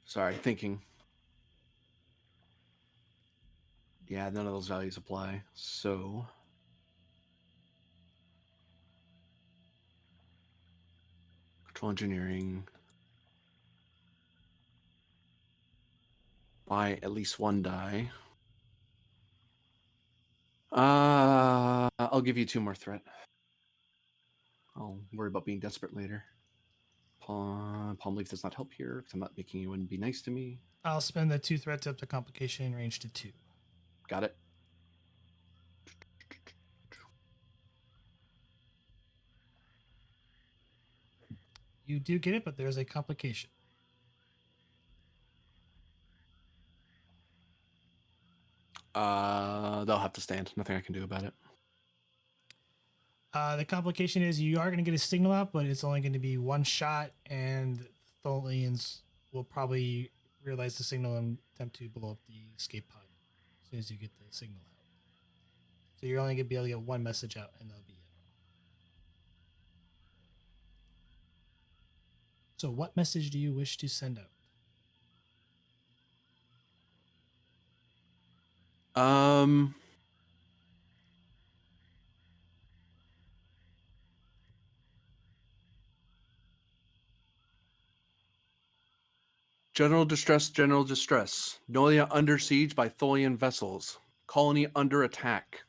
Sorry, thinking. Yeah, none of those values apply. So control engineering. Buy at least one die. I'll give you 2 more threat. I'll worry about being desperate later. Palm leaf does not help here because I'm not making anyone be nice to me. I'll spend the 2 threats up to complication range to 2. Got it. You do get it, but there's a complication. They'll have to stand. Nothing I can do about it. The complication is you are going to get a signal out, but it's only going to be 1 shot, and Tholians will probably realize the signal and attempt to blow up the escape pod as soon as you get the signal out. So you're only going to be able to get 1 message out, and that'll be it. So what message do you wish to send out? General distress. Nolia under siege by Tholian vessels. Colony under attack.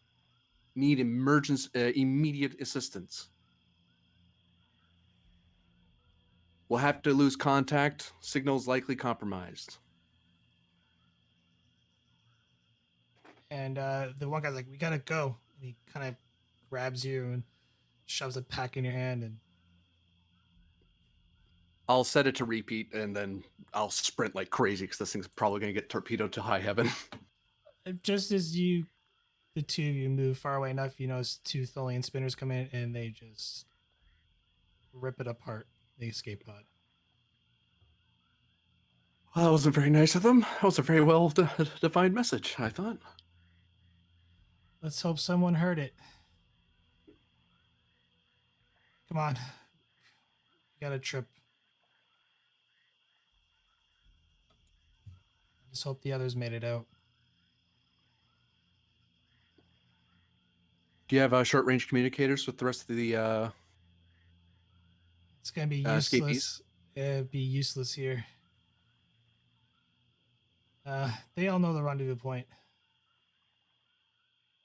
Need immediate assistance. We'll have to lose contact. Signal's likely compromised. And the one guy's like, "We gotta go." And he kind of grabs you and shoves a pack in your hand, and I'll set it to repeat, and then I'll sprint like crazy because this thing's probably going to get torpedoed to high heaven. just as the 2 of you move far away enough, you notice 2 Tholian spinners come in, and they just rip it apart, the escape pod. Well, that wasn't very nice of them. That was a very well defined message, I thought. Let's hope someone heard it. Come on. You got a trip. I just hope the others made it out. Do you have short range communicators with the rest of the It's going to be useless. It'd be useless here. They all know the rendezvous point.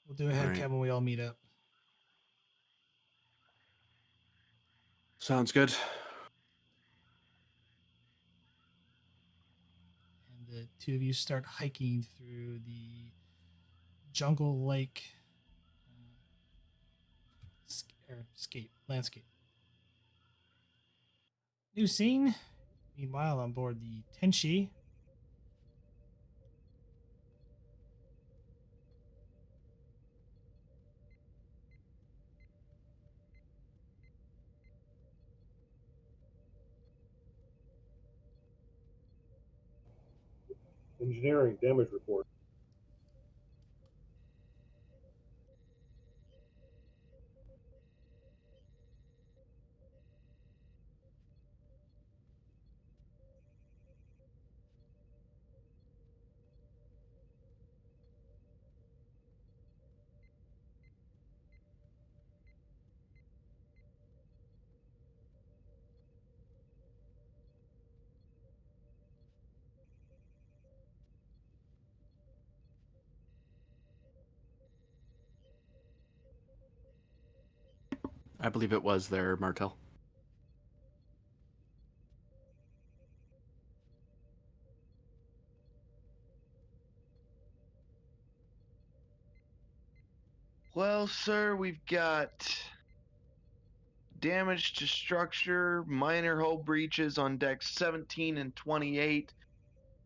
We'll do a head count when we all meet up. Sounds good. And the 2 of you start hiking through the jungle-like landscape. New scene. Meanwhile, on board the Tenshi, Engineering damage report. I believe it was there, Martel. Well, sir, we've got damage to structure, minor hull breaches on decks 17 and 28.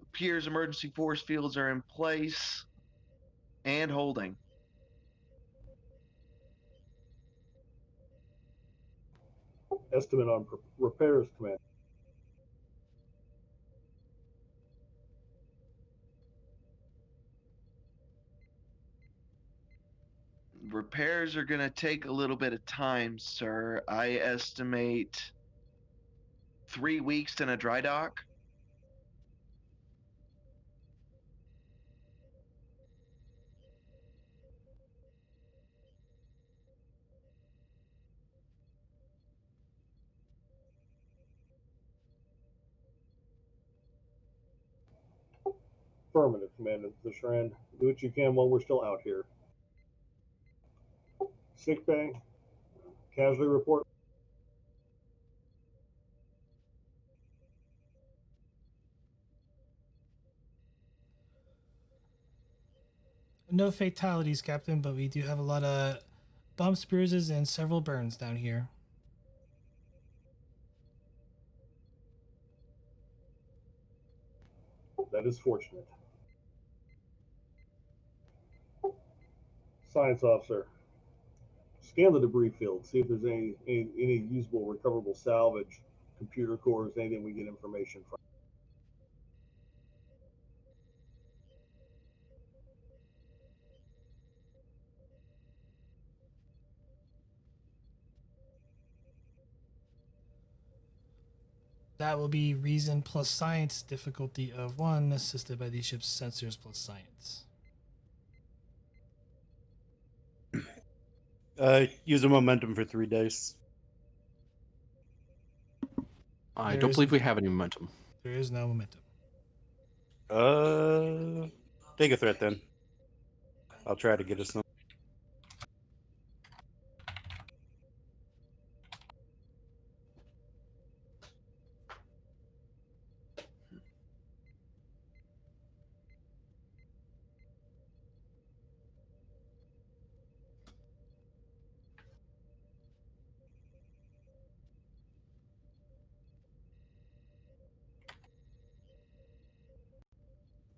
Appears emergency force fields are in place and holding. Estimate on repairs, Command. Repairs are going to take a little bit of time, sir. I estimate 3 weeks in a dry dock. Affirmative, Commander Zashran. Do what you can while we're still out here. Sick bay. Casualty report. no fatalities, Captain, but we do have a lot of bumps, bruises, and several burns down here. That is fortunate. Science officer. Scan the debris field. See if there's any usable, recoverable salvage, computer cores, anything we get information from. That will be reason plus science, difficulty of 1, assisted by the ship's sensors plus science. Use a momentum for 3 dice. I don't believe we have any momentum. There is no momentum. Take a threat then. I'll try to get us some.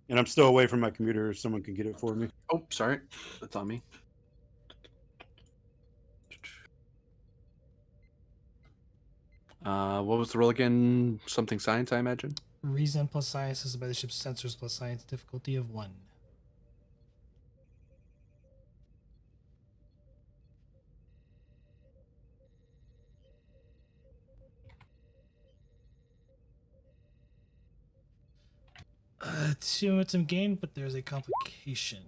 And I'm still away from my computer. Someone can get it for me. Oh, sorry. That's on me. What was the roll again? Something science, I imagine? Reason plus science, assisted by the ship's sensors plus science, difficulty of 1. Two momentum gain, but there's a complication.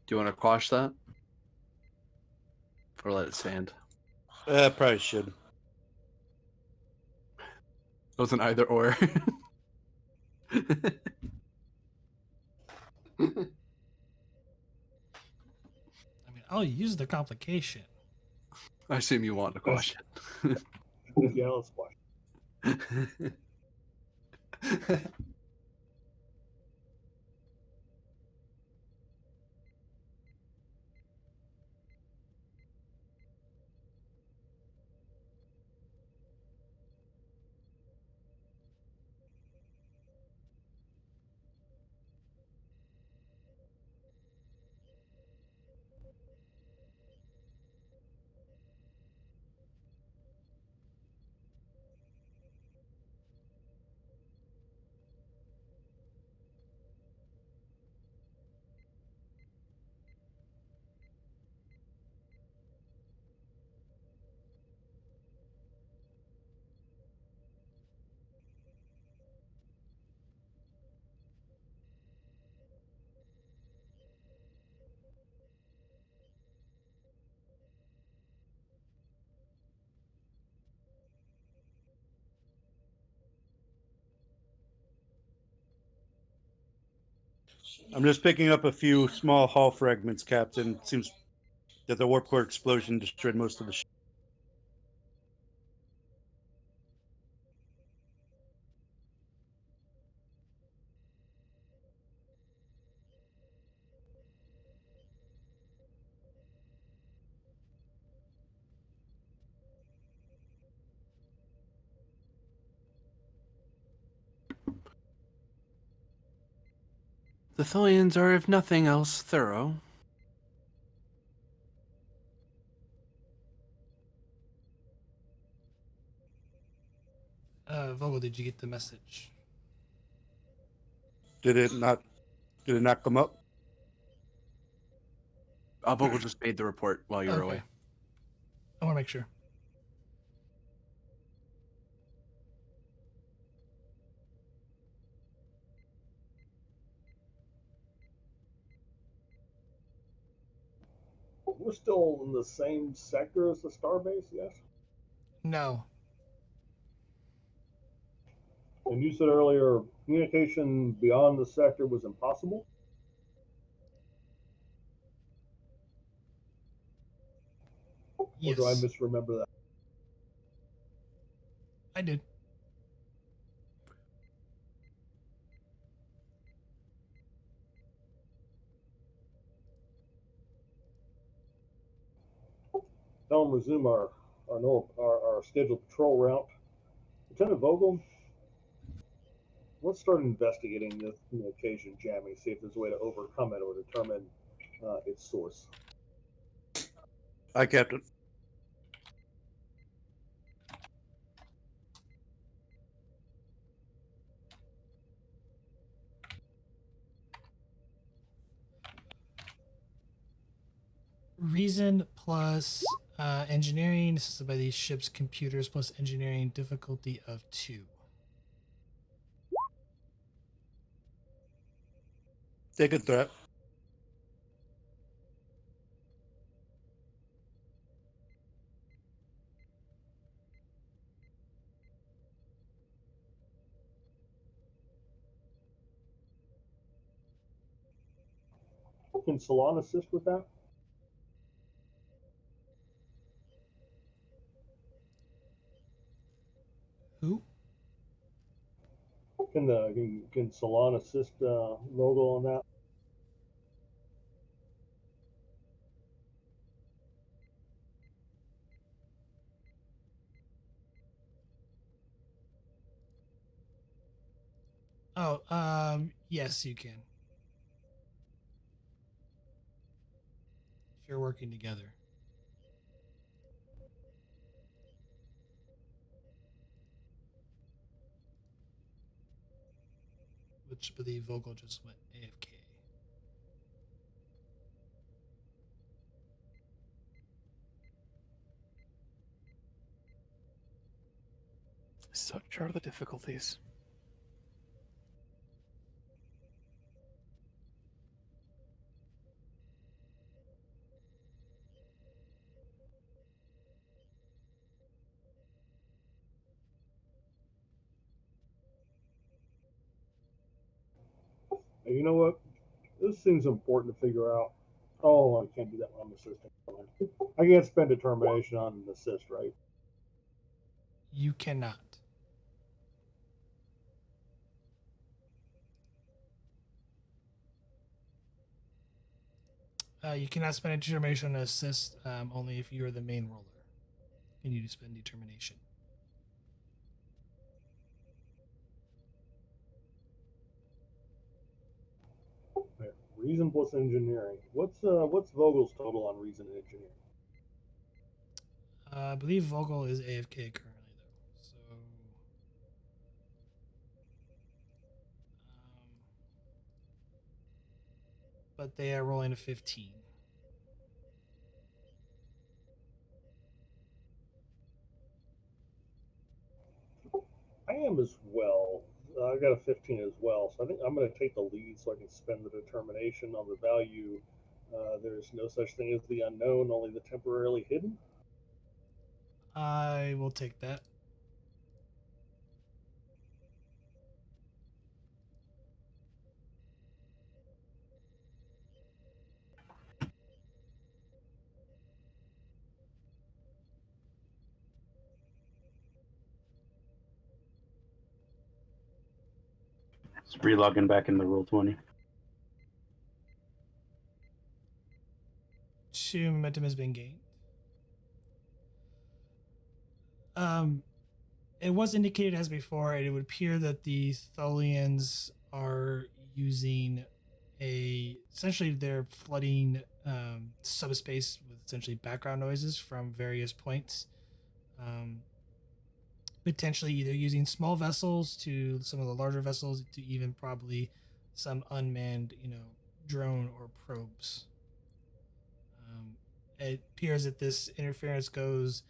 Do you want to quash that? Or let it stand? Probably should. It was an either or. I mean, I'll use the complication. I assume you want to quash it. Yeah, let's watch. I'm just picking up a few small hull fragments, Captain. It seems that the warp core explosion destroyed most of the ship. The Tholians are, if nothing else, thorough. Vogel, did you get the message? Did it not come up? Vogel just made the report while you were away. I want to make sure. We're still in the same sector as the starbase, yes? No. And you said earlier communication beyond the sector was impossible? Yes. Or do I misremember that? I did. Tell them resume our scheduled patrol route. Lieutenant Vogel, let's start investigating this communication jamming, see if there's a way to overcome it or determine its source. Aye, Captain. Reason plus engineering assisted by these ship's computers plus engineering difficulty of 2. Take a threat. Can Salon assist with that? Who? Can Salon assist Vogel on that? Oh, yes, you can. If you're working together. Which I believe Vogel just went AFK. Such are the difficulties. And you know what? This seems important to figure out. Oh, I can't do that when I'm assisting. I can't spend determination on an assist, right? You cannot. You cannot spend a determination on assist only if you are the main roller. You need to spend determination. Right. Reason plus engineering. What's Vogel's total on reason and engineering? I believe Vogel is AFK currently, though. So, but they are rolling a 15. I am as well. I got a 15 as well, so I think I'm going to take the lead so I can spend the determination on the value. There's no such thing as the unknown, only the temporarily hidden. I will take that. Just re-logging back in the Roll20. 2 momentum has been gained. It was indicated as before, and it would appear that the Tholians are using essentially they're flooding subspace with essentially background noises from various points. Potentially either using small vessels to some of the larger vessels to even probably some unmanned, drone or probes. It appears that this interference goes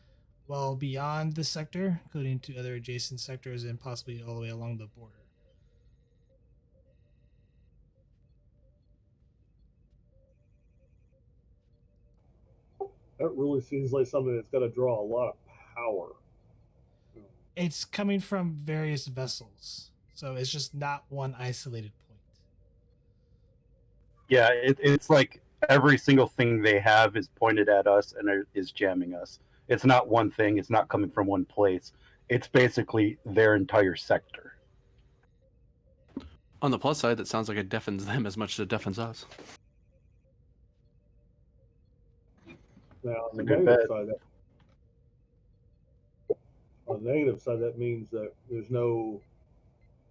well beyond the sector, including to other adjacent sectors and possibly all the way along the border. That really seems like something that's got to draw a lot of power. It's coming from various vessels, so it's just not one isolated point. Yeah, it's like every single thing they have is pointed at us and is jamming us. It's not one thing. It's not coming from one place. It's basically their entire sector. On the plus side, that sounds like it deafens them as much as it deafens us. Now, It's a good bet. On the negative side, that means that there's no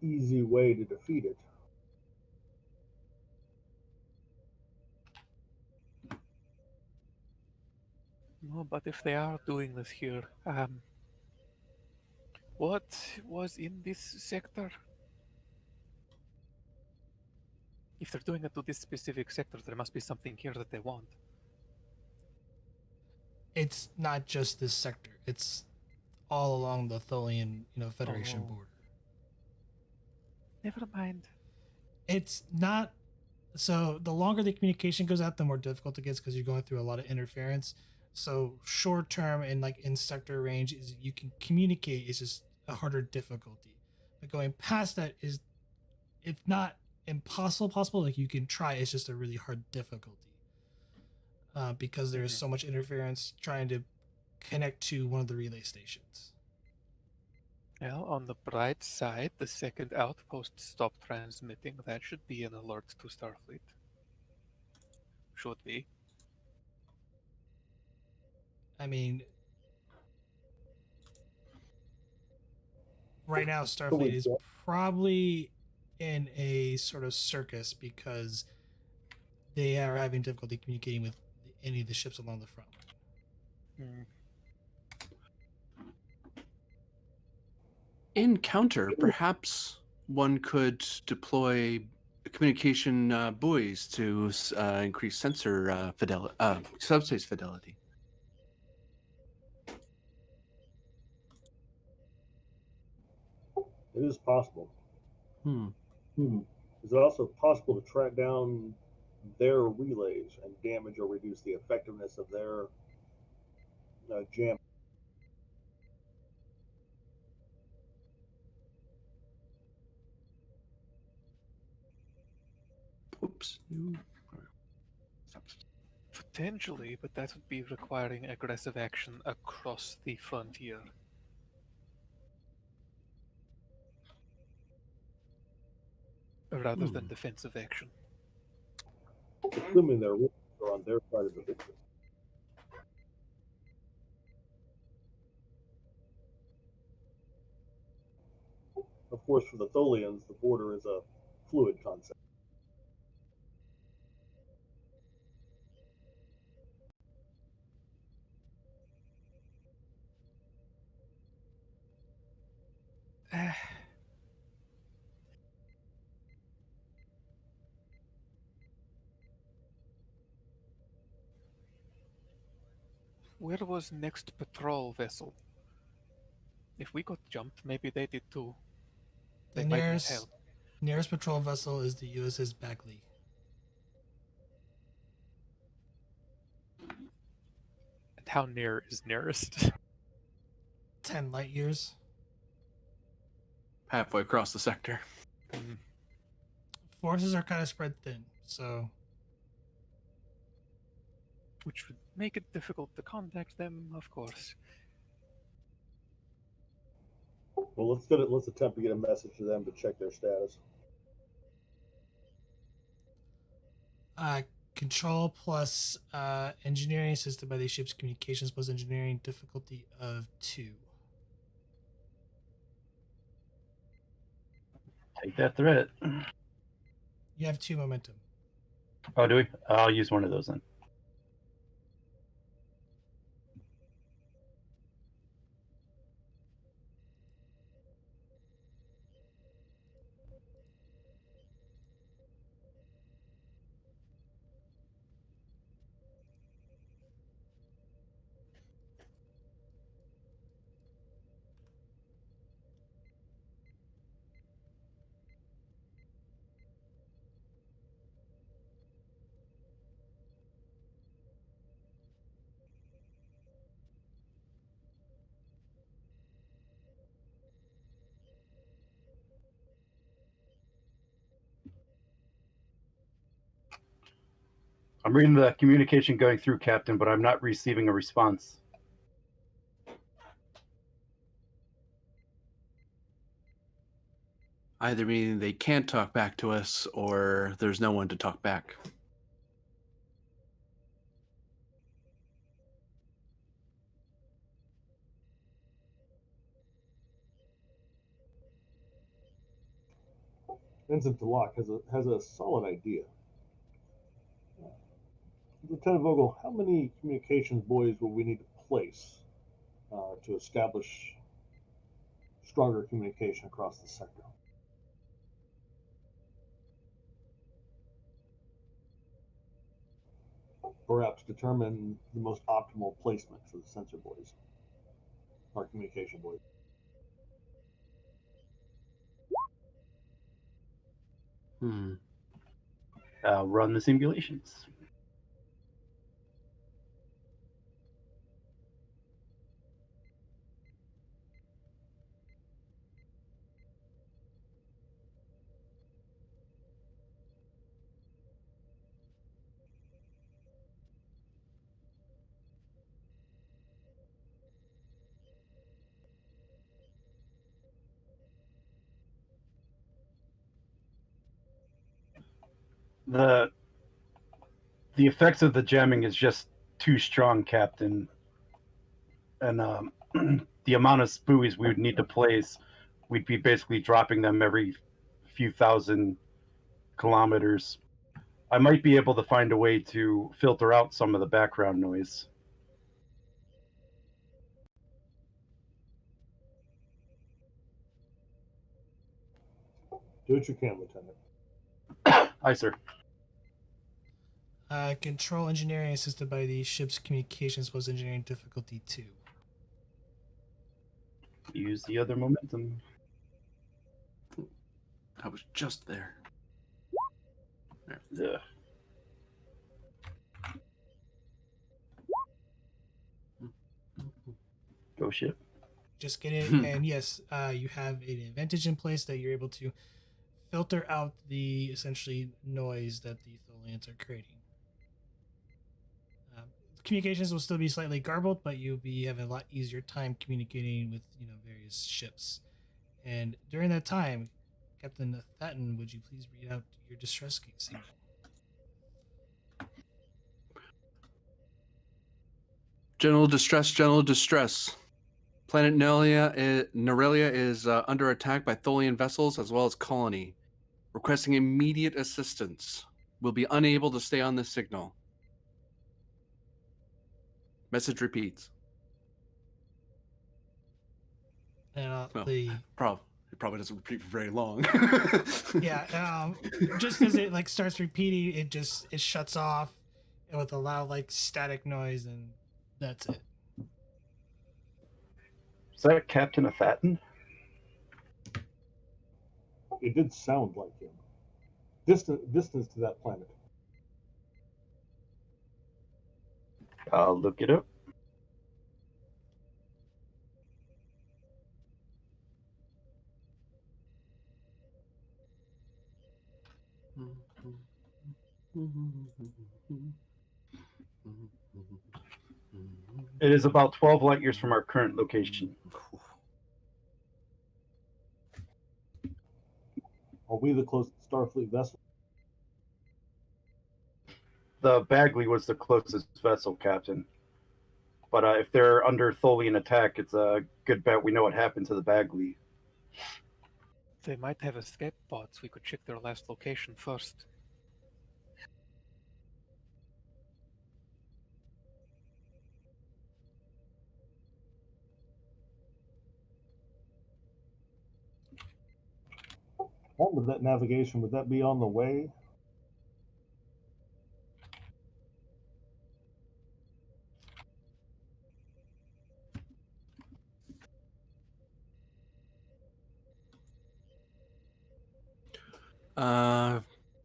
easy way to defeat it. No, but if they are doing this here, what was in this sector? If they're doing it to this specific sector, there must be something here that they want. It's not just this sector. It's all along the Tholian, Federation border. Never mind. It's not. So the longer the communication goes out, the more difficult it gets because you're going through a lot of interference. So short term and like in sector range is you can communicate. It's just a harder difficulty. But going past that is, it's not impossible. Like you can try. It's just a really hard difficulty because there is so much interference trying to connect to one of the relay stations. Well, on the bright side, the second outpost stopped transmitting. That should be an alert to Starfleet. Should be. I mean, right now Starfleet is probably in a sort of circus because they are having difficulty communicating with any of the ships along the front line. In counter, perhaps one could deploy communication buoys to increase sensor subspace fidelity. It is possible. Is it also possible to track down their relays and damage or reduce the effectiveness of their jam? Oops. Potentially, but that would be requiring aggressive action across the frontier. Rather than defensive action. Assuming their relays are on their side of the picture. Of course, for the Tholians, the border is a fluid concept. Where was next patrol vessel? If we got jumped, maybe they did too. The nearest patrol vessel is the USS Bagley. And how near is nearest? 10 light years. Halfway across the sector. Forces are kind of spread thin, so... Which would make it difficult to contact them, of course. Well, let's attempt to get a message to them to check their status. Control plus engineering assisted by the ship's communications plus engineering difficulty of 2. Take that threat. You have 2 momentum. Oh, do we? I'll use one of those then. I'm reading the communication going through, Captain, but I'm not receiving a response. Either meaning they can't talk back to us, or there's no one to talk back. Vincent DeLocke has a solid idea. Lieutenant Vogel, how many communications buoys will we need to place to establish stronger communication across the sector? Perhaps determine the most optimal placement for the sensor buoys, or communication buoys. Run the simulations. The effects of the jamming is just too strong, Captain. And the amount of buoys we would need to place, we'd be basically dropping them every few thousand kilometers. I might be able to find a way to filter out some of the background noise. Do what you can, Lieutenant. Aye, sir. Control engineering assisted by the ship's communications plus engineering difficulty 2. Use the other momentum. I was just there. Ugh. Go ship. Just get it. And yes, you have an advantage in place that you're able to filter out the essentially noise that the Tholians are creating. Communications will still be slightly garbled, but you'll be having a lot easier time communicating with various ships. And during that time, Captain Thatton, would you please read out your distress signal? General distress. Planet Nerelia is under attack by Tholian vessels as well as colony. Requesting immediate assistance. Will be unable to stay on this signal. Message repeats. And it probably doesn't repeat for very long. Yeah, just as it starts repeating, it shuts off with a loud static noise, and that's it. Is that Captain Thatton? It did sound like him. Distance to that planet. I'll look it up. It is about 12 light years from our current location. Are we the closest Starfleet vessel? The Bagley was the closest vessel, Captain. But if they're under Tholian attack, it's a good bet we know what happened to the Bagley. They might have escape pods. We could check their last location first. What would that navigation, would that be on the way?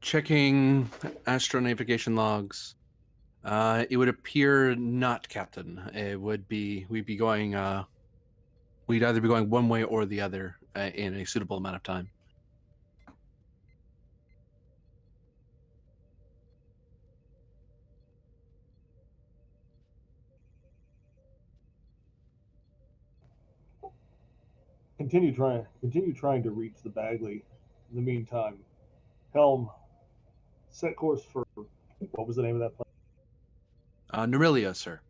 Checking astronavigation logs. It would appear not, Captain. It would be we'd be going. We'd either be going one way or the other in a suitable amount of time. Continue trying to reach the Bagley. In the meantime, Helm, set course for, what was the name of that plane? Norilia, sir.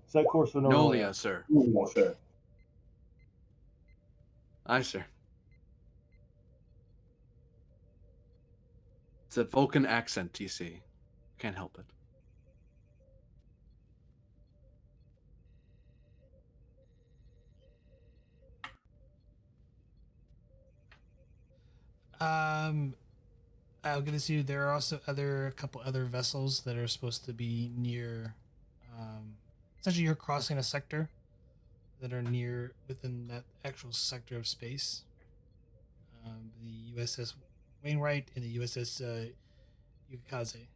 Set course for Nolia, Nolia. sir. Sir. Aye, sir. It's a Vulcan accent, you see. Can't help it. I'll get this to you. There are also a couple other vessels that are supposed to be near. Essentially, you're crossing a sector that are near within that actual sector of space. The USS Wainwright and the USS Yukaze.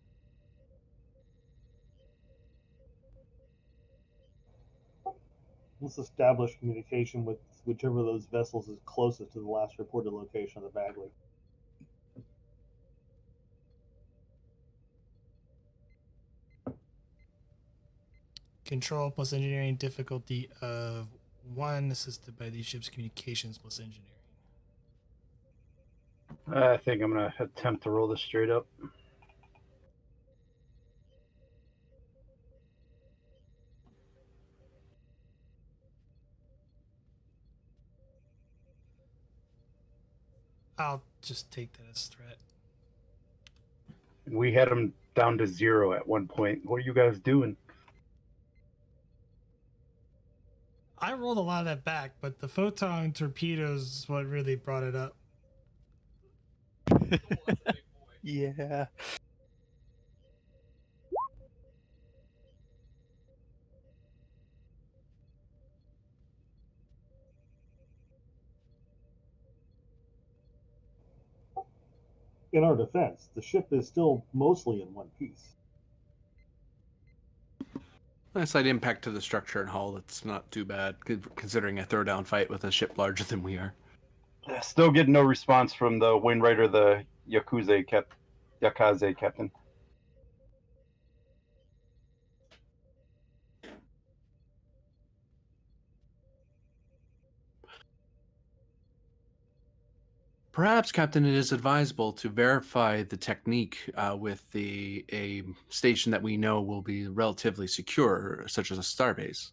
Let's establish communication with whichever of those vessels is closest to the last reported location of the Bagley. Control plus engineering difficulty of 1, assisted by the ship's communications plus engineering. I think I'm going to attempt to roll this straight up. I'll just take that as threat. We had them down to 0 at one point. What are you guys doing? I rolled a lot of that back, but the photon torpedoes is what really brought it up. Yeah. In our defense, the ship is still mostly in one piece. A slight impact to the structure and hull. It's not too bad, considering a throwdown fight with a ship larger than we are. Still getting no response from the Wainwright or the Yakaze captain. Perhaps, Captain, it is advisable to verify the technique with a station that we know will be relatively secure, such as a starbase,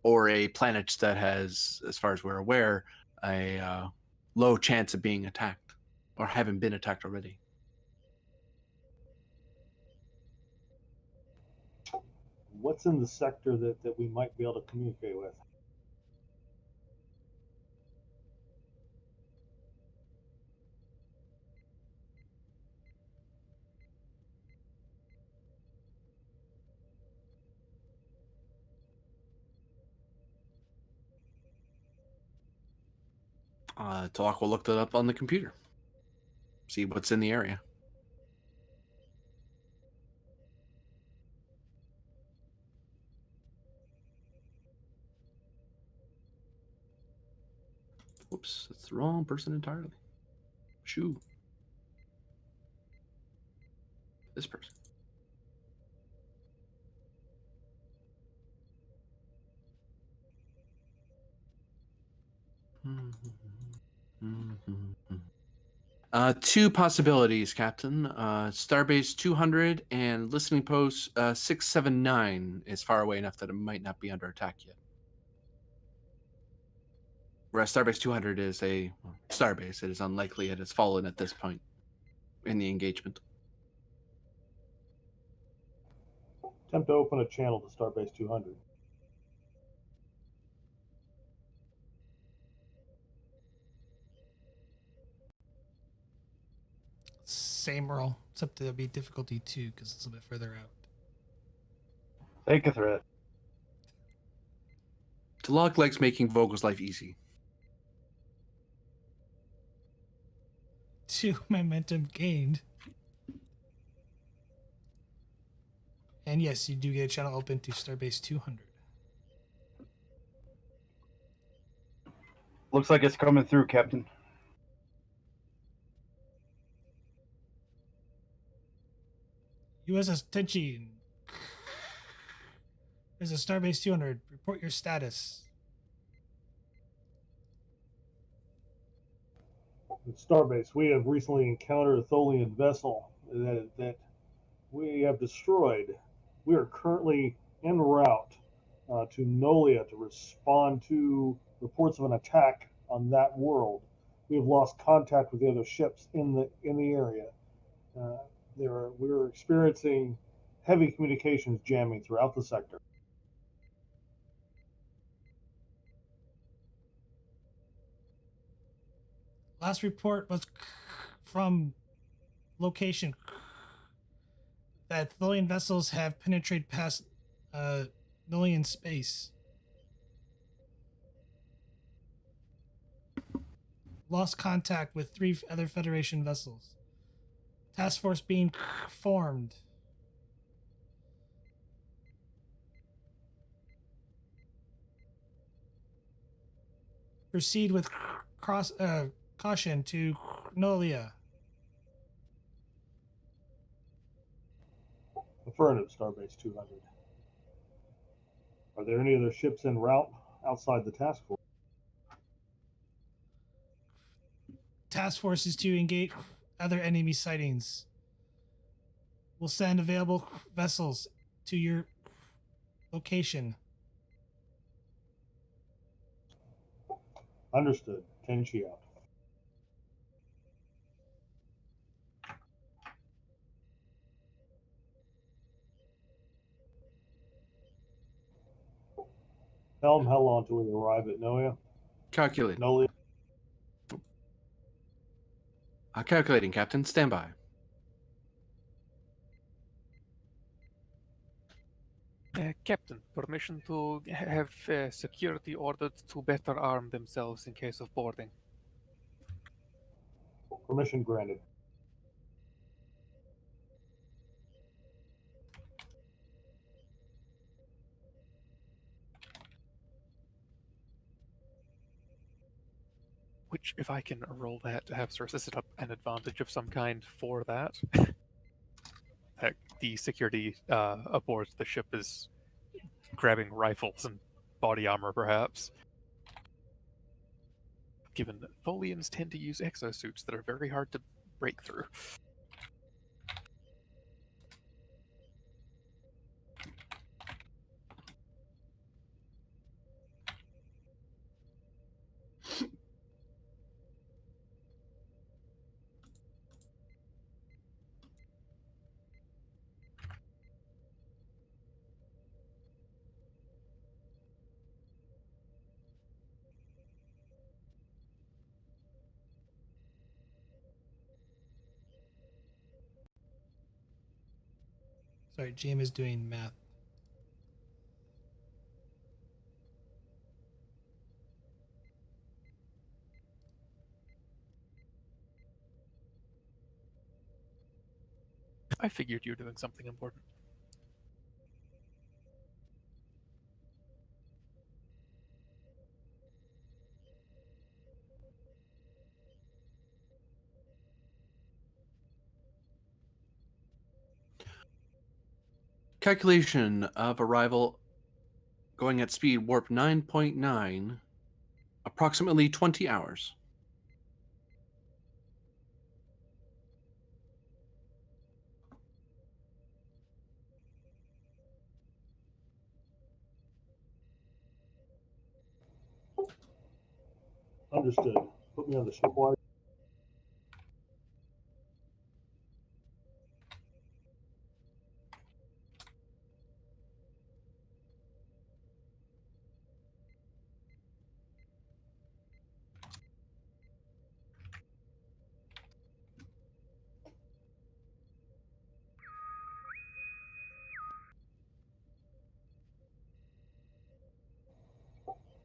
or a planet that has, as far as we're aware, a low chance of being attacked, or having been attacked already. What's in the sector that we might be able to communicate with? Talak will look that up on the computer. See what's in the area. Whoops, that's the wrong person entirely. Shoo. This person. Two possibilities, Captain. Starbase 200 and listening post 679 is far away enough that it might not be under attack yet. Whereas Starbase 200 is a starbase, it is unlikely it has fallen at this point in the engagement. Attempt to open a channel to Starbase 200. Same roll, except it'll be difficulty 2 because it's a bit further out. Take a threat. Talog likes making Vogel's life easy. 2 momentum gained. And yes, you do get a channel open to Starbase 200. Looks like it's coming through, Captain. USS Tenshi. There's a Starbase 200. Report your status. Starbase, we have recently encountered a Tholian vessel that we have destroyed. We are currently en route to Nolia to respond to reports of an attack on that world. We have lost contact with the other ships in the area. We're experiencing heavy communications jamming throughout the sector. Last report was from location that Tholian vessels have penetrated past Tholian space. Lost contact with 3 other Federation vessels. Task force being formed. Proceed with caution to Nolia. Affirmative, Starbase 200. Are there any other ships en route outside the task force? Task force is to engage other enemy sightings. We'll send available vessels to your location. Understood. Tenshi out. Helm, how long till we arrive at Nolia? Calculate. Nolia. Calculating, Captain. Stand by. Captain, permission to have security ordered to better arm themselves in case of boarding. Permission granted. Which, if I can roll that to have Circe set up an advantage of some kind for that, the security aboard the ship is grabbing rifles and body armor, perhaps. Given that Tholians tend to use exosuits that are very hard to break through. Sorry, GM is doing math. I figured you were doing something important. Calculation of arrival going at speed warp 9.9, approximately 20 hours. Understood. Put me on the shipwise.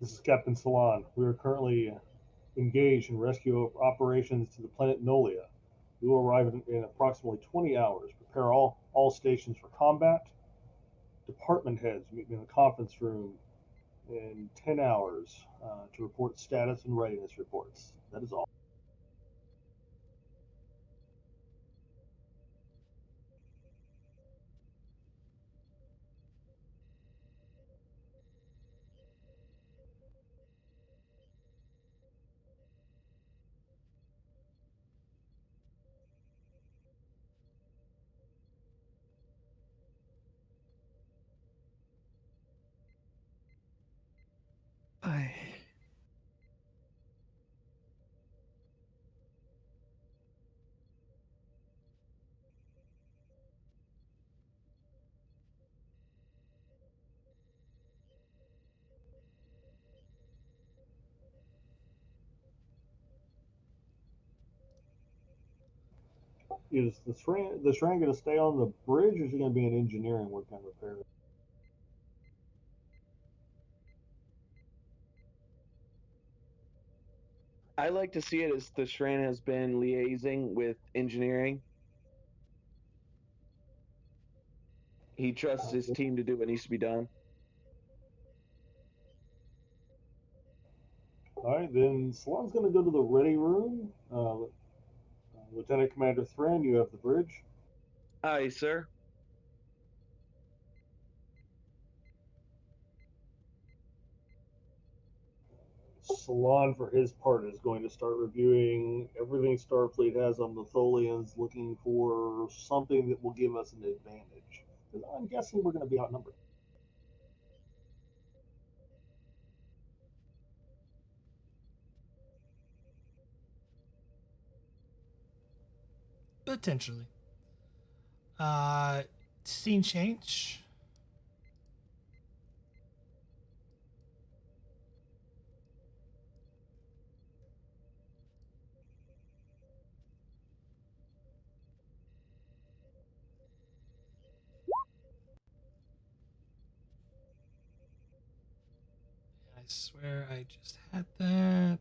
This is Captain Salon. We are currently engaged in rescue operations to the planet Nolia. We will arrive in approximately 20 hours. Prepare all stations for combat. Department heads meet me in the conference room in 10 hours to report status and readiness reports. That is all. I... Is the Shran going to stay on the bridge, or is he going to be in engineering work on repairs? I like to see it as the Shran has been liaising with engineering. He trusts his team to do what needs to be done. All right, then Salon's going to go to the ready room. Lieutenant Commander Thran, you have the bridge. Aye, sir. Salon, for his part, is going to start reviewing everything Starfleet has on the Tholians, looking for something that will give us an advantage. Because I'm guessing we're going to be outnumbered. Potentially. Scene change. I swear I just had that.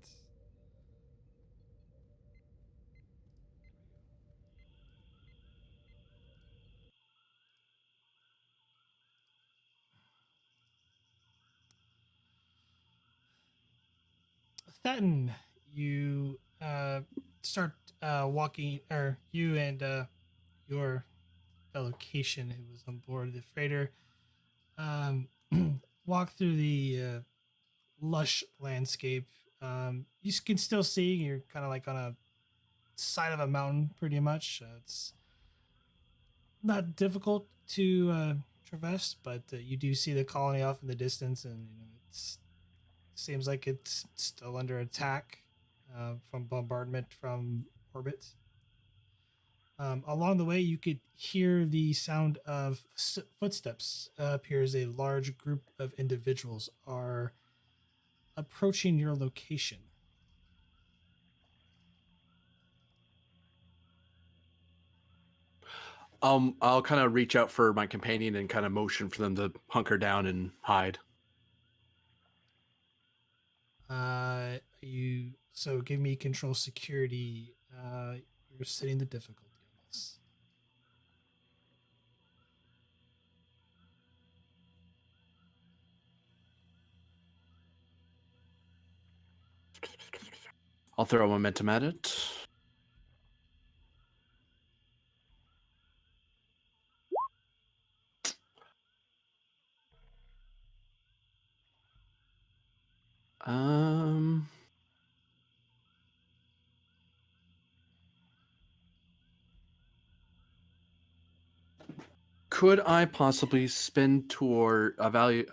Thatton, you start walking, or you and your fellow Cation who was on board the freighter um, walk through the lush landscape. You can still see you're kind of like on a side of a mountain, pretty much. It's not difficult to traverse, but you do see the colony off in the distance, and it seems like it's still under attack from bombardment from orbit. Along the way, you could hear the sound of footsteps. Appears a large group of individuals are approaching your location. I'll kind of reach out for my companion and kind of motion for them to hunker down and hide. You so give me control security. You're setting the difficulty on this. I'll throw momentum at it. Could I possibly spend toward a value?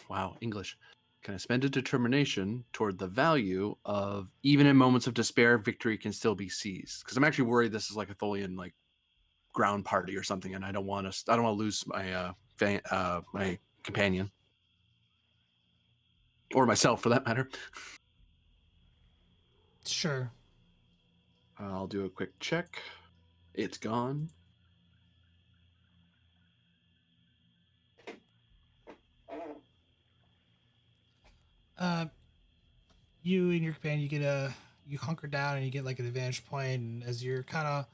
Wow, English. Can I spend a determination toward the value of even in moments of despair, victory can still be seized? Because I'm actually worried this is like a Tholian like ground party or something, and I don't want to. I don't want to lose my my companion or myself for that matter. Sure. I'll do a quick check. It's gone. You and your companion, you hunker down and you get like an advantage point, and as you're kind of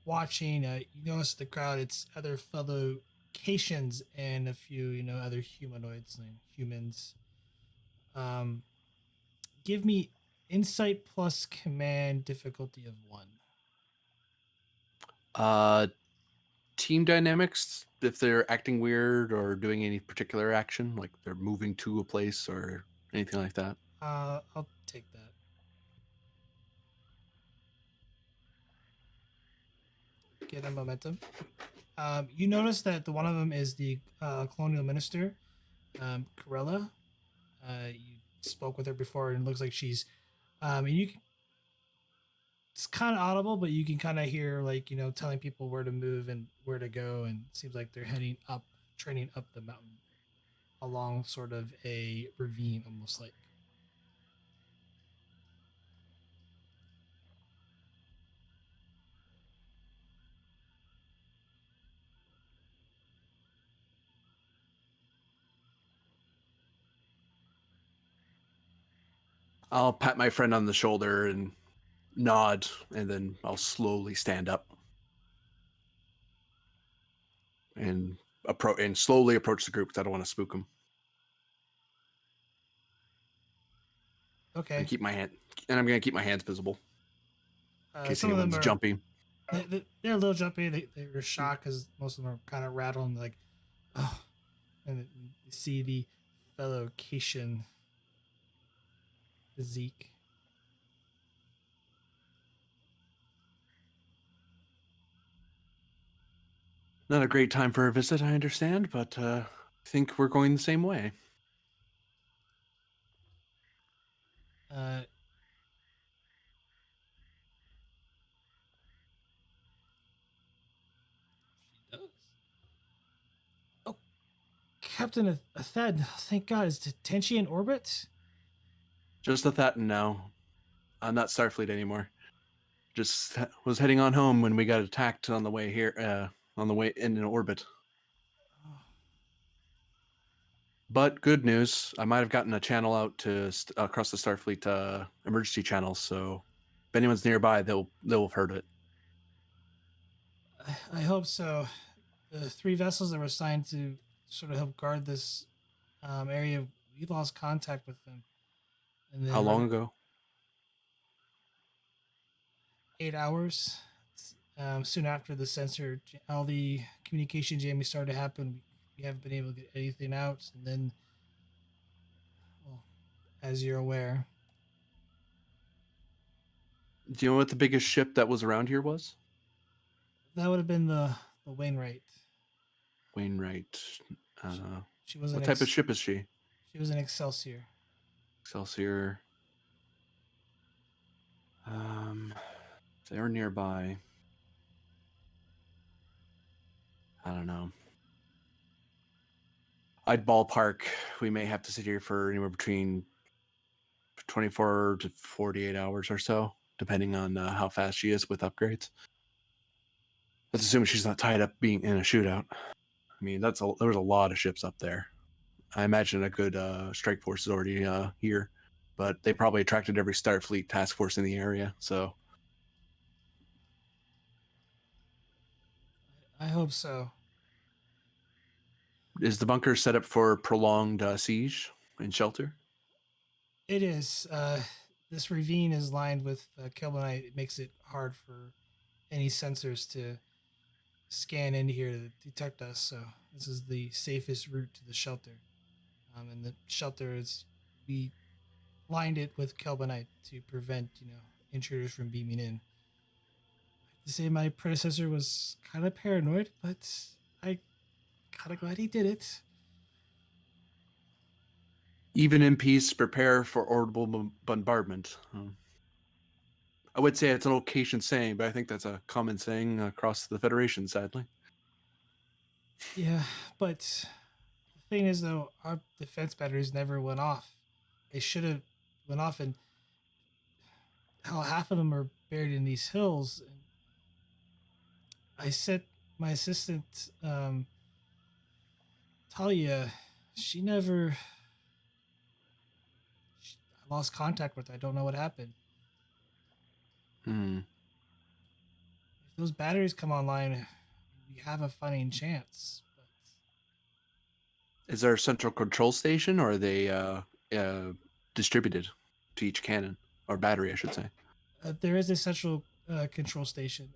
watching, you notice the crowd. It's other fellow Cations and a few, other humanoids and humans. Um, Give me insight plus command difficulty of 1. Uh, team dynamics. If they're acting weird or doing any particular action, like they're moving to a place or anything like that. I'll take that. Get a momentum. You notice that the one of them is the colonial minister, Corella. You spoke with her before, and it looks like she's, and it's kind of audible, but you can kind of hear like telling people where to move and where to go, and it seems like they're heading up, training up the mountain along sort of a ravine, almost like. I'll pat my friend on the shoulder and nod, and then I'll slowly stand up and slowly approach the group because I don't want to spook them. Okay. And I'm gonna keep my hands visible in case Some of them anyone's are jumping. they're a little jumpy. They're shocked because most of them are kind of rattled and like, oh, and you see the fellow Cation physique. Not a great time for a visit, I understand, but I think we're going the same way. Uh, she does. Oh, Captain Athed, thank God, is Tenshi in orbit? Just a that and now. I'm not Starfleet anymore. Just was heading on home when we got attacked on the way here, on the way in orbit. Oh, But good news, I might have gotten a channel out to across the Starfleet emergency channels. So if anyone's nearby, they'll have heard it. I hope so. The 3 vessels that were assigned to sort of help guard this area, we lost contact with them. And How then long ago? 8 hours. Soon after the sensor, all the communication jamming started to happen. We haven't been able to get anything out. And then, well, as you're aware, Do you know what the biggest ship that was around here was? that would have been the Wainwright. Wainwright. She, she was What an type of ship is she? she was an Excelsior. Excelsior. They're nearby. I don't know. I'd ballpark. We may have to sit here for anywhere between 24 to 48 hours or so, depending on how fast she is with upgrades. That's assuming she's not tied up being in a shootout. I mean, there was a lot of ships up there. I imagine a good strike force is already here, but they probably attracted every Starfleet task force in the area. So I hope so. is the bunker set up for prolonged siege and shelter? It is. This ravine is lined with Kelbonite. It makes it hard for any sensors to scan into here to detect us. So this is the safest route to the shelter. And the shelter is, we lined it with Kelbonite to prevent intruders from beaming in. I have to say my predecessor was kind of paranoid, but I kind of glad he did it. Even in peace, prepare for orbital bombardment. I would say it's an location saying, but I think that's a common saying across the Federation, sadly. Yeah, but the thing is, though, our defense batteries never went off. They should have went off, and how half of them are buried in these hills. And I sent my assistant, Talia. She never. I lost contact with her. I don't know what happened. Hmm. If those batteries come online, we have a fighting chance. But Is there a central control station, or are they distributed to each cannon or battery, I should say? there is a central control station.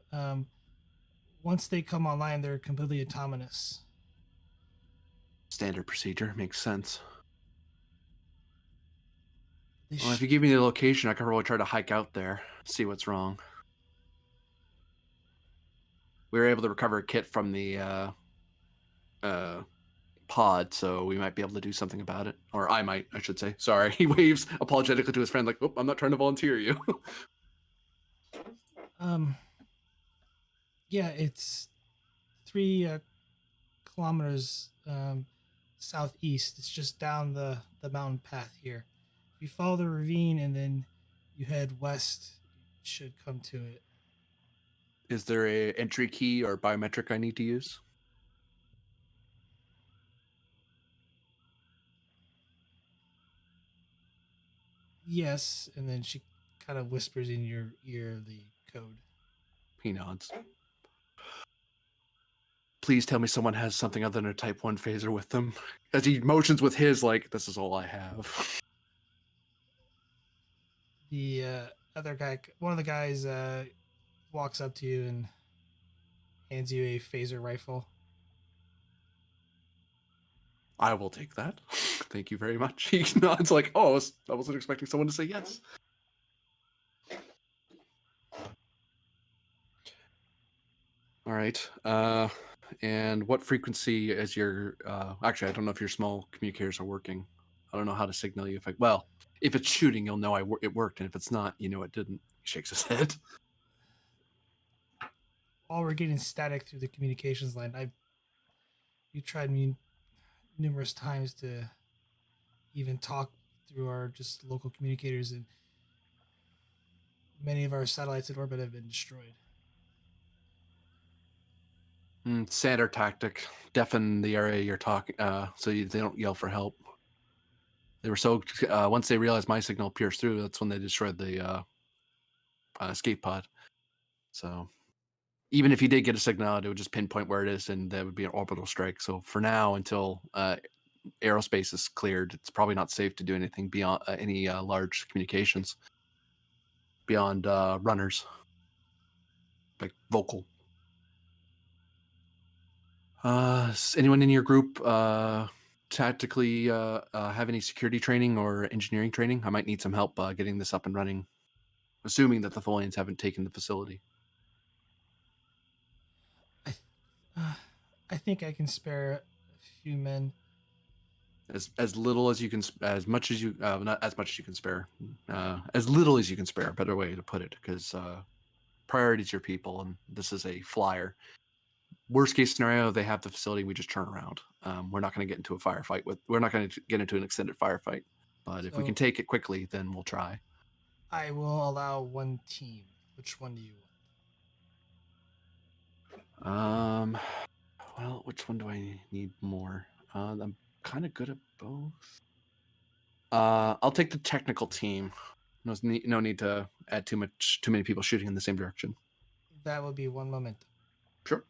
Once they come online, they're completely autonomous. Standard procedure makes sense. They Well, if you give me the location, I can probably try to hike out there, see what's wrong. We were able to recover a kit from the pod, so we might be able to do something about it. Or I might, I should say. Sorry. He waves apologetically to his friend, like, oh, I'm not trying to volunteer you. um, yeah, it's 3 kilometers southeast. It's just down the mountain path here. If you follow the ravine and then you head west, you should come to it. Is there a entry key or biometric I need to use? Yes, and then she kind of whispers in your ear the code. He nods. Please tell me someone has something other than a Type 1 phaser with them. As he motions with his, like, this is all I have. The other guy, one of the guys, walks up to you and hands you a phaser rifle. I will take that. Thank you very much. He nods like, oh, I wasn't expecting someone to say yes. All right. And what frequency is your... actually, I don't know if your small communicators are working. I don't know how to signal you. If it's shooting, you'll know it worked. And if it's not, you know it didn't. He shakes his head. While we're getting static through the communications line, you tried me numerous times to even talk through our just local communicators, and many of our satellites in orbit have been destroyed. Standard tactic. Deafen the area you're talking, so they don't yell for help. They were so... once they realized my signal pierced through, that's when they destroyed the escape pod. So even if he did get a signal out, it would just pinpoint where it is, and that would be an orbital strike. So for now, until aerospace is cleared, it's probably not safe to do anything beyond any large communications beyond runners, like vocal. Anyone in your group tactically have any security training or engineering training? I might need some help getting this up and running, assuming that the Tholians haven't taken the facility. I think I can spare a few men. As little as you can, as much as you, not as much as you can spare, as little as you can spare. Better way to put it, because priority is your people, and this is a flyer. Worst case scenario, they have the facility, we just turn around. We're not going to get into a firefight we're not going to get into an extended firefight. But if we can take it quickly, then we'll try. I will allow one team. Which one do you want? Well, which one do I need more? I'm kind of good at both. I'll take the technical team. No need to add too many people shooting in the same direction. That would be one moment. Sure.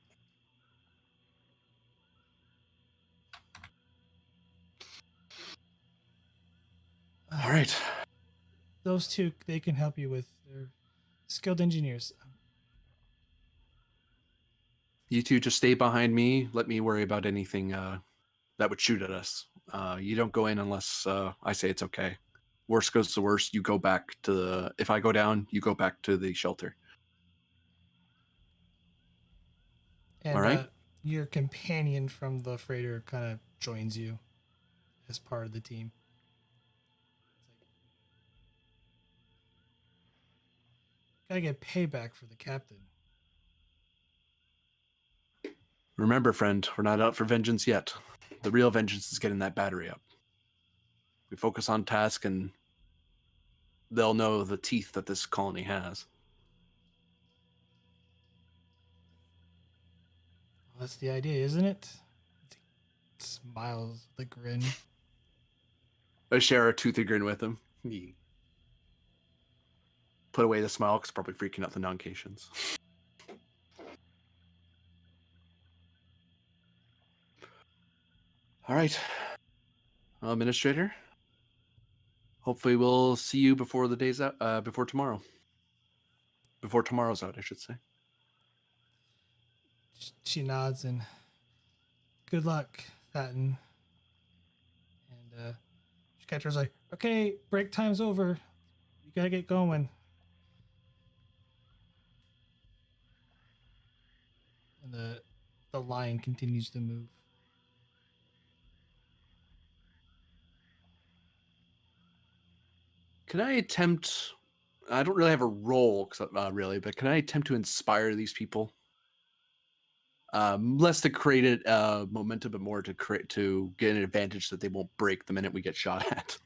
All right. Those two, they can help you with. They're skilled engineers. You two just stay behind me. Let me worry about anything that would shoot at us. You don't go in unless I say it's okay. Worst goes to worst, you go back to the... If I go down, you go back to the shelter. And all right? Your companion from the freighter kind of joins you as part of the team. Gotta get payback for the captain. Remember, friend, we're not out for vengeance yet. The real vengeance is getting that battery up. We focus on task, and they'll know the teeth that this colony has. Well, that's the idea, isn't it? He smiles with a grin. I share a toothy grin with him. He put away the smile because probably freaking out the non-Cations. All right, Administrator. Hopefully, we'll see you before the day's out. Before tomorrow. Before tomorrow's out, I should say. She nods and good luck, Thatton. And Catcher's like, okay, break time's over. You gotta get going. And the line continues to move. Can I attempt? I don't really have a role, really, but can I attempt to inspire these people? Less to create momentum, but more to get an advantage that they won't break the minute we get shot at.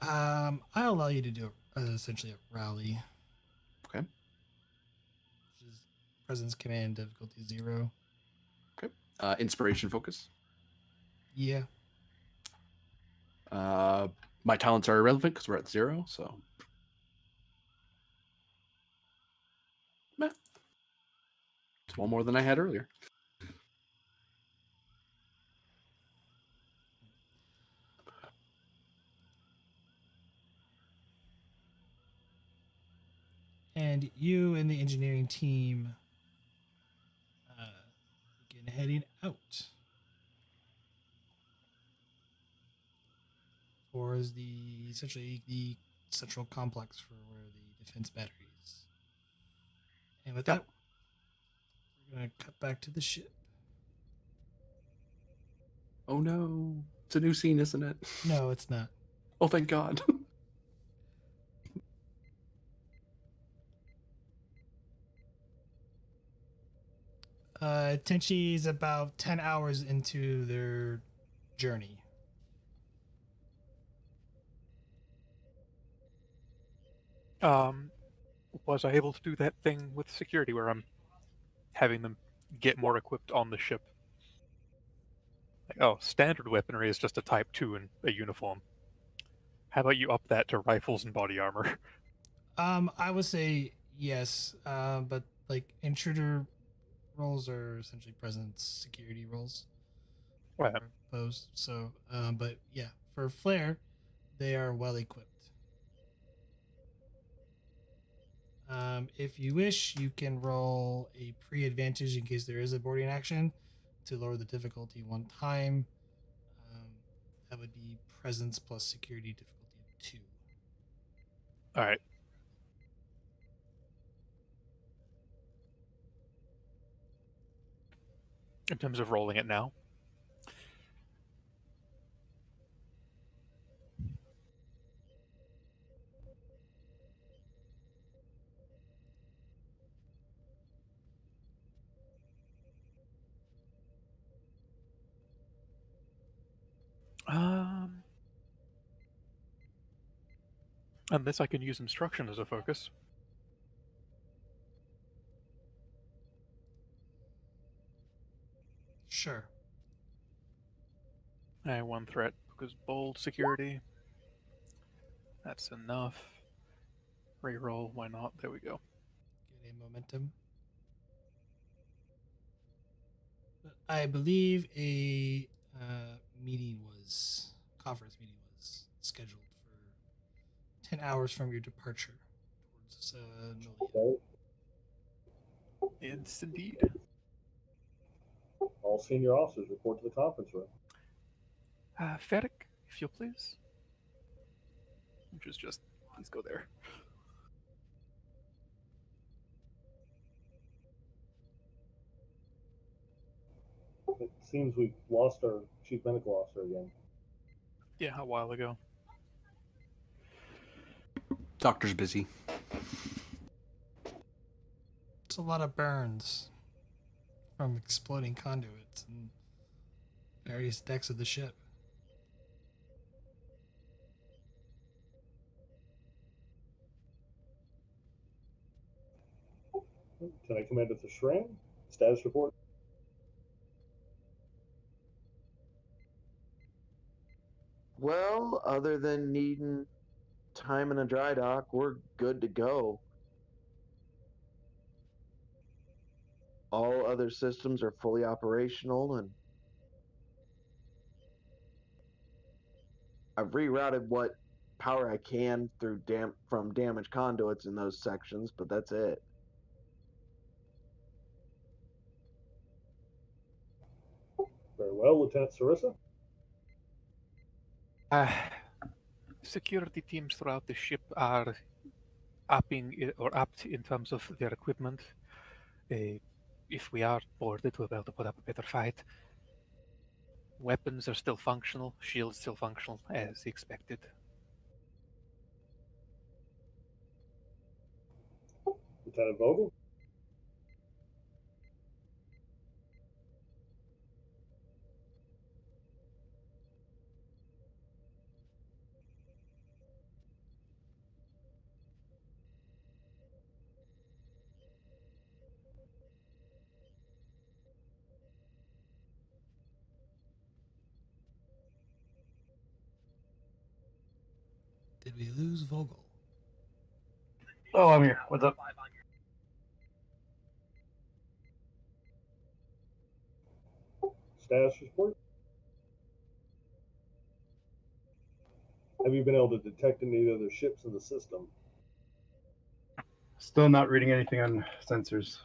I'll allow you to do essentially a rally. Okay. Which is presence command difficulty 0. Okay. Inspiration focus. Yeah. My talents are irrelevant because we're at 0, so. Meh. It's one more than I had earlier. And you and the engineering team begin heading out towards essentially the central complex for where the defense batteries. And with that, we're gonna cut back to the ship. Oh no. It's a new scene, isn't it? No, it's not. Oh, thank God. Tenchi is about 10 hours into their journey. Was I able to do that thing with security where I'm having them get more equipped on the ship? Like, oh, standard weaponry is just a Type 2 and a uniform. How about you up that to rifles and body armor? I would say yes, but like intruder roles are essentially presence security roles. Right. Posed. So, but yeah, for Flare, they are well equipped. If you wish, you can roll a pre-advantage in case there is a boarding action to lower the difficulty 1 time. That would be presence plus security difficulty of 2. All right. In terms of rolling it now. Unless I can use instruction as a focus. Sure. I have 1 threat because bold security. That's enough. Reroll, why not? There we go. Get a momentum. I believe a conference meeting was scheduled for 10 hours from your departure towards Nolia. Yes, indeed. All senior officers report to the conference room. Ferric, if you'll please. Which is just, please go there. It seems we've lost our chief medical officer again. Yeah, a while ago. Doctor's busy. It's a lot of burns from exploding conduits and various decks of the ship. Can I Commander Theshran? Status report. Well, other than needing time in a dry dock, we're good to go. All other systems are fully operational, and I've rerouted what power I can through from damaged conduits in those sections, but that's it. Very well, Lieutenant Sarissa. Security teams throughout the ship are upped in terms of their equipment. If we are boarded, we'll be able to put up a better fight. Weapons are still functional, shields still functional as expected. Lieutenant Vogel. Did we lose Vogel? Oh, I'm here. What's up? Status report. Have you been able to detect any other ships in the system? Still not reading anything on sensors.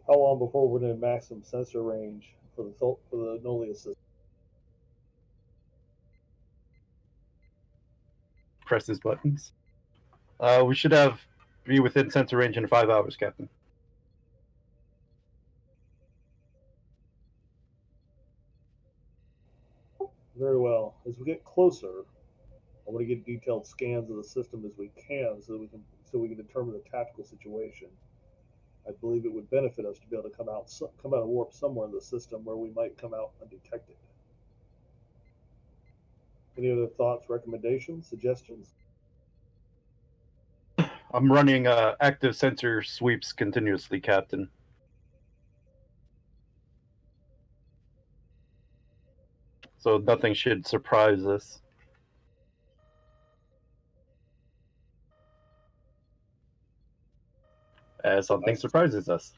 How long before we're in maximum sensor range for the Nolia system? Press his buttons. We should be within sensor range in 5 hours, Captain. Very well. As we get closer, I want to get detailed scans of the system as we can, so we can determine the tactical situation. I believe it would benefit us to be able to come out of warp somewhere in the system where we might come out undetected. Any other thoughts, recommendations, suggestions? I'm running active sensor sweeps continuously, Captain. So nothing should surprise us. As something surprises us.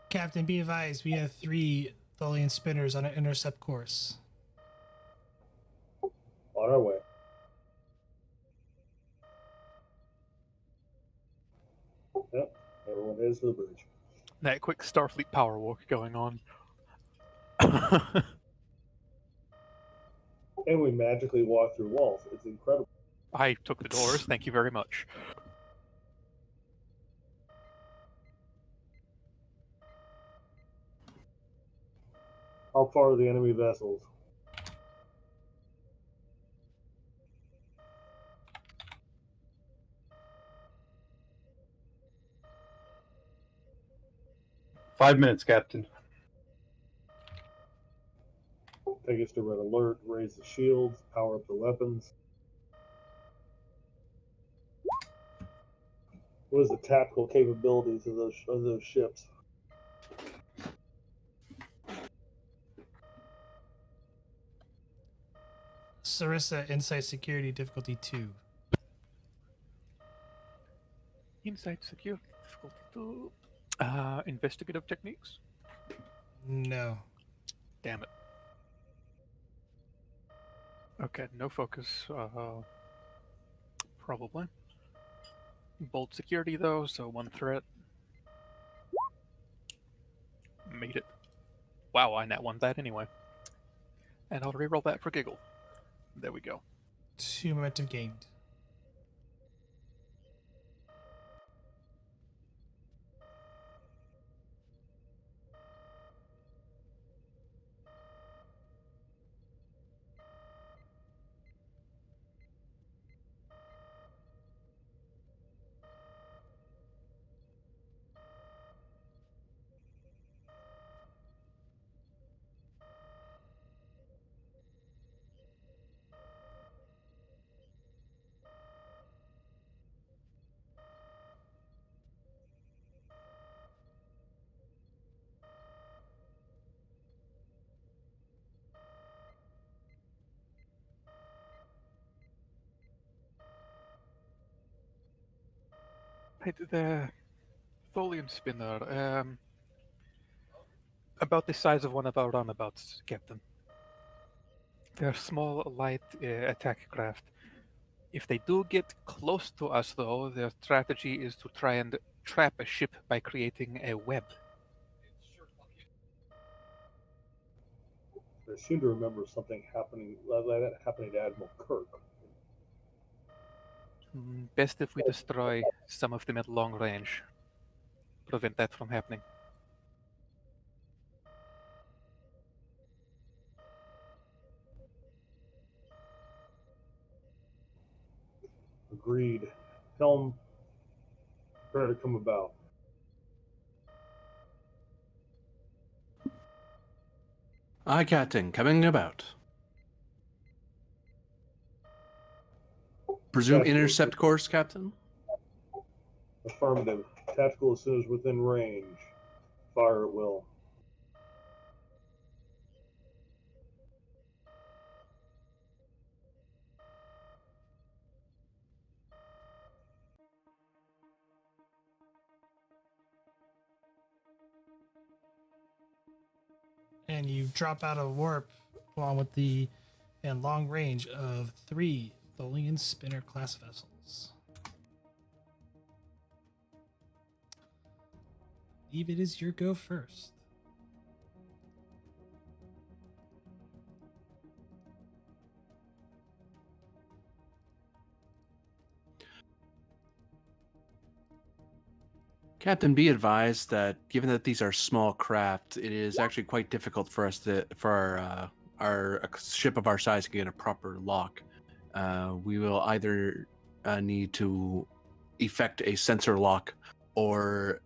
Captain, be advised, we have 3 Tholian spinners on an intercept course. On our way. Yep, everyone heads to the bridge. That quick Starfleet power walk going on. And we magically walk through walls. It's incredible. I took the doors, thank you very much. How far are the enemy vessels? Five minutes, Captain. Take us to red alert, raise the shields, power up the weapons. What is the tactical capabilities of those ships? Sarissa, Insight Security, difficulty 2. Insight security difficulty 2. Investigative techniques? No. Damn it. Okay, no focus. Probably. Bold security though, so 1 threat. Made it. Wow, I nat 1 that anyway. And I'll reroll that for giggle. There we go. 2 momentum gained. The Tholian spinner, about the size of one of our runabouts, Captain. They're small, light attack craft. If they do get close to us, though, their strategy is to try and trap a ship by creating a web. I seem to remember something happening like that happening to Admiral Kirk. Best if we destroy some of them at long range. Prevent that from happening. Agreed. Helm, prepare to come about. Aye, Captain, coming about. Presume Tactical intercept course, Captain? Affirmative. Tactical as soon as within range. Fire at will. And you drop out of warp along with the and long range of 3 Tholian spinner class vessels. Eve, it is your go first. Captain, be advised that given that these are small craft, it is actually quite difficult for us to our a ship of our size to get a proper lock. We will either need to effect a sensor lock or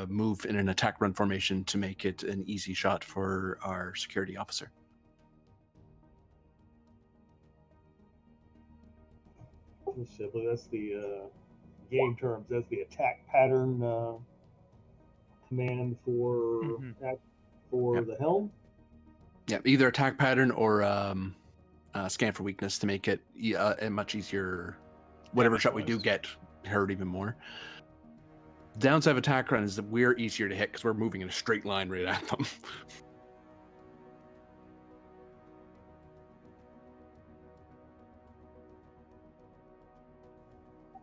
move in an attack run formation to make it an easy shot for our security officer. Simply, that's the game terms. That's the attack pattern command for the helm. Yeah, either attack pattern or scan for weakness to make it a much easier. Whatever shot we do get, hurt even more. Downside of attack run is that we're easier to hit because we're moving in a straight line right at them.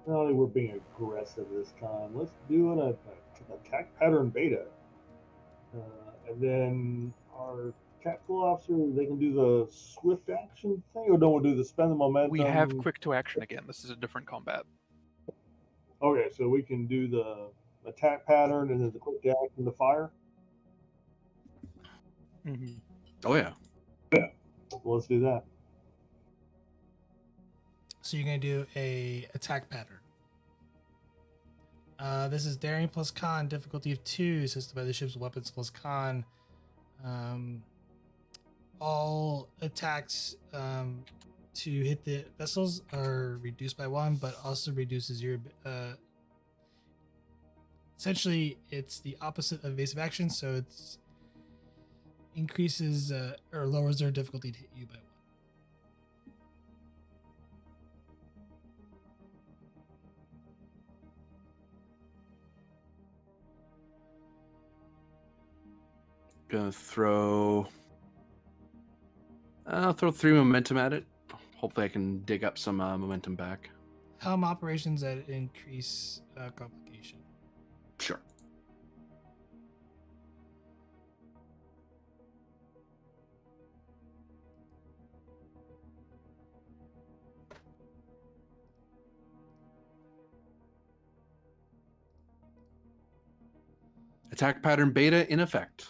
Not only we're being aggressive this time. Let's do an attack pattern beta, and then our tactical officer, they can do the swift action thing, or don't we do the spend the momentum? We have quick to action again. This is a different combat. Okay, so we can do the attack pattern and then the quick to action, the fire. Oh yeah. Yeah. Well, let's do that. So you're going to do a attack pattern. This is daring plus con, difficulty of 2, assisted by the ship's weapons plus con. All attacks to hit the vessels are reduced by 1, but also reduces your... essentially, it's the opposite of evasive action, so it's increases or lowers their difficulty to hit you by 1. Gonna throw. I'll throw 3 momentum at it. Hopefully, I can dig up some momentum back. Helm operations that increase complication. Sure. Attack pattern beta in effect.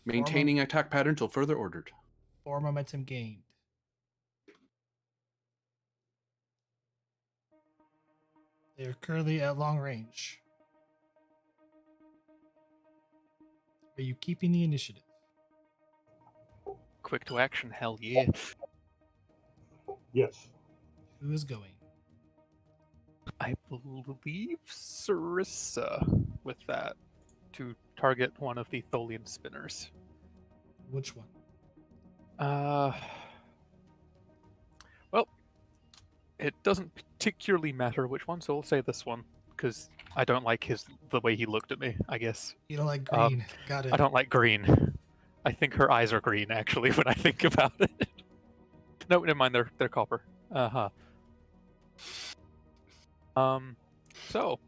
Maintaining attack pattern until further ordered. 4 momentum gained. They are currently at long range. Are you keeping the initiative? Quick to action, hell yeah. Yes. Who is going? I believe Sarissa with that to target one of the Tholian spinners. Which one? Well, it doesn't particularly matter which one, so we'll say this one, because I don't like the way he looked at me, I guess. You don't like green. Got it. I don't like green. I think her eyes are green, actually, when I think about it. No, never mind, they're copper. Uh-huh. So,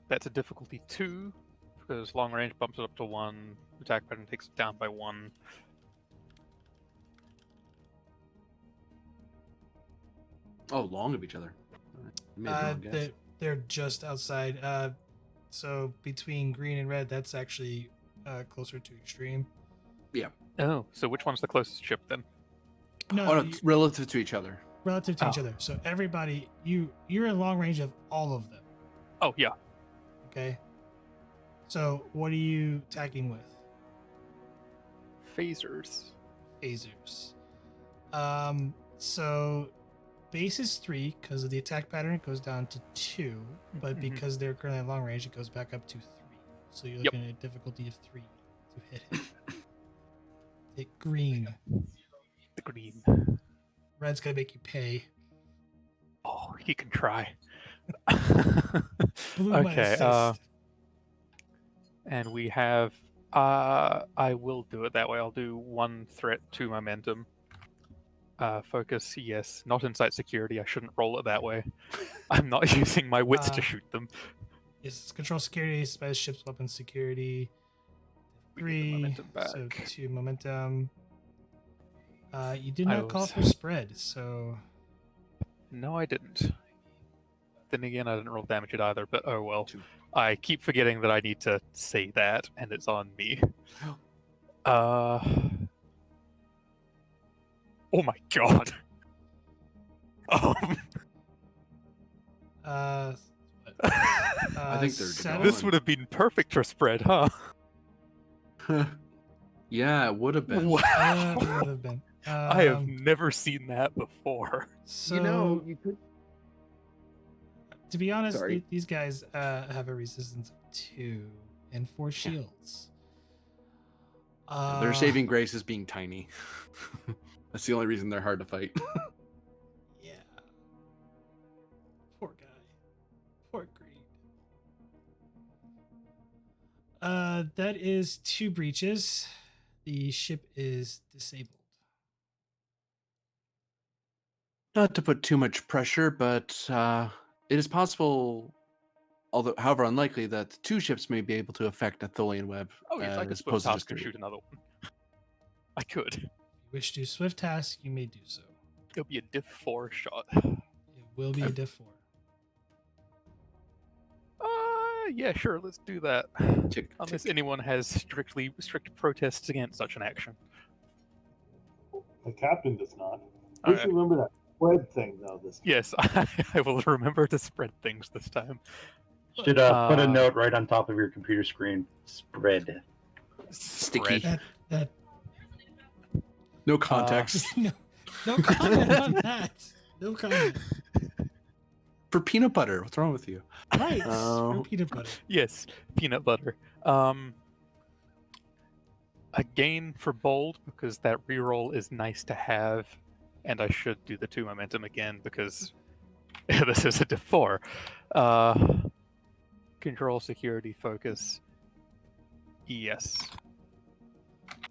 that's a difficulty 2, because long range bumps it up to 1, attack pattern takes it down by 1. Oh, long of each other. Made the wrong guess. They're just outside. So between green and red, that's actually closer to extreme. Yeah. Oh, so which one's the closest ship then? No, it's relative to each other. Relative to each other. So everybody, you're in long range of all of them. Oh, yeah. Okay. So what are you attacking with? Phasers. So base is 3 because of the attack pattern. It goes down to 2, but because they're currently at long range, it goes back up to 3. So you're looking at a difficulty of 3 to hit it. Hit green. The green. Red's gonna make you pay. Oh, he can try. Blue might Okay. assist. And we have. I will do it that way. I'll do 1 threat, 2 momentum. Focus, yes. Not insight security. I shouldn't roll it that way. I'm not using my wits to shoot them. Yes, control security, spice ships, weapon security. 3, momentum back. so 2 momentum. You did not call for spread, so... No, I didn't. Then again, I didn't roll damage it either, but oh well. I keep forgetting that I need to say that, and it's on me. Oh my god. I think they're 7? This would have been perfect for spread, huh? Yeah, it would have been. Wow. It would have been. I have never seen that before. So, you could. to be honest, Sorry. these guys have a resistance of 2 and 4 shields. Their saving grace is being tiny. That's the only reason they're hard to fight. Yeah. Poor guy. Poor Greed. That is 2 breaches. The ship is disabled. Not to put too much pressure, but it is possible, although however unlikely, that 2 ships may be able to affect a Tholian web. Oh yes, I could as split opposed to task just and 3. shoot another one. I could. If you wish to do swift task, you may do so. It'll be a diff 4 shot. It will be a diff 4. Yeah, sure, let's do that. Tick, Unless tick. anyone has strict protests against such an action. The captain does not. All We right. should remember that spread thing, though. This Yes, I will remember to spread things this time. Should put a note right on top of your computer screen. Spread. Sticky. That No context. no comment on that. No comment. For peanut butter. What's wrong with you? Right. Oh. For peanut butter. Yes, peanut butter. Again for bold, because that reroll is nice to have, and I should do the 2 momentum again because this is a diff 4. Control, security, focus. Yes.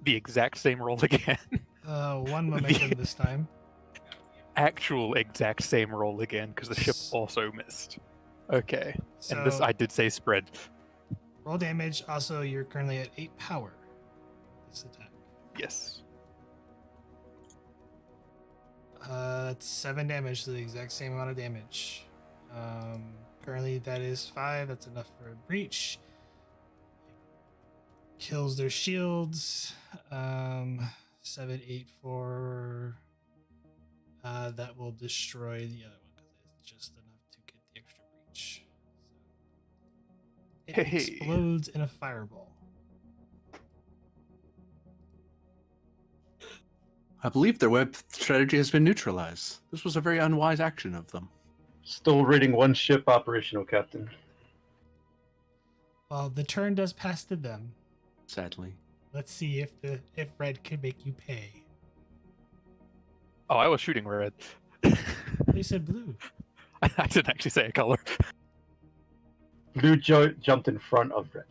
The exact same roll again. 1 momentum this time. Actual exact same roll again because the ship also missed. Okay. And this So- I did say spread. Roll damage. Also, you're currently at 8 power. This attack. Yes. It's 7 damage, so the exact same amount of damage. Currently, that is 5. That's enough for a breach. Kills their shields. 7, 8, 4. That will destroy the other one because it's just enough to get the extra breach. So it Hey. explodes in a fireball. I believe their web strategy has been neutralized. This was a very unwise action of them. Still rating 1 ship operational, Captain. Well, the turn does pass to them. Sadly. Let's see if red can make you pay. Oh, I was shooting red. They said blue. I didn't actually say a color. Blue jumped in front of red.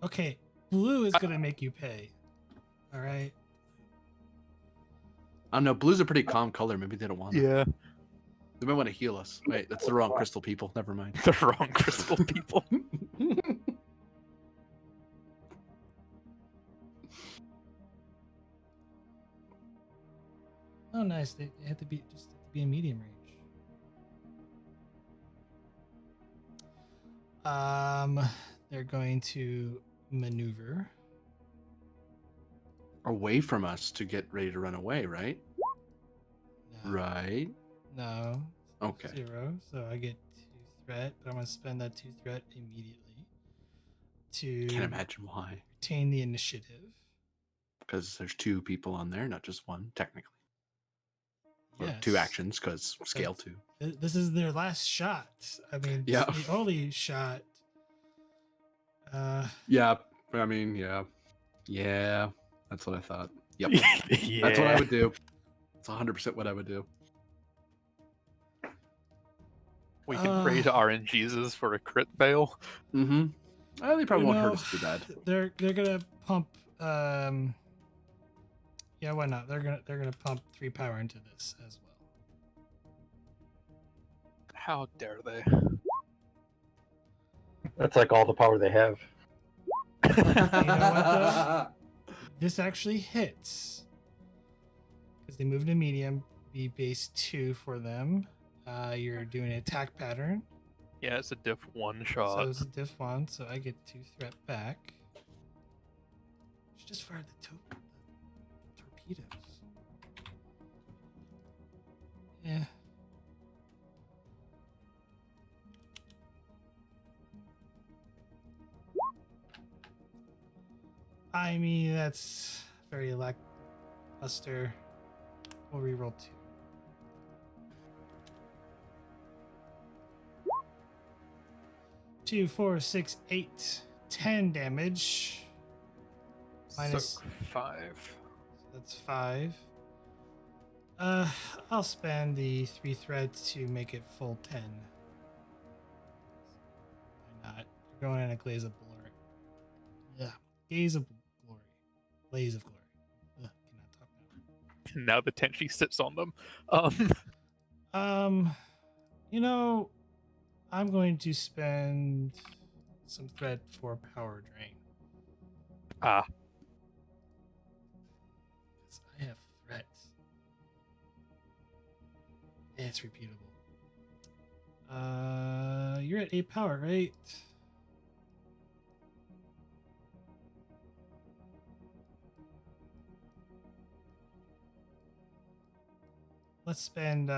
Okay, blue is gonna make you pay. All right. I don't know. Blue's a pretty calm color. Maybe they don't want it. Yeah, They might want to heal us. Wait, that's the wrong crystal people. Never mind. the wrong crystal people. Oh, nice. They have to be in medium range. They're going to maneuver Away from us to get ready to run away, right? No. Right. No. Okay. 0. So I get 2 threat, but I'm gonna spend that 2 threat immediately to Can't imagine why. retain the initiative. Because there's 2 people on there, not just 1, technically. Or Yes. 2 actions, because scale 2. This is their last shot. I mean, Yeah. it's the only shot. Yeah. I mean, yeah. Yeah. That's what I thought. Yep. Yeah. That's what I would do. It's 100% what I would do. We can pray to RNGesus for a crit fail. Mm-hmm. They probably won't hurt us too bad. They're gonna pump. Yeah, why not? They're gonna pump 3 power into this as well. How dare they? That's like all the power they have. You know what though? This actually hits because they moved to medium. Be base 2 for them. You're doing an attack pattern. Yeah, it's a diff 1 shot. So it's a diff 1, so I get 2 threat back. She just fired the torpedoes. Yeah. I mean, that's very lackluster. We'll reroll 2. Two, 4, 6, 8, 10 damage. Minus So 5. So that's 5. I'll spend the 3 threads to make it full 10. Why not? You're going in a glaze of glory. Yeah, gaze of glory, blaze of glory. Ugh, cannot talk now. Now the Tenshi sits on them. You know, I'm going to spend some thread for power drain. Ah. 'Cause I have threats. It's repeatable. You're at 8 power, right? Let's spend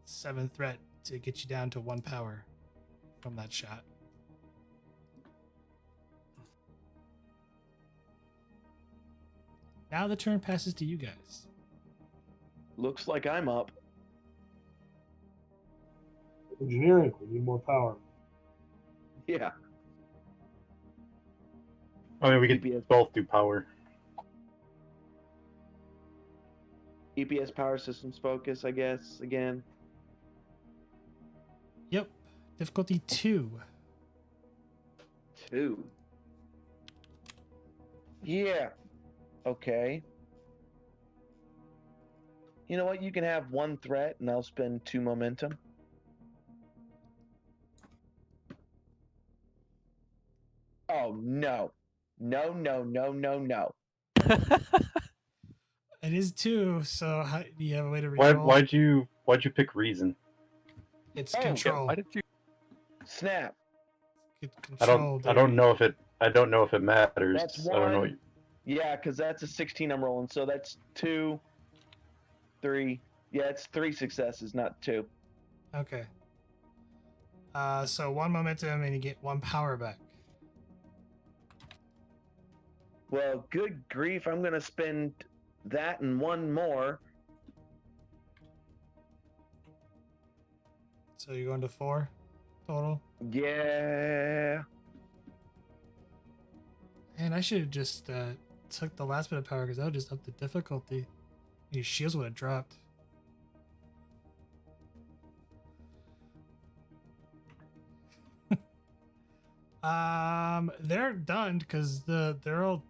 7 threat to get you down to 1 power from that shot. Now the turn passes to you guys. Looks like I'm up. Engineering, we need more power. Yeah. I mean, we EPS. could both do power. EPS power systems focus, I guess, again. Yep. Difficulty 2. 2. Yeah. Okay. You know what? You can have 1 threat and I'll spend 2 momentum. Oh, no. No, no, no, no, no. It is 2, so do you have a way to reroll? Why'd you pick reason? It's Oh, control. Why did you? Snap. I don't know if it matters. That's I don't know. 1. Yeah, because that's a 16 I'm rolling, so that's 2, 3. Yeah, it's 3 successes, not 2. Okay. So 1 momentum and you get 1 power back. Well, good grief, I'm going to spend that and 1 more. So you're going to 4 total? Yeah. And I should have just took the last bit of power because that would just up the difficulty. Your shields would have dropped. They're done because they're all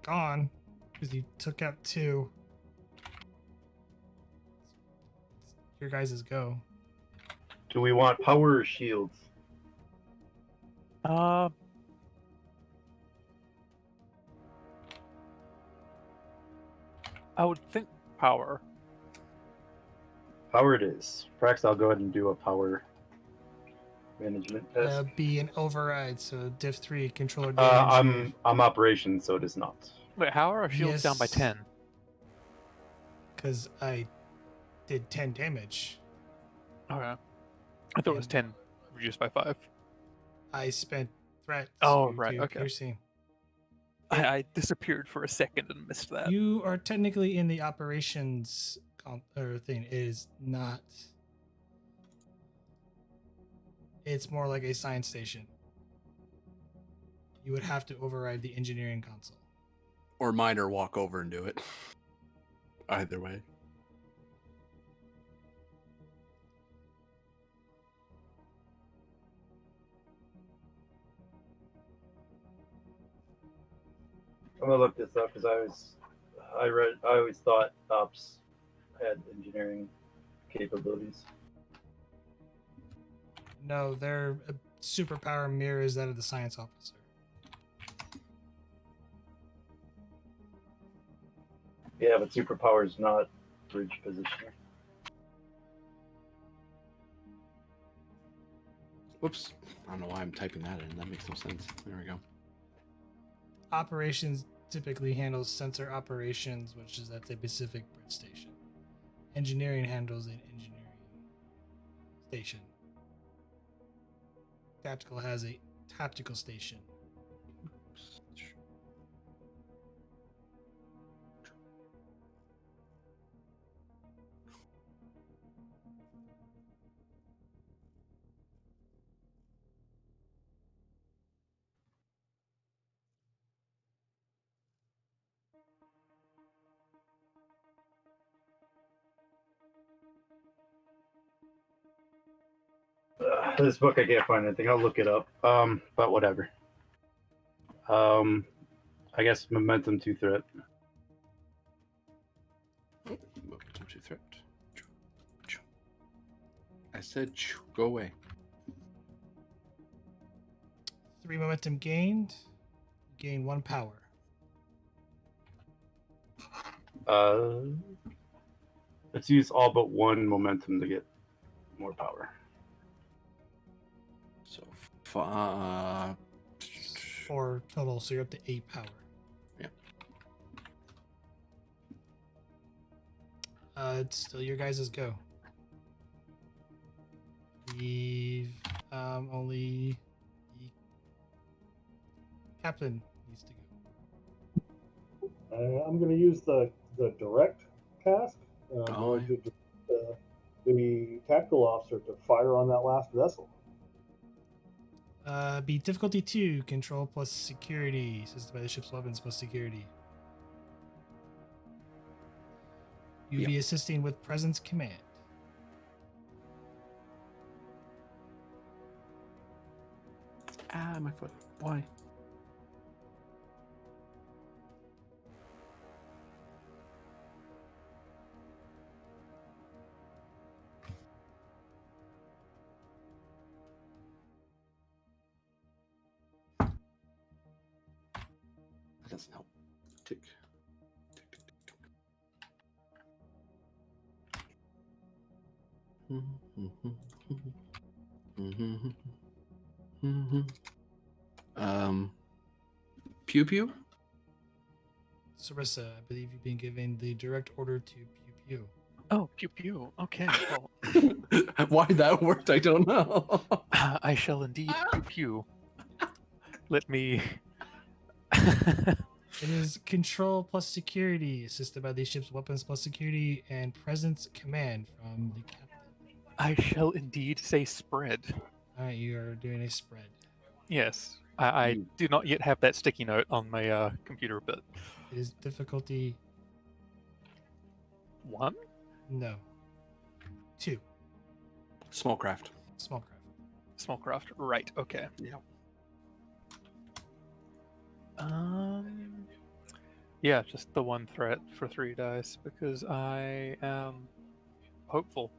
gone because you took out 2. Your guys' go. Do we want power or shields? I would think power. Power it is. Prax, I'll go ahead and do a power management test. Be an override, so diff 3 controller damage. I'm operations, so it is not. Wait, how are our shields down by Yes. 10? Because I did 10 damage. Okay. I thought it was 10 reduced by 5. I spent threat Oh, to right, do okay. piercing. I disappeared for a second and missed that. You are technically in the operations thing. It is not. It's more like a science station. You would have to override the engineering console. Or mine, or walk over and do it. Either way. I'm gonna look this up because I always thought ops had engineering capabilities. No, their superpower mirrors that of the science officer. Yeah, but superpower is not bridge positioner. Whoops. I don't know why I'm typing that in. That makes no sense. There we go. Operations typically handles sensor operations, which is at the Pacific Bridge Station. Engineering handles an engineering station. Tactical has a tactical station. This book I can't find anything. I'll look it up. But whatever. I guess momentum 2 threat. Momentum 2 threat. I said go away. 3 momentum gained. Gain 1 power. Let's use all but 1 momentum to get more power. So 4 total, so you're up to 8 power. Yeah. It's still your guys' go. Leave only the captain needs to go. I'm going to use the direct task. I'm Oh, going to the tactical officer to fire on that last vessel. Be difficulty 2, control plus security, assisted by the ship's weapons plus security. You'll be assisting with presence command. my foot. Why? That doesn't help. Tick. Tick, tick, tick, tick. Pew pew. Sarissa, I believe you've been given the direct order to pew pew. Oh, pew pew. Okay. Well, Why that worked, I don't know. I shall indeed pew pew. Let me. It is control plus security, assisted by the ship's weapons plus security, and presence command from the captain. I shall indeed say spread. Alright, you are doing a spread. Yes. I do not yet have that sticky note on my computer, but. It is difficulty 1? no. 2. Small craft. Small craft. Small craft. Right. Okay. Yeah. Yeah, just the one threat for 3 dice because I am hopeful.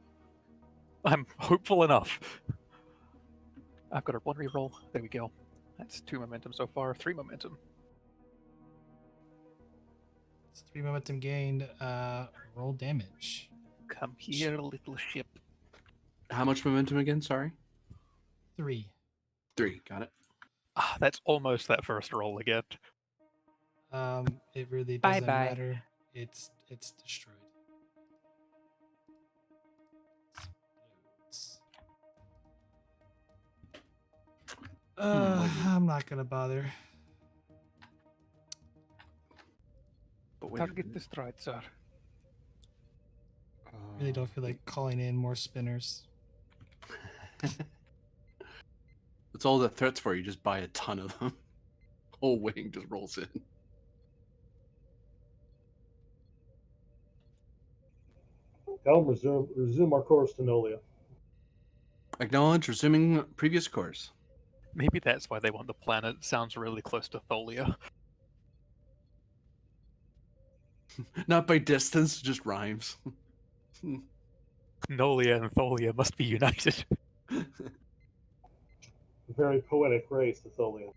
I'm hopeful enough. I've got a 1 reroll. There we go. That's 2 momentum so far. 3 momentum. It's 3 momentum gained. Roll damage. Come here, little ship. How much momentum again? Sorry. 3. 3. Got it. Ah, that's almost that first roll again. It really Bye doesn't bye. matter. It's destroyed. Explodes. I'm not gonna bother. But wait a Target minute. destroyed, sir. Really don't feel like calling in more spinners. That's all the threats for. You just buy a ton of them. Whole wing just rolls in. Helm, resume our course to Nolia. Acknowledge resuming previous course. Maybe that's why they want the planet. It sounds really close to Tholia. Not by distance, just rhymes. Nolia and Tholia must be united. Very poetic race, the Tholians.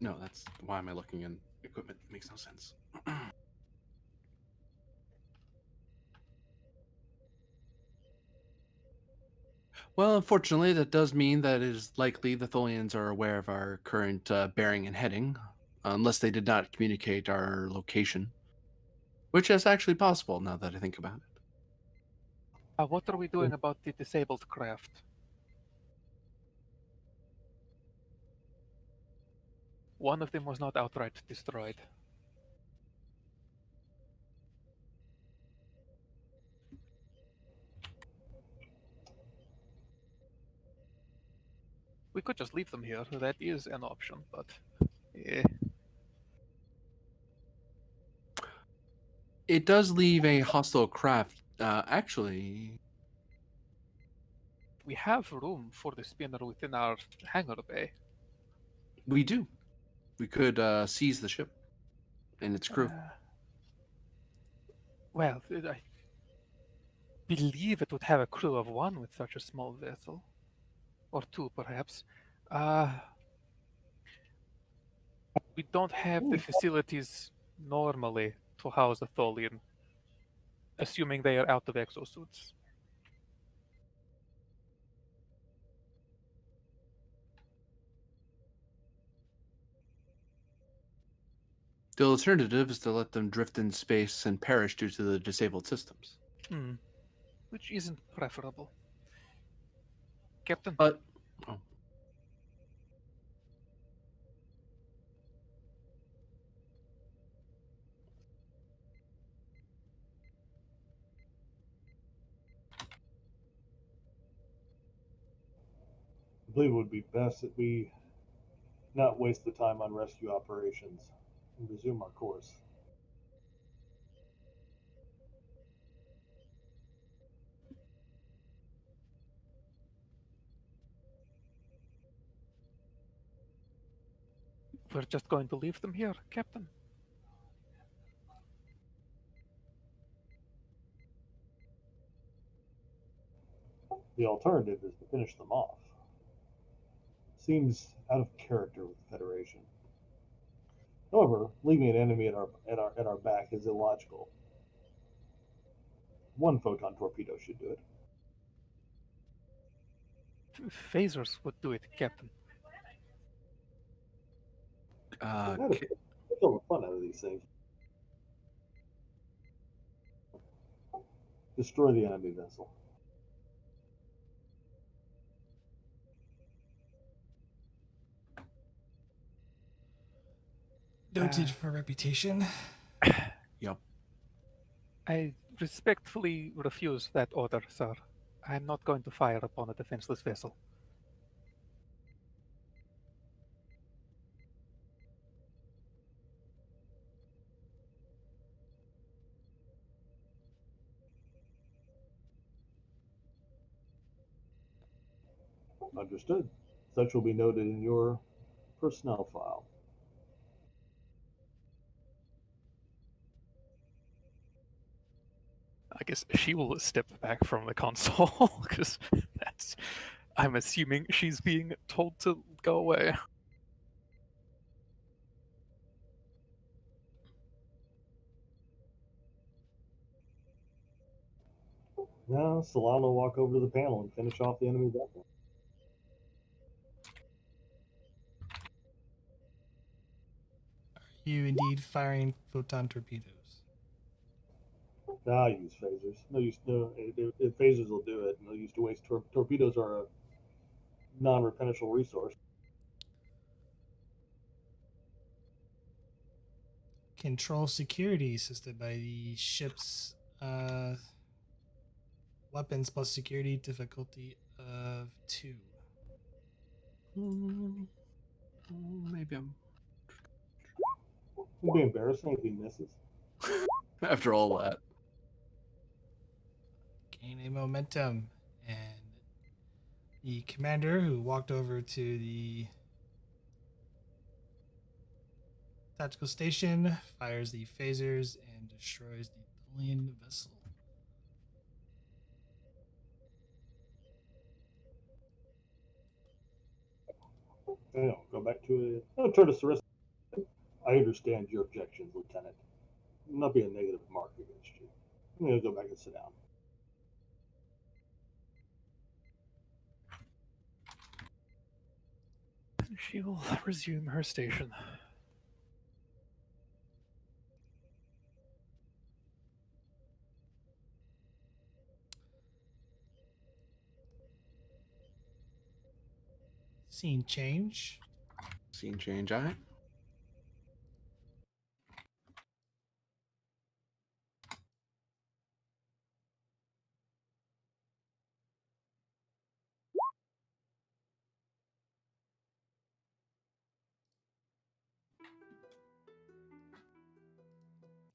No, that's why am I looking in equipment? It makes no sense. Well, unfortunately, that does mean that it is likely the Tholians are aware of our current bearing and heading, unless they did not communicate our location, which is actually possible now that I think about it. What are we doing about the disabled craft? One of them was not outright destroyed. We could just leave them here. That is an option, but It does leave a hostile craft. Actually, we have room for the spinner within our hangar bay. we do. We could seize the ship and its crew. Well, I believe it would have a crew of 1 with such a small vessel. Or 2, perhaps. We don't have the facilities normally to house a Tholian, assuming they are out of exosuits. The alternative is to let them drift in space and perish due to the disabled systems. Which isn't preferable. Captain? Oh. I believe it would be best that we not waste the time on rescue operations and resume our course. We're just going to leave them here, Captain. The alternative is to finish them off. Seems out of character with the Federation. However, leaving an enemy at our back is illogical. 1 photon torpedo should do it. Phasers would do it, Captain. Kill the fun out of these things. Destroy the enemy vessel. Noted for reputation. Yep. I respectfully refuse that order, sir. I'm not going to fire upon a defenseless vessel. Understood. Such will be noted in your personnel file. I guess she will step back from the console because that's. I'm assuming she's being told to go away. Now, Solana will walk over to the panel and finish off the enemy vessel. Are you indeed firing photon torpedoes? I use phasers. No use. No, phasers will do it. No use to waste. Torpedoes are a non-replenishable resource. Control security assisted by the ship's weapons plus security difficulty of 2. Maybe I'm. It'd be embarrassing if he misses. After all that. Gain a momentum, and the commander who walked over to the tactical station fires the phasers and destroys the Tholian vessel. Go back to it. I'll turn to Sarissa. I understand your objections, Lieutenant. It'll not be a negative mark against you. I'm going to go back and sit down. She will resume her station. Scene change. Scene change, alright.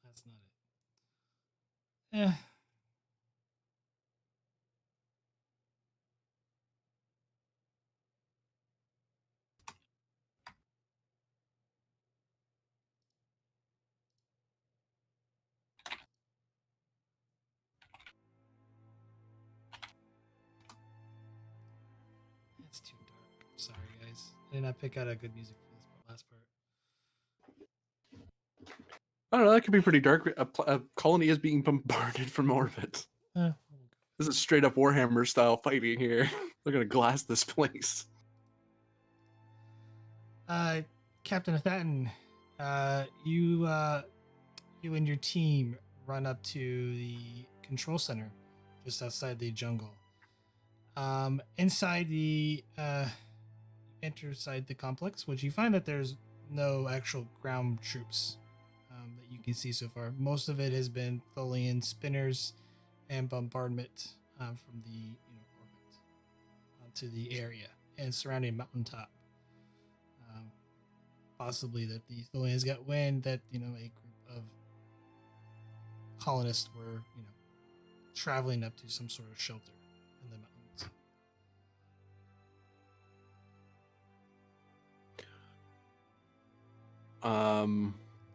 That's not it. It's too dark. I'm sorry, guys. I did not pick out a good music for this last part. I don't know, that could be pretty dark. A colony is being bombarded from orbit. This is straight up Warhammer style fighting here. They're gonna glass this place. Captain Thatton, you and your team run up to the control center just outside the jungle. Inside the enter inside the complex, which you find that there's no actual ground troops that you can see so far. Most of it has been Tholian spinners and bombardment from the orbit onto the area and surrounding mountaintop. Possibly that the Tholians got wind that a group of colonists were traveling up to some sort of shelter in the mountains.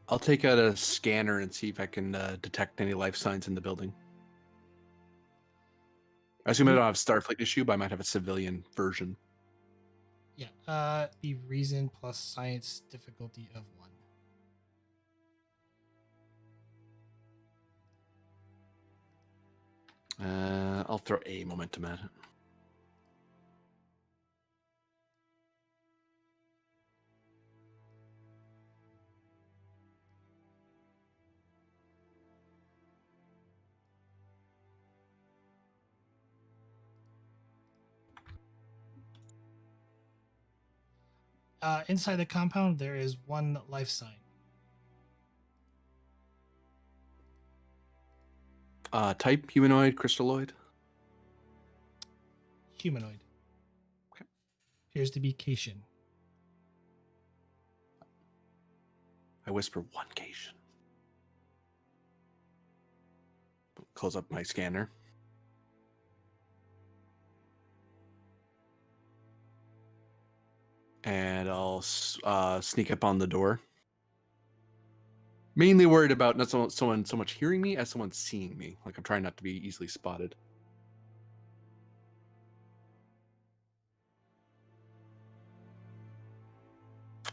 I'll take out a scanner and see if I can detect any life signs in the building. I assume I don't have Starfleet issue, but I might have a civilian version. Yeah, the reason plus science difficulty of 1. I'll throw a momentum at it. Inside the compound, there is 1 life sign. Type humanoid, crystalloid. Humanoid. Okay. Appears to be Cation. I whisper 1 Cation. Close up my scanner. And I'll sneak up on the door. Mainly worried about not someone so much hearing me as someone seeing me. Like I'm trying not to be easily spotted.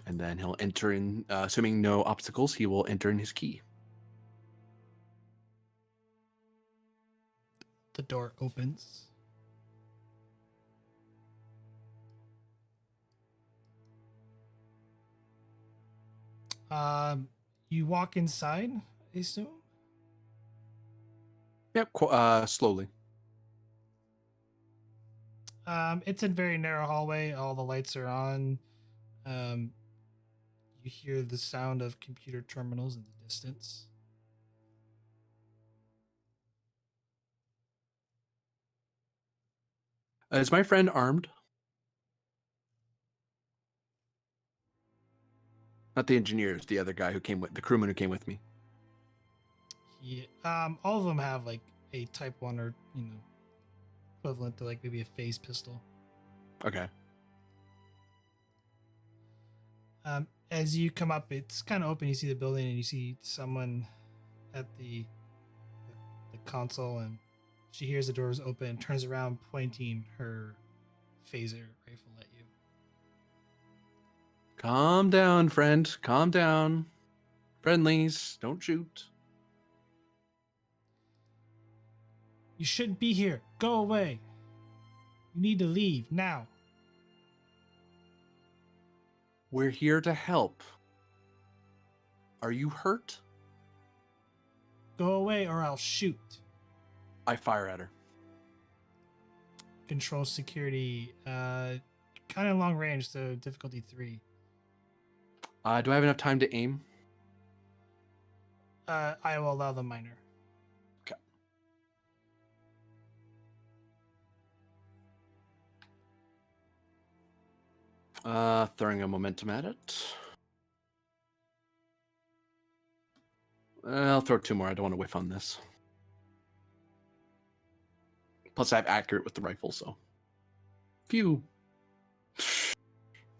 And then he'll enter in, assuming no obstacles, he will enter in his key. The door opens. You walk inside, I assume? Yep, slowly. It's a very narrow hallway. All the lights are on. You hear the sound of computer terminals in the distance. Is my friend armed? Not the engineers, the other guy who came with the crewman who came with me. All of them have like a Type 1 or, equivalent to like maybe a phase pistol. Okay. As you come up, it's kind of open. You see the building and you see someone at the console, and she hears the doors open and turns around pointing her phaser rifle at you. Calm down, friend. Calm down. Friendlies, don't shoot. You shouldn't be here. Go away. You need to leave now. We're here to help. Are you hurt? Go away or I'll shoot. I fire at her. Control security. Kind of long range, so difficulty 3. Do I have enough time to aim? I will allow the minor. Okay. Throwing a momentum at it. I'll throw 2 more. I don't want to whiff on this. Plus, I have accurate with the rifle, so. Phew.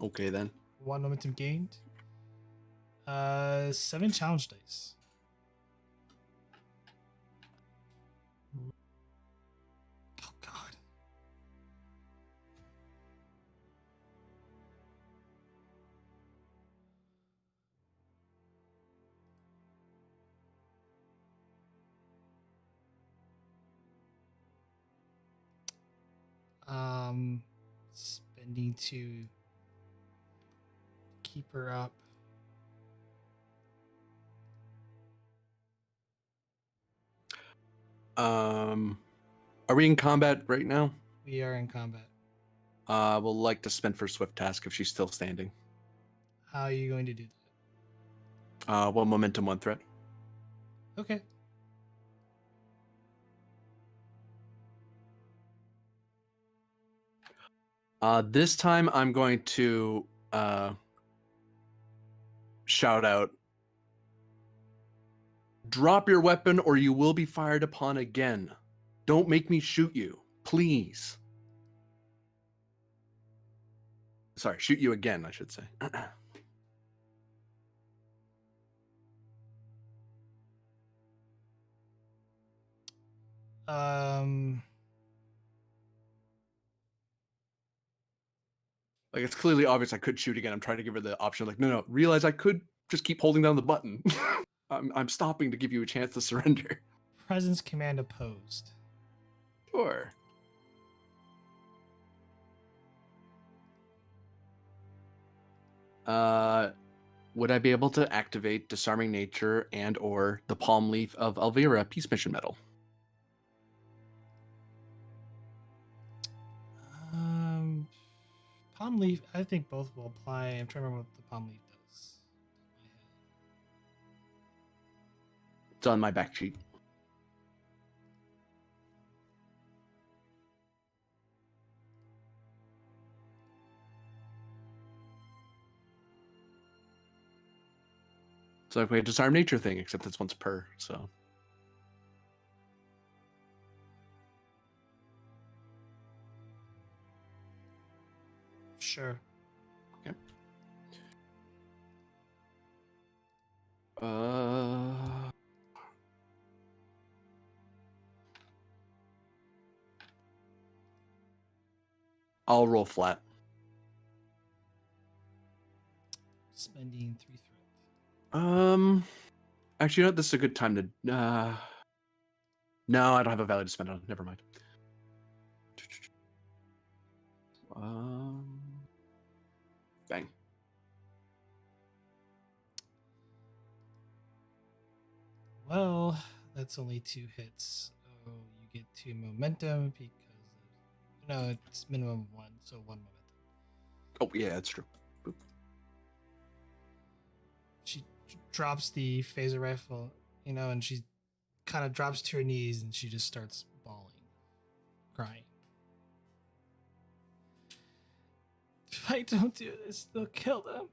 Okay, then. 1 momentum gained. 7 challenge dice. Oh, God. Spending to keep her up. Are we in combat right now? We are in combat. We'll like to spend for swift task if she's still standing. How are you going to do that? 1 momentum, 1 threat. Okay. This time I'm going to shout out, drop your weapon or you will be fired upon again. Don't make me shoot you, please. Sorry, shoot you again, I should say. Like, it's clearly obvious I could shoot again. I'm trying to give her the option, like, no, realize I could just keep holding down the button. I'm stopping to give you a chance to surrender. Presence command opposed. Sure. Would I be able to activate Disarming Nature and or the Palm Leaf of Elvira Peace Mission Medal? Palm leaf, I think both will apply. I'm trying to remember what the palm leaf does. It's on my back sheet. It's like a Disarm Nature thing, except it's once per, so. Sure. Okay. I'll roll flat. Spending 3 threat. Actually, you know what? This is a good time to. No, I don't have a value to spend on. Never mind. Bang. Well, that's only 2 hits. So you get 2 momentum because no, it's minimum 1, so 1 momentum. Oh yeah, that's true. Boop. She drops the phaser rifle, and she kind of drops to her knees and she just starts bawling, crying. If I don't do this, they'll kill them.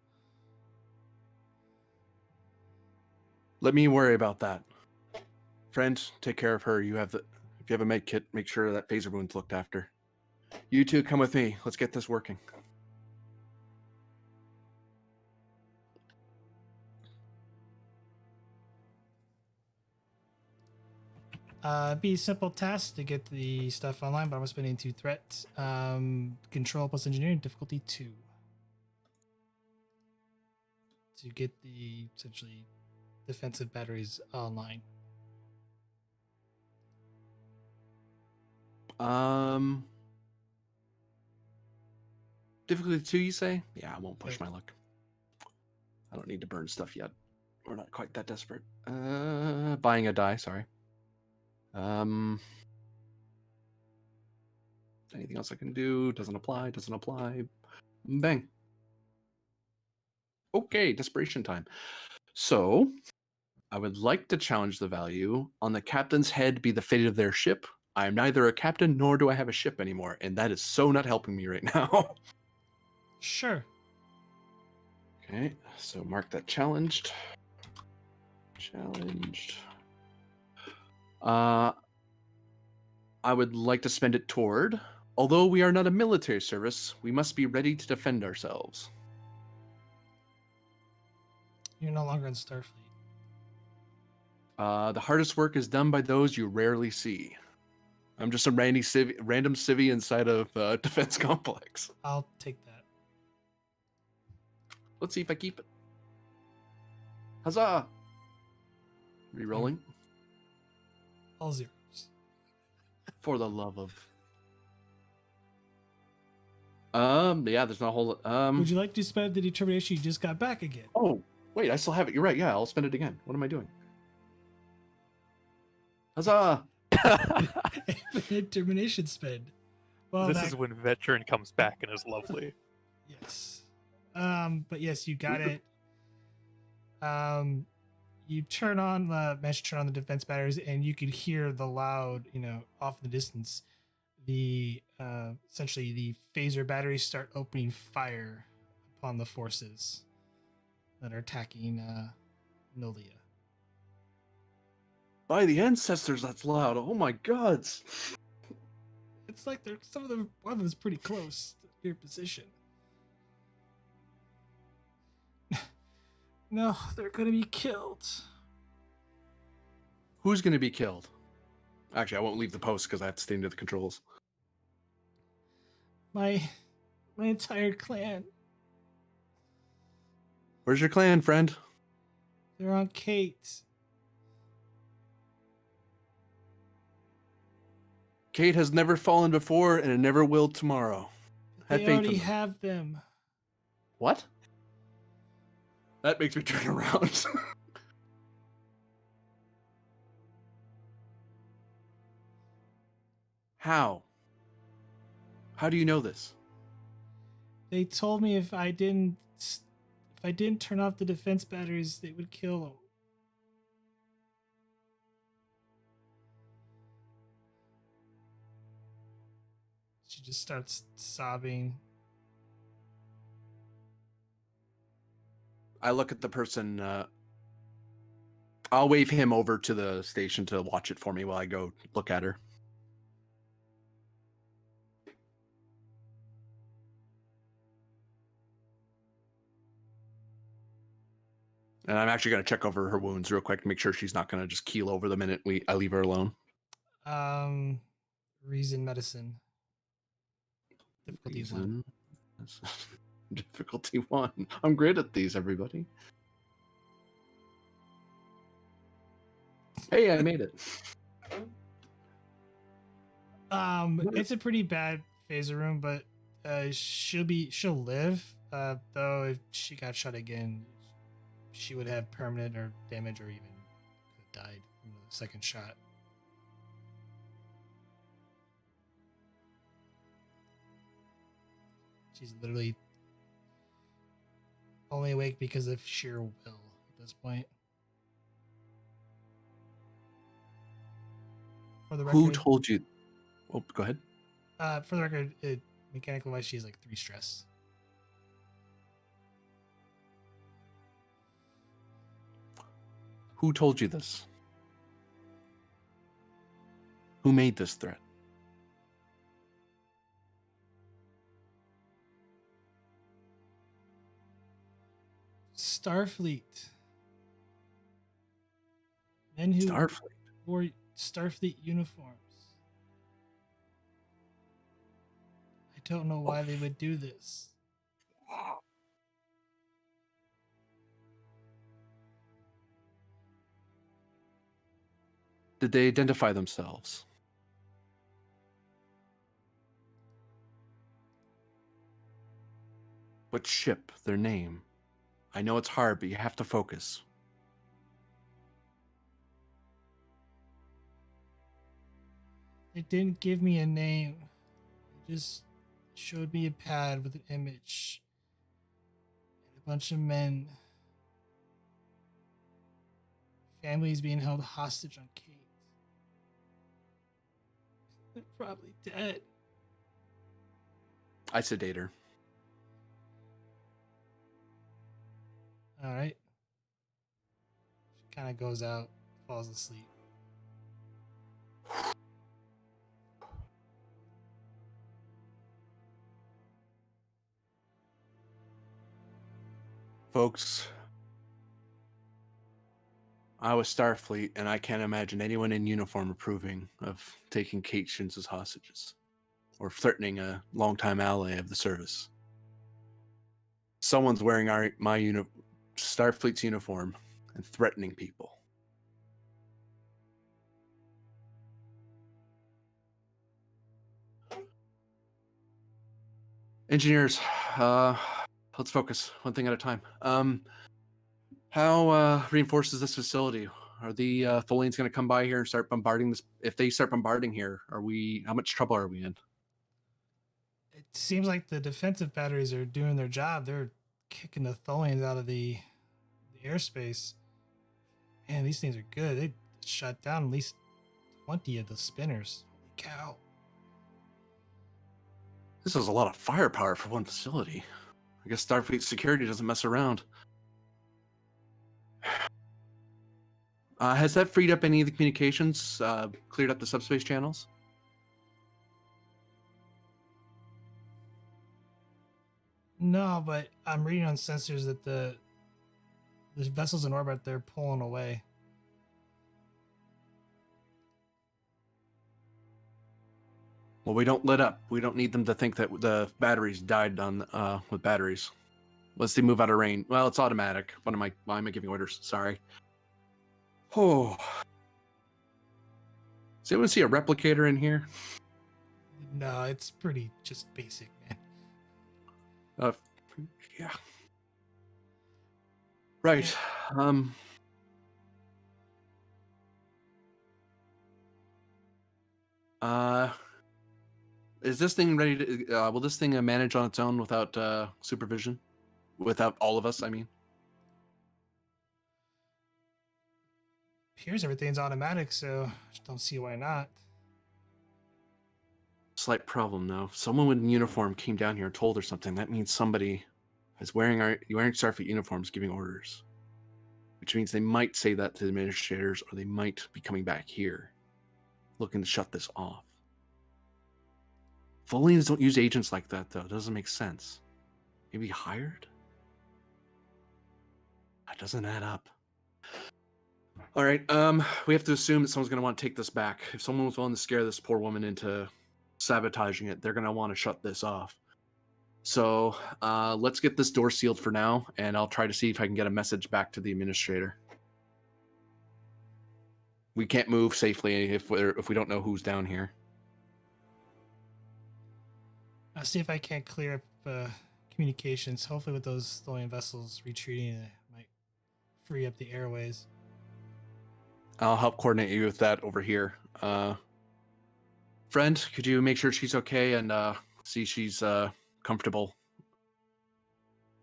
Let me worry about that. Friend, take care of her. If you have a med kit, make sure that phaser wound's looked after. You two come with me. Let's get this working. Be a simple task to get the stuff online, but I'm spending 2 threats. Control plus engineering, difficulty 2. To get the essentially defensive batteries online. Difficulty 2, you say? Yeah, I won't push my luck. I don't need to burn stuff yet. We're not quite that desperate. Buying a die, sorry. Anything else I can do? Doesn't apply. Bang. Okay, desperation time. So, I would like to challenge the value. On the captain's head be the fate of their ship. I am neither a captain nor do I have a ship anymore, and that is so not helping me right now. Sure. Okay, so mark that challenged. Challenged. I would like to spend it toward, although we are not a military service, we must be ready to defend ourselves. You're no longer in Starfleet. The hardest work is done by those you rarely see. I'm just a random civvy inside of defense complex. I'll take that. Let's see if I keep it. Huzzah! Rerolling. All zeros. For the love of. Yeah, there's not a whole lot. Would you like to spend the determination you just got back again? Oh, wait, I still have it. You're right. Yeah, I'll spend it again. What am I doing? Huzzah! Determination spend. Well, this is when veteran comes back and is lovely. Yes. But yes, you got it. You manage to turn on the defense batteries, and you could hear the loud, off in the distance, the essentially the phaser batteries start opening fire upon the forces that are attacking Nolia. By the ancestors, that's loud. Oh my gods. It's like one of them is pretty close to your position. No, they're gonna be killed. Who's gonna be killed? Actually, I won't leave the post because I have to stay into the controls. My entire clan. Where's your clan, friend? They're on Kate. Kate has never fallen before, and it never will tomorrow. They already have them. What? That makes me turn around. How? How do you know this? They told me if I didn't turn off the defense batteries, they would kill them. She just starts sobbing. I look at the person. I'll wave him over to the station to watch it for me while I go look at her. And I'm actually going to check over her wounds real quick to make sure she's not going to just keel over the minute I leave her alone. Reason medicine. Difficulty 1. Difficulty 1. I'm great at these, everybody. Hey, I made it. It's a pretty bad phaser room, but she'll live. Though if she got shot again, she would have permanent or damage, or even could have died from the second shot. She's literally only awake because of sheer will at this point. For the record, Who told you? Oh, go ahead. For the record, mechanical wise, she has like 3 stress. Who told you this? Who made this threat? Starfleet. Men who Starfleet. wore Starfleet uniforms. I don't know why they would do this. Did they identify themselves? What ship? Their name? I know it's hard, but you have to focus. They didn't give me a name. They just showed me a pad with an image and a bunch of men. Families being held hostage on Kate. They're probably dead. I sedate her. All right. She kind of goes out, falls asleep. Folks, I was Starfleet, and I can't imagine anyone in uniform approving of taking Kate Shins as hostages or threatening a longtime ally of the service. Someone's wearing Starfleet's uniform and threatening people. Engineers, let's focus one thing at a time. How reinforced is this facility? Are the Tholians going to come by here and start bombarding this? If they start bombarding here, how much trouble are we in? It seems like the defensive batteries are doing their job. They're kicking the Tholians out of the airspace. Man, these things are good. They shut down at least 20 of the spinners. Holy cow. This is a lot of firepower for one facility. I guess Starfleet security doesn't mess around. Has that freed up any of the communications? Cleared up the subspace channels? No, but I'm reading on sensors that the vessels in orbit, they're pulling away. Well, we don't lit up. We don't need them to think that the batteries died on with batteries. Let's see, move out of range. Well, it's automatic. Why am I giving orders? Sorry. Oh. Does anyone see a replicator in here? No, it's pretty just basic, man. Yeah. Right. Is this thing ready to? Will this thing manage on its own without supervision? Without all of us, I mean. Here's everything's automatic, so I just don't see why not. Slight problem, though. If someone in uniform came down here and told her something, that means somebody is wearing Starfleet uniforms giving orders. Which means they might say that to the administrators, or they might be coming back here, looking to shut this off. Tholians don't use agents like that, though. It doesn't make sense. Maybe hired? That doesn't add up. All right, we have to assume that someone's going to want to take this back. If someone was willing to scare this poor woman into sabotaging it. They're going to want to shut this off. So let's get this door sealed for now, and I'll try to see if I can get a message back to the administrator. We can't move safely if we don't know who's down here. I'll see if I can't clear up communications. Hopefully with those Tholian vessels retreating, it might free up the airways. I'll help coordinate you with that over here. Friend, could you make sure she's okay and see she's comfortable?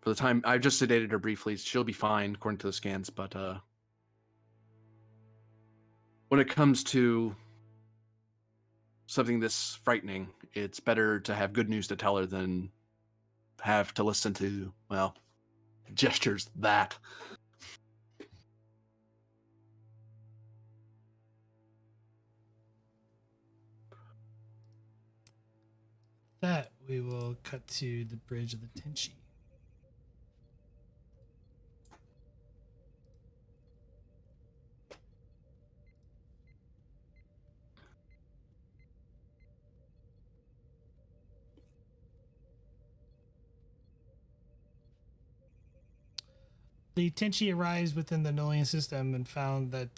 For the time, I've just sedated her briefly. She'll be fine according to the scans, but when it comes to something this frightening, it's better to have good news to tell her than have to listen to, well, gestures that. That we will cut to the bridge of the Tenshi. The Tenshi arrives within the Tholian system and found that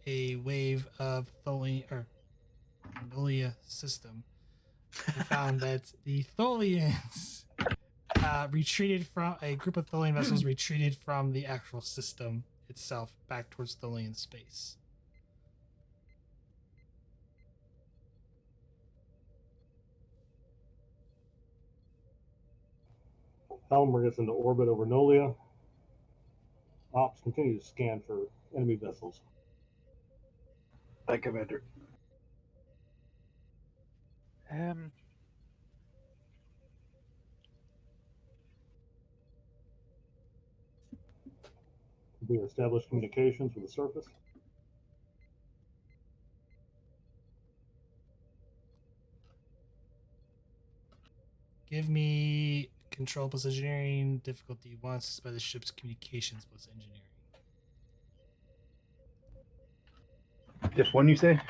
a wave of Nolia system. They found that the Tholians retreated from a group of Tholian vessels retreated from the actual system itself back towards Tholian space. Halmer gets into orbit over Nolia. Ops continue to scan for enemy vessels. Hi, Commander. We establish communications with the surface. Give me control plus engineering, difficulty 1, by the ship's communications plus engineering. Just one, you say?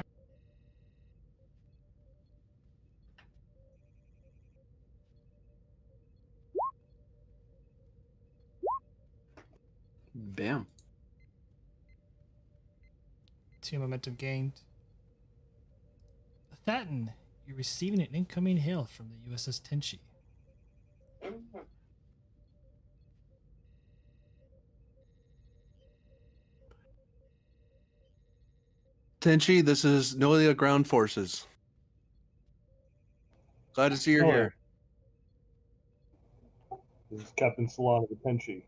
Bam. 2 momentum gained. Thatton, you're receiving an incoming hail from the USS Tenshi. Tenshi, this is Nolia Ground Forces. Glad to see you're here. This is Captain Salon of the Tenshi.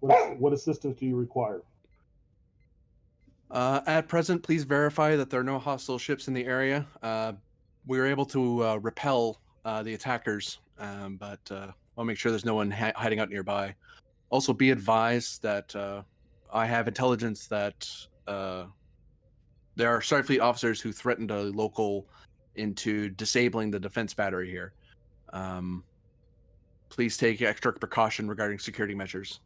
What assistance do you require? At present, please verify that there are no hostile ships in the area. We were able to repel the attackers, but I'll make sure there's no one hiding out nearby. Also, be advised that I have intelligence that there are Starfleet officers who threatened a local into disabling the defense battery here. Please take extra precaution regarding security measures.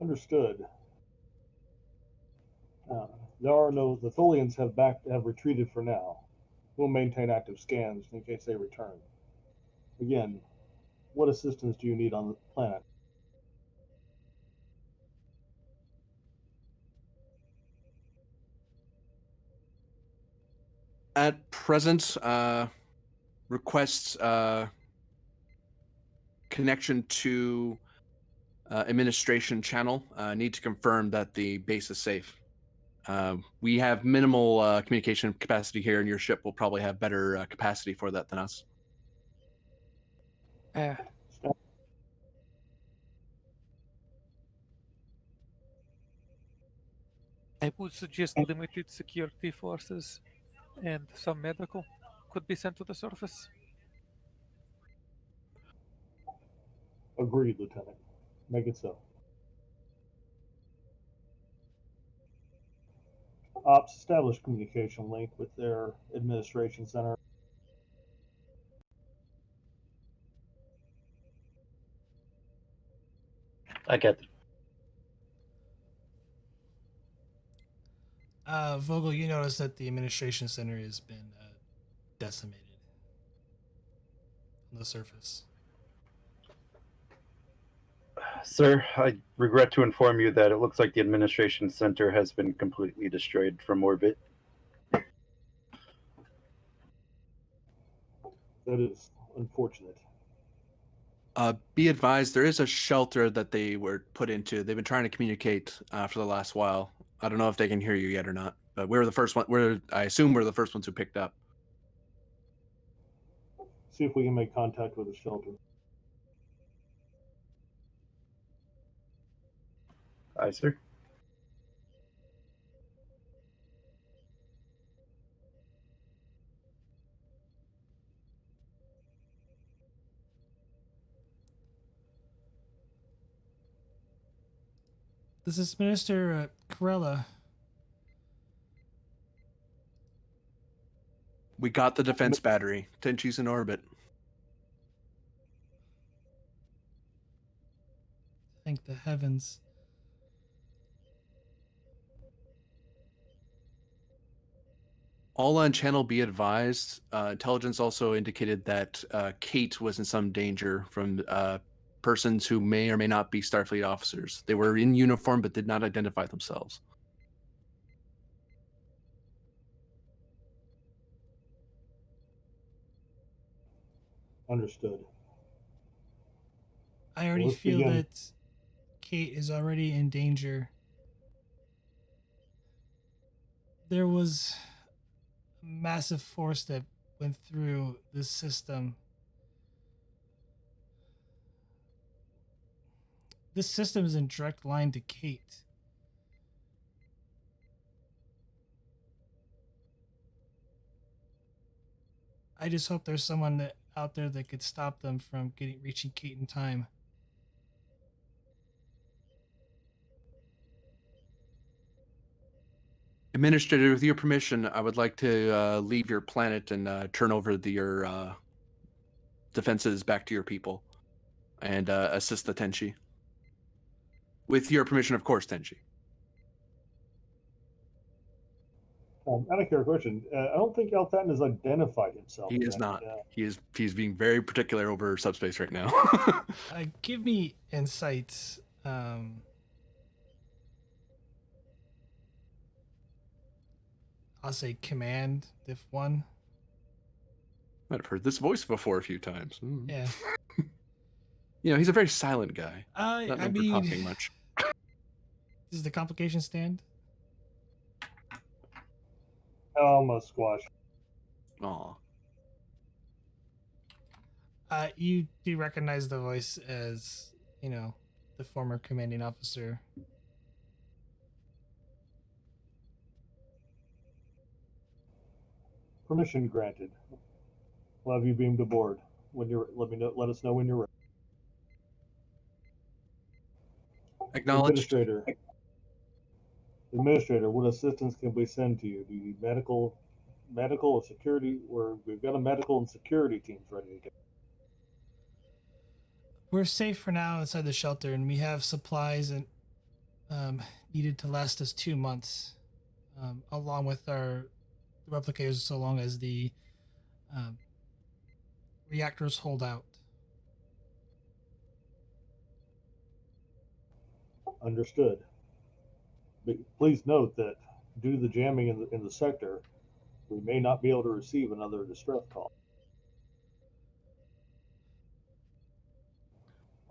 Understood. The Tholians have retreated for now. We'll maintain active scans in case they return. Again, what assistance do you need on the planet? At present, requests connection to administration channel. Need to confirm that the base is safe. We have minimal communication capacity here, and your ship will probably have better capacity for that than us. I would suggest limited security forces and some medical could be sent to the surface. Agreed, Lieutenant. Make it so. Ops, establish communication link with their administration center. I get it. Vogel, you notice that the administration center has been decimated on the surface. Sir, I regret to inform you that it looks like the administration center has been completely destroyed from orbit. That is unfortunate. Be advised, there is a shelter that they were put into. They've been trying to communicate for the last while. I don't know if they can hear you yet or not, but we were the first one. I assume we're the first ones who picked up. See if we can make contact with the shelter. Aye, sir. This is Minister Corella. We got the defense battery. Tenshi's in orbit. Thank the heavens. All on channel, be advised. Intelligence also indicated that Kate was in some danger from persons who may or may not be Starfleet officers. They were in uniform but did not identify themselves. Understood. I already Let's feel begin. that Kate is already in danger. There was a massive force that went through this system. This system is in direct line to Kate. I just hope there's someone out there that could stop them from reaching Kate in time. Administrator, with your permission, I would like to leave your planet and turn over your defenses back to your people and assist the Tenshi. With your permission, of course, Tenshi. Out of character question, I don't think Altan has identified himself. He is yet. not. He's being very particular over subspace right now. Give me insights. I'll say command, diff 1. Might have heard this voice before a few times. Yeah. He's a very silent guy. Not I known for mean, talking much. Does the complication stand? Almost squash. Aw. You do recognize the voice as, the former commanding officer. Permission granted. We'll have you beamed aboard. When you're, let us know when you're ready. Acknowledged. Administrator, what assistance can we send to you? Do you need medical or security? We've got a medical and security teams ready to go. We're safe for now inside the shelter, and we have supplies and needed to last us 2 months, along with our replicators, so long as the reactors hold out. Understood. But please note that due to the jamming in the sector, we may not be able to receive another distress call.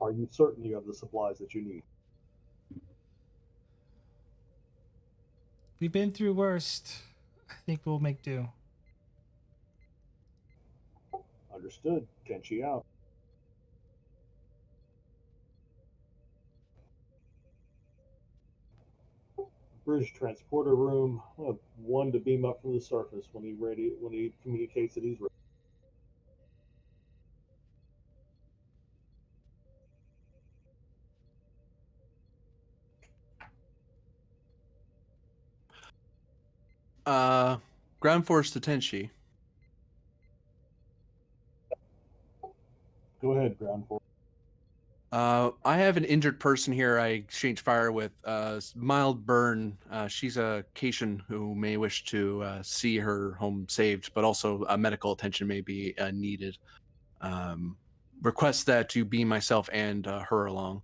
Are you certain you have the supplies that you need? We've been through worst. I think we'll make do. Understood. Tenshi out. Bridge transporter room. I'll have one to beam up from the surface when he communicates that he's ready. Ground force to Tenshi. Go ahead, ground force. I have an injured person here I exchanged fire with. Mild burn. She's a Cation who may wish to see her home saved, but also medical attention may be needed. Request that you beam myself and her along.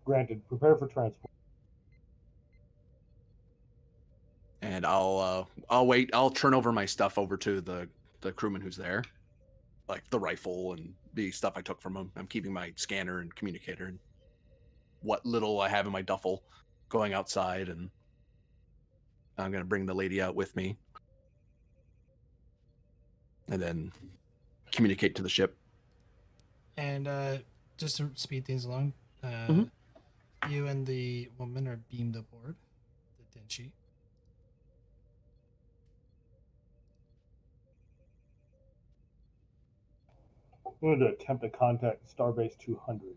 Granted. Prepare for transport. And I'll wait. I'll turn over my stuff over to the crewman who's there, like the rifle and the stuff I took from him. I'm keeping my scanner and communicator and what little I have in my duffel, going outside, and I'm gonna bring the lady out with me, and then communicate to the ship. And just to speed things along, you and the woman are beamed aboard the Tenshi. I'm going to attempt to contact Starbase 200.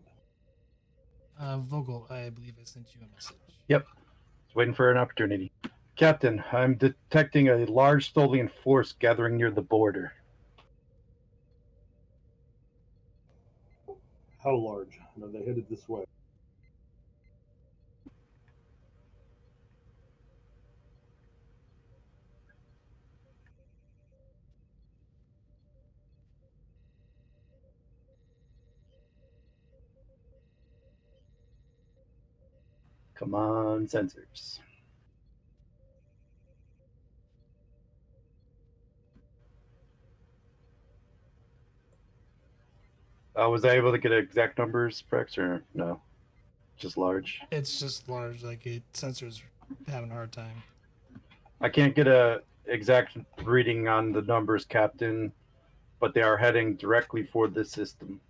Vogel, I believe I sent you a message. Yep. Just waiting for an opportunity. Captain, I'm detecting a large Tholian force gathering near the border. How large? And are they headed this way? Come on, sensors. Was I able to get exact numbers, Prex, or no? Just large? It's just large, like sensors having a hard time. I can't get a exact reading on the numbers, Captain, but they are heading directly for the system.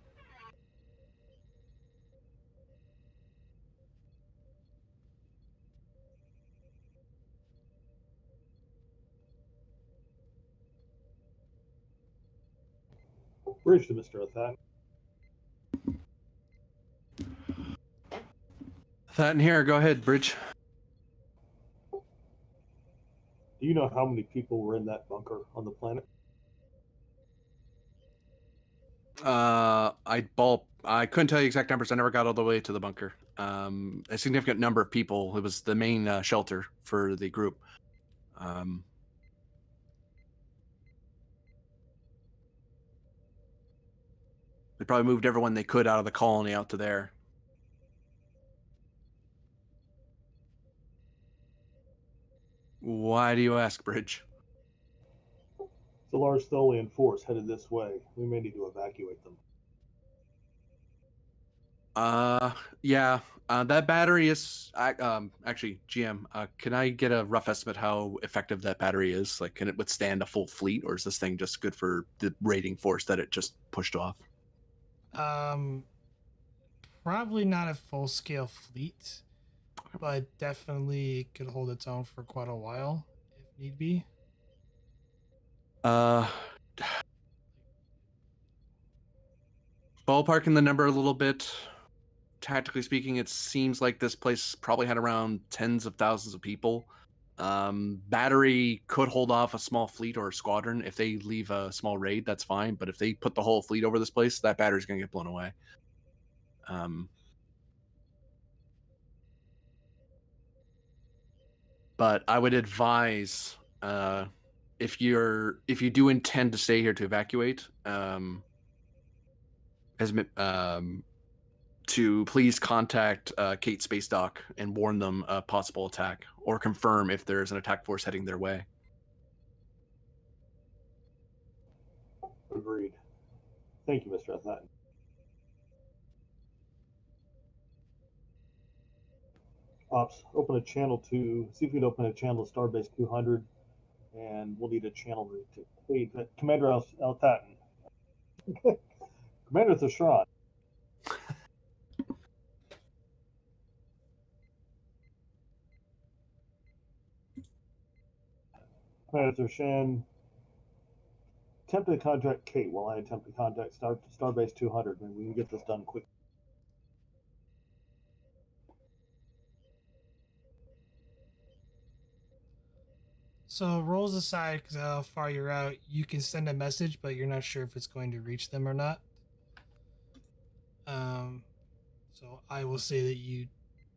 Bridge to Mr. Othan. That in here. Go ahead, Bridge. Do you know how many people were in that bunker on the planet? I couldn't tell you exact numbers. I never got all the way to the bunker. A significant number of people. It was the main shelter for the group. They probably moved everyone they could out of the colony out to there. Why do you ask, Bridge? It's a large Tholian force headed this way. We may need to evacuate them. Yeah. That battery is actually GM. Can I get a rough estimate how effective that battery is? Like, can it withstand a full fleet, or is this thing just good for the raiding force that it just pushed off? Probably not a full scale fleet, but definitely could hold its own for quite a while if need be. Ballparking the number a little bit. Tactically speaking, it seems like this place probably had around tens of thousands of people. Battery could hold off a small fleet or a squadron. If they leave a small raid, that's fine. But if they put the whole fleet over this place, that battery's going to get blown away. But I would advise, if you do intend to stay here to evacuate, to please contact Kate Space Dock and warn them a possible attack, or confirm if there's an attack force heading their way. Agreed. Thank you, Mr. Othan. Ops, open a channel to, see if you can open a channel to Starbase 200, and we'll need a channel to Kate. Commander Al-Tatton. Commander Thashran. Commander Thashan, attempt to contact Kate while I attempt to contact Starbase 200, and we can get this done quickly. So rolls aside, because how far you're out, you can send a message, but you're not sure if it's going to reach them or not. So I will say that you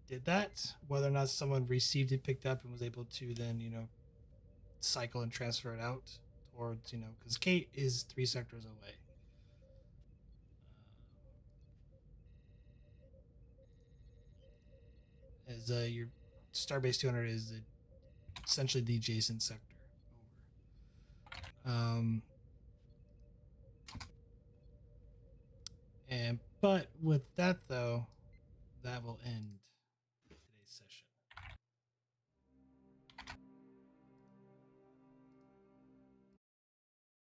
did that. Whether or not someone received it, picked up, and was able to then, cycle and transfer it out towards, because Kate is 3 sectors away. As your Starbase 200 is essentially the adjacent sector. Over. But with that though, that will end today's session.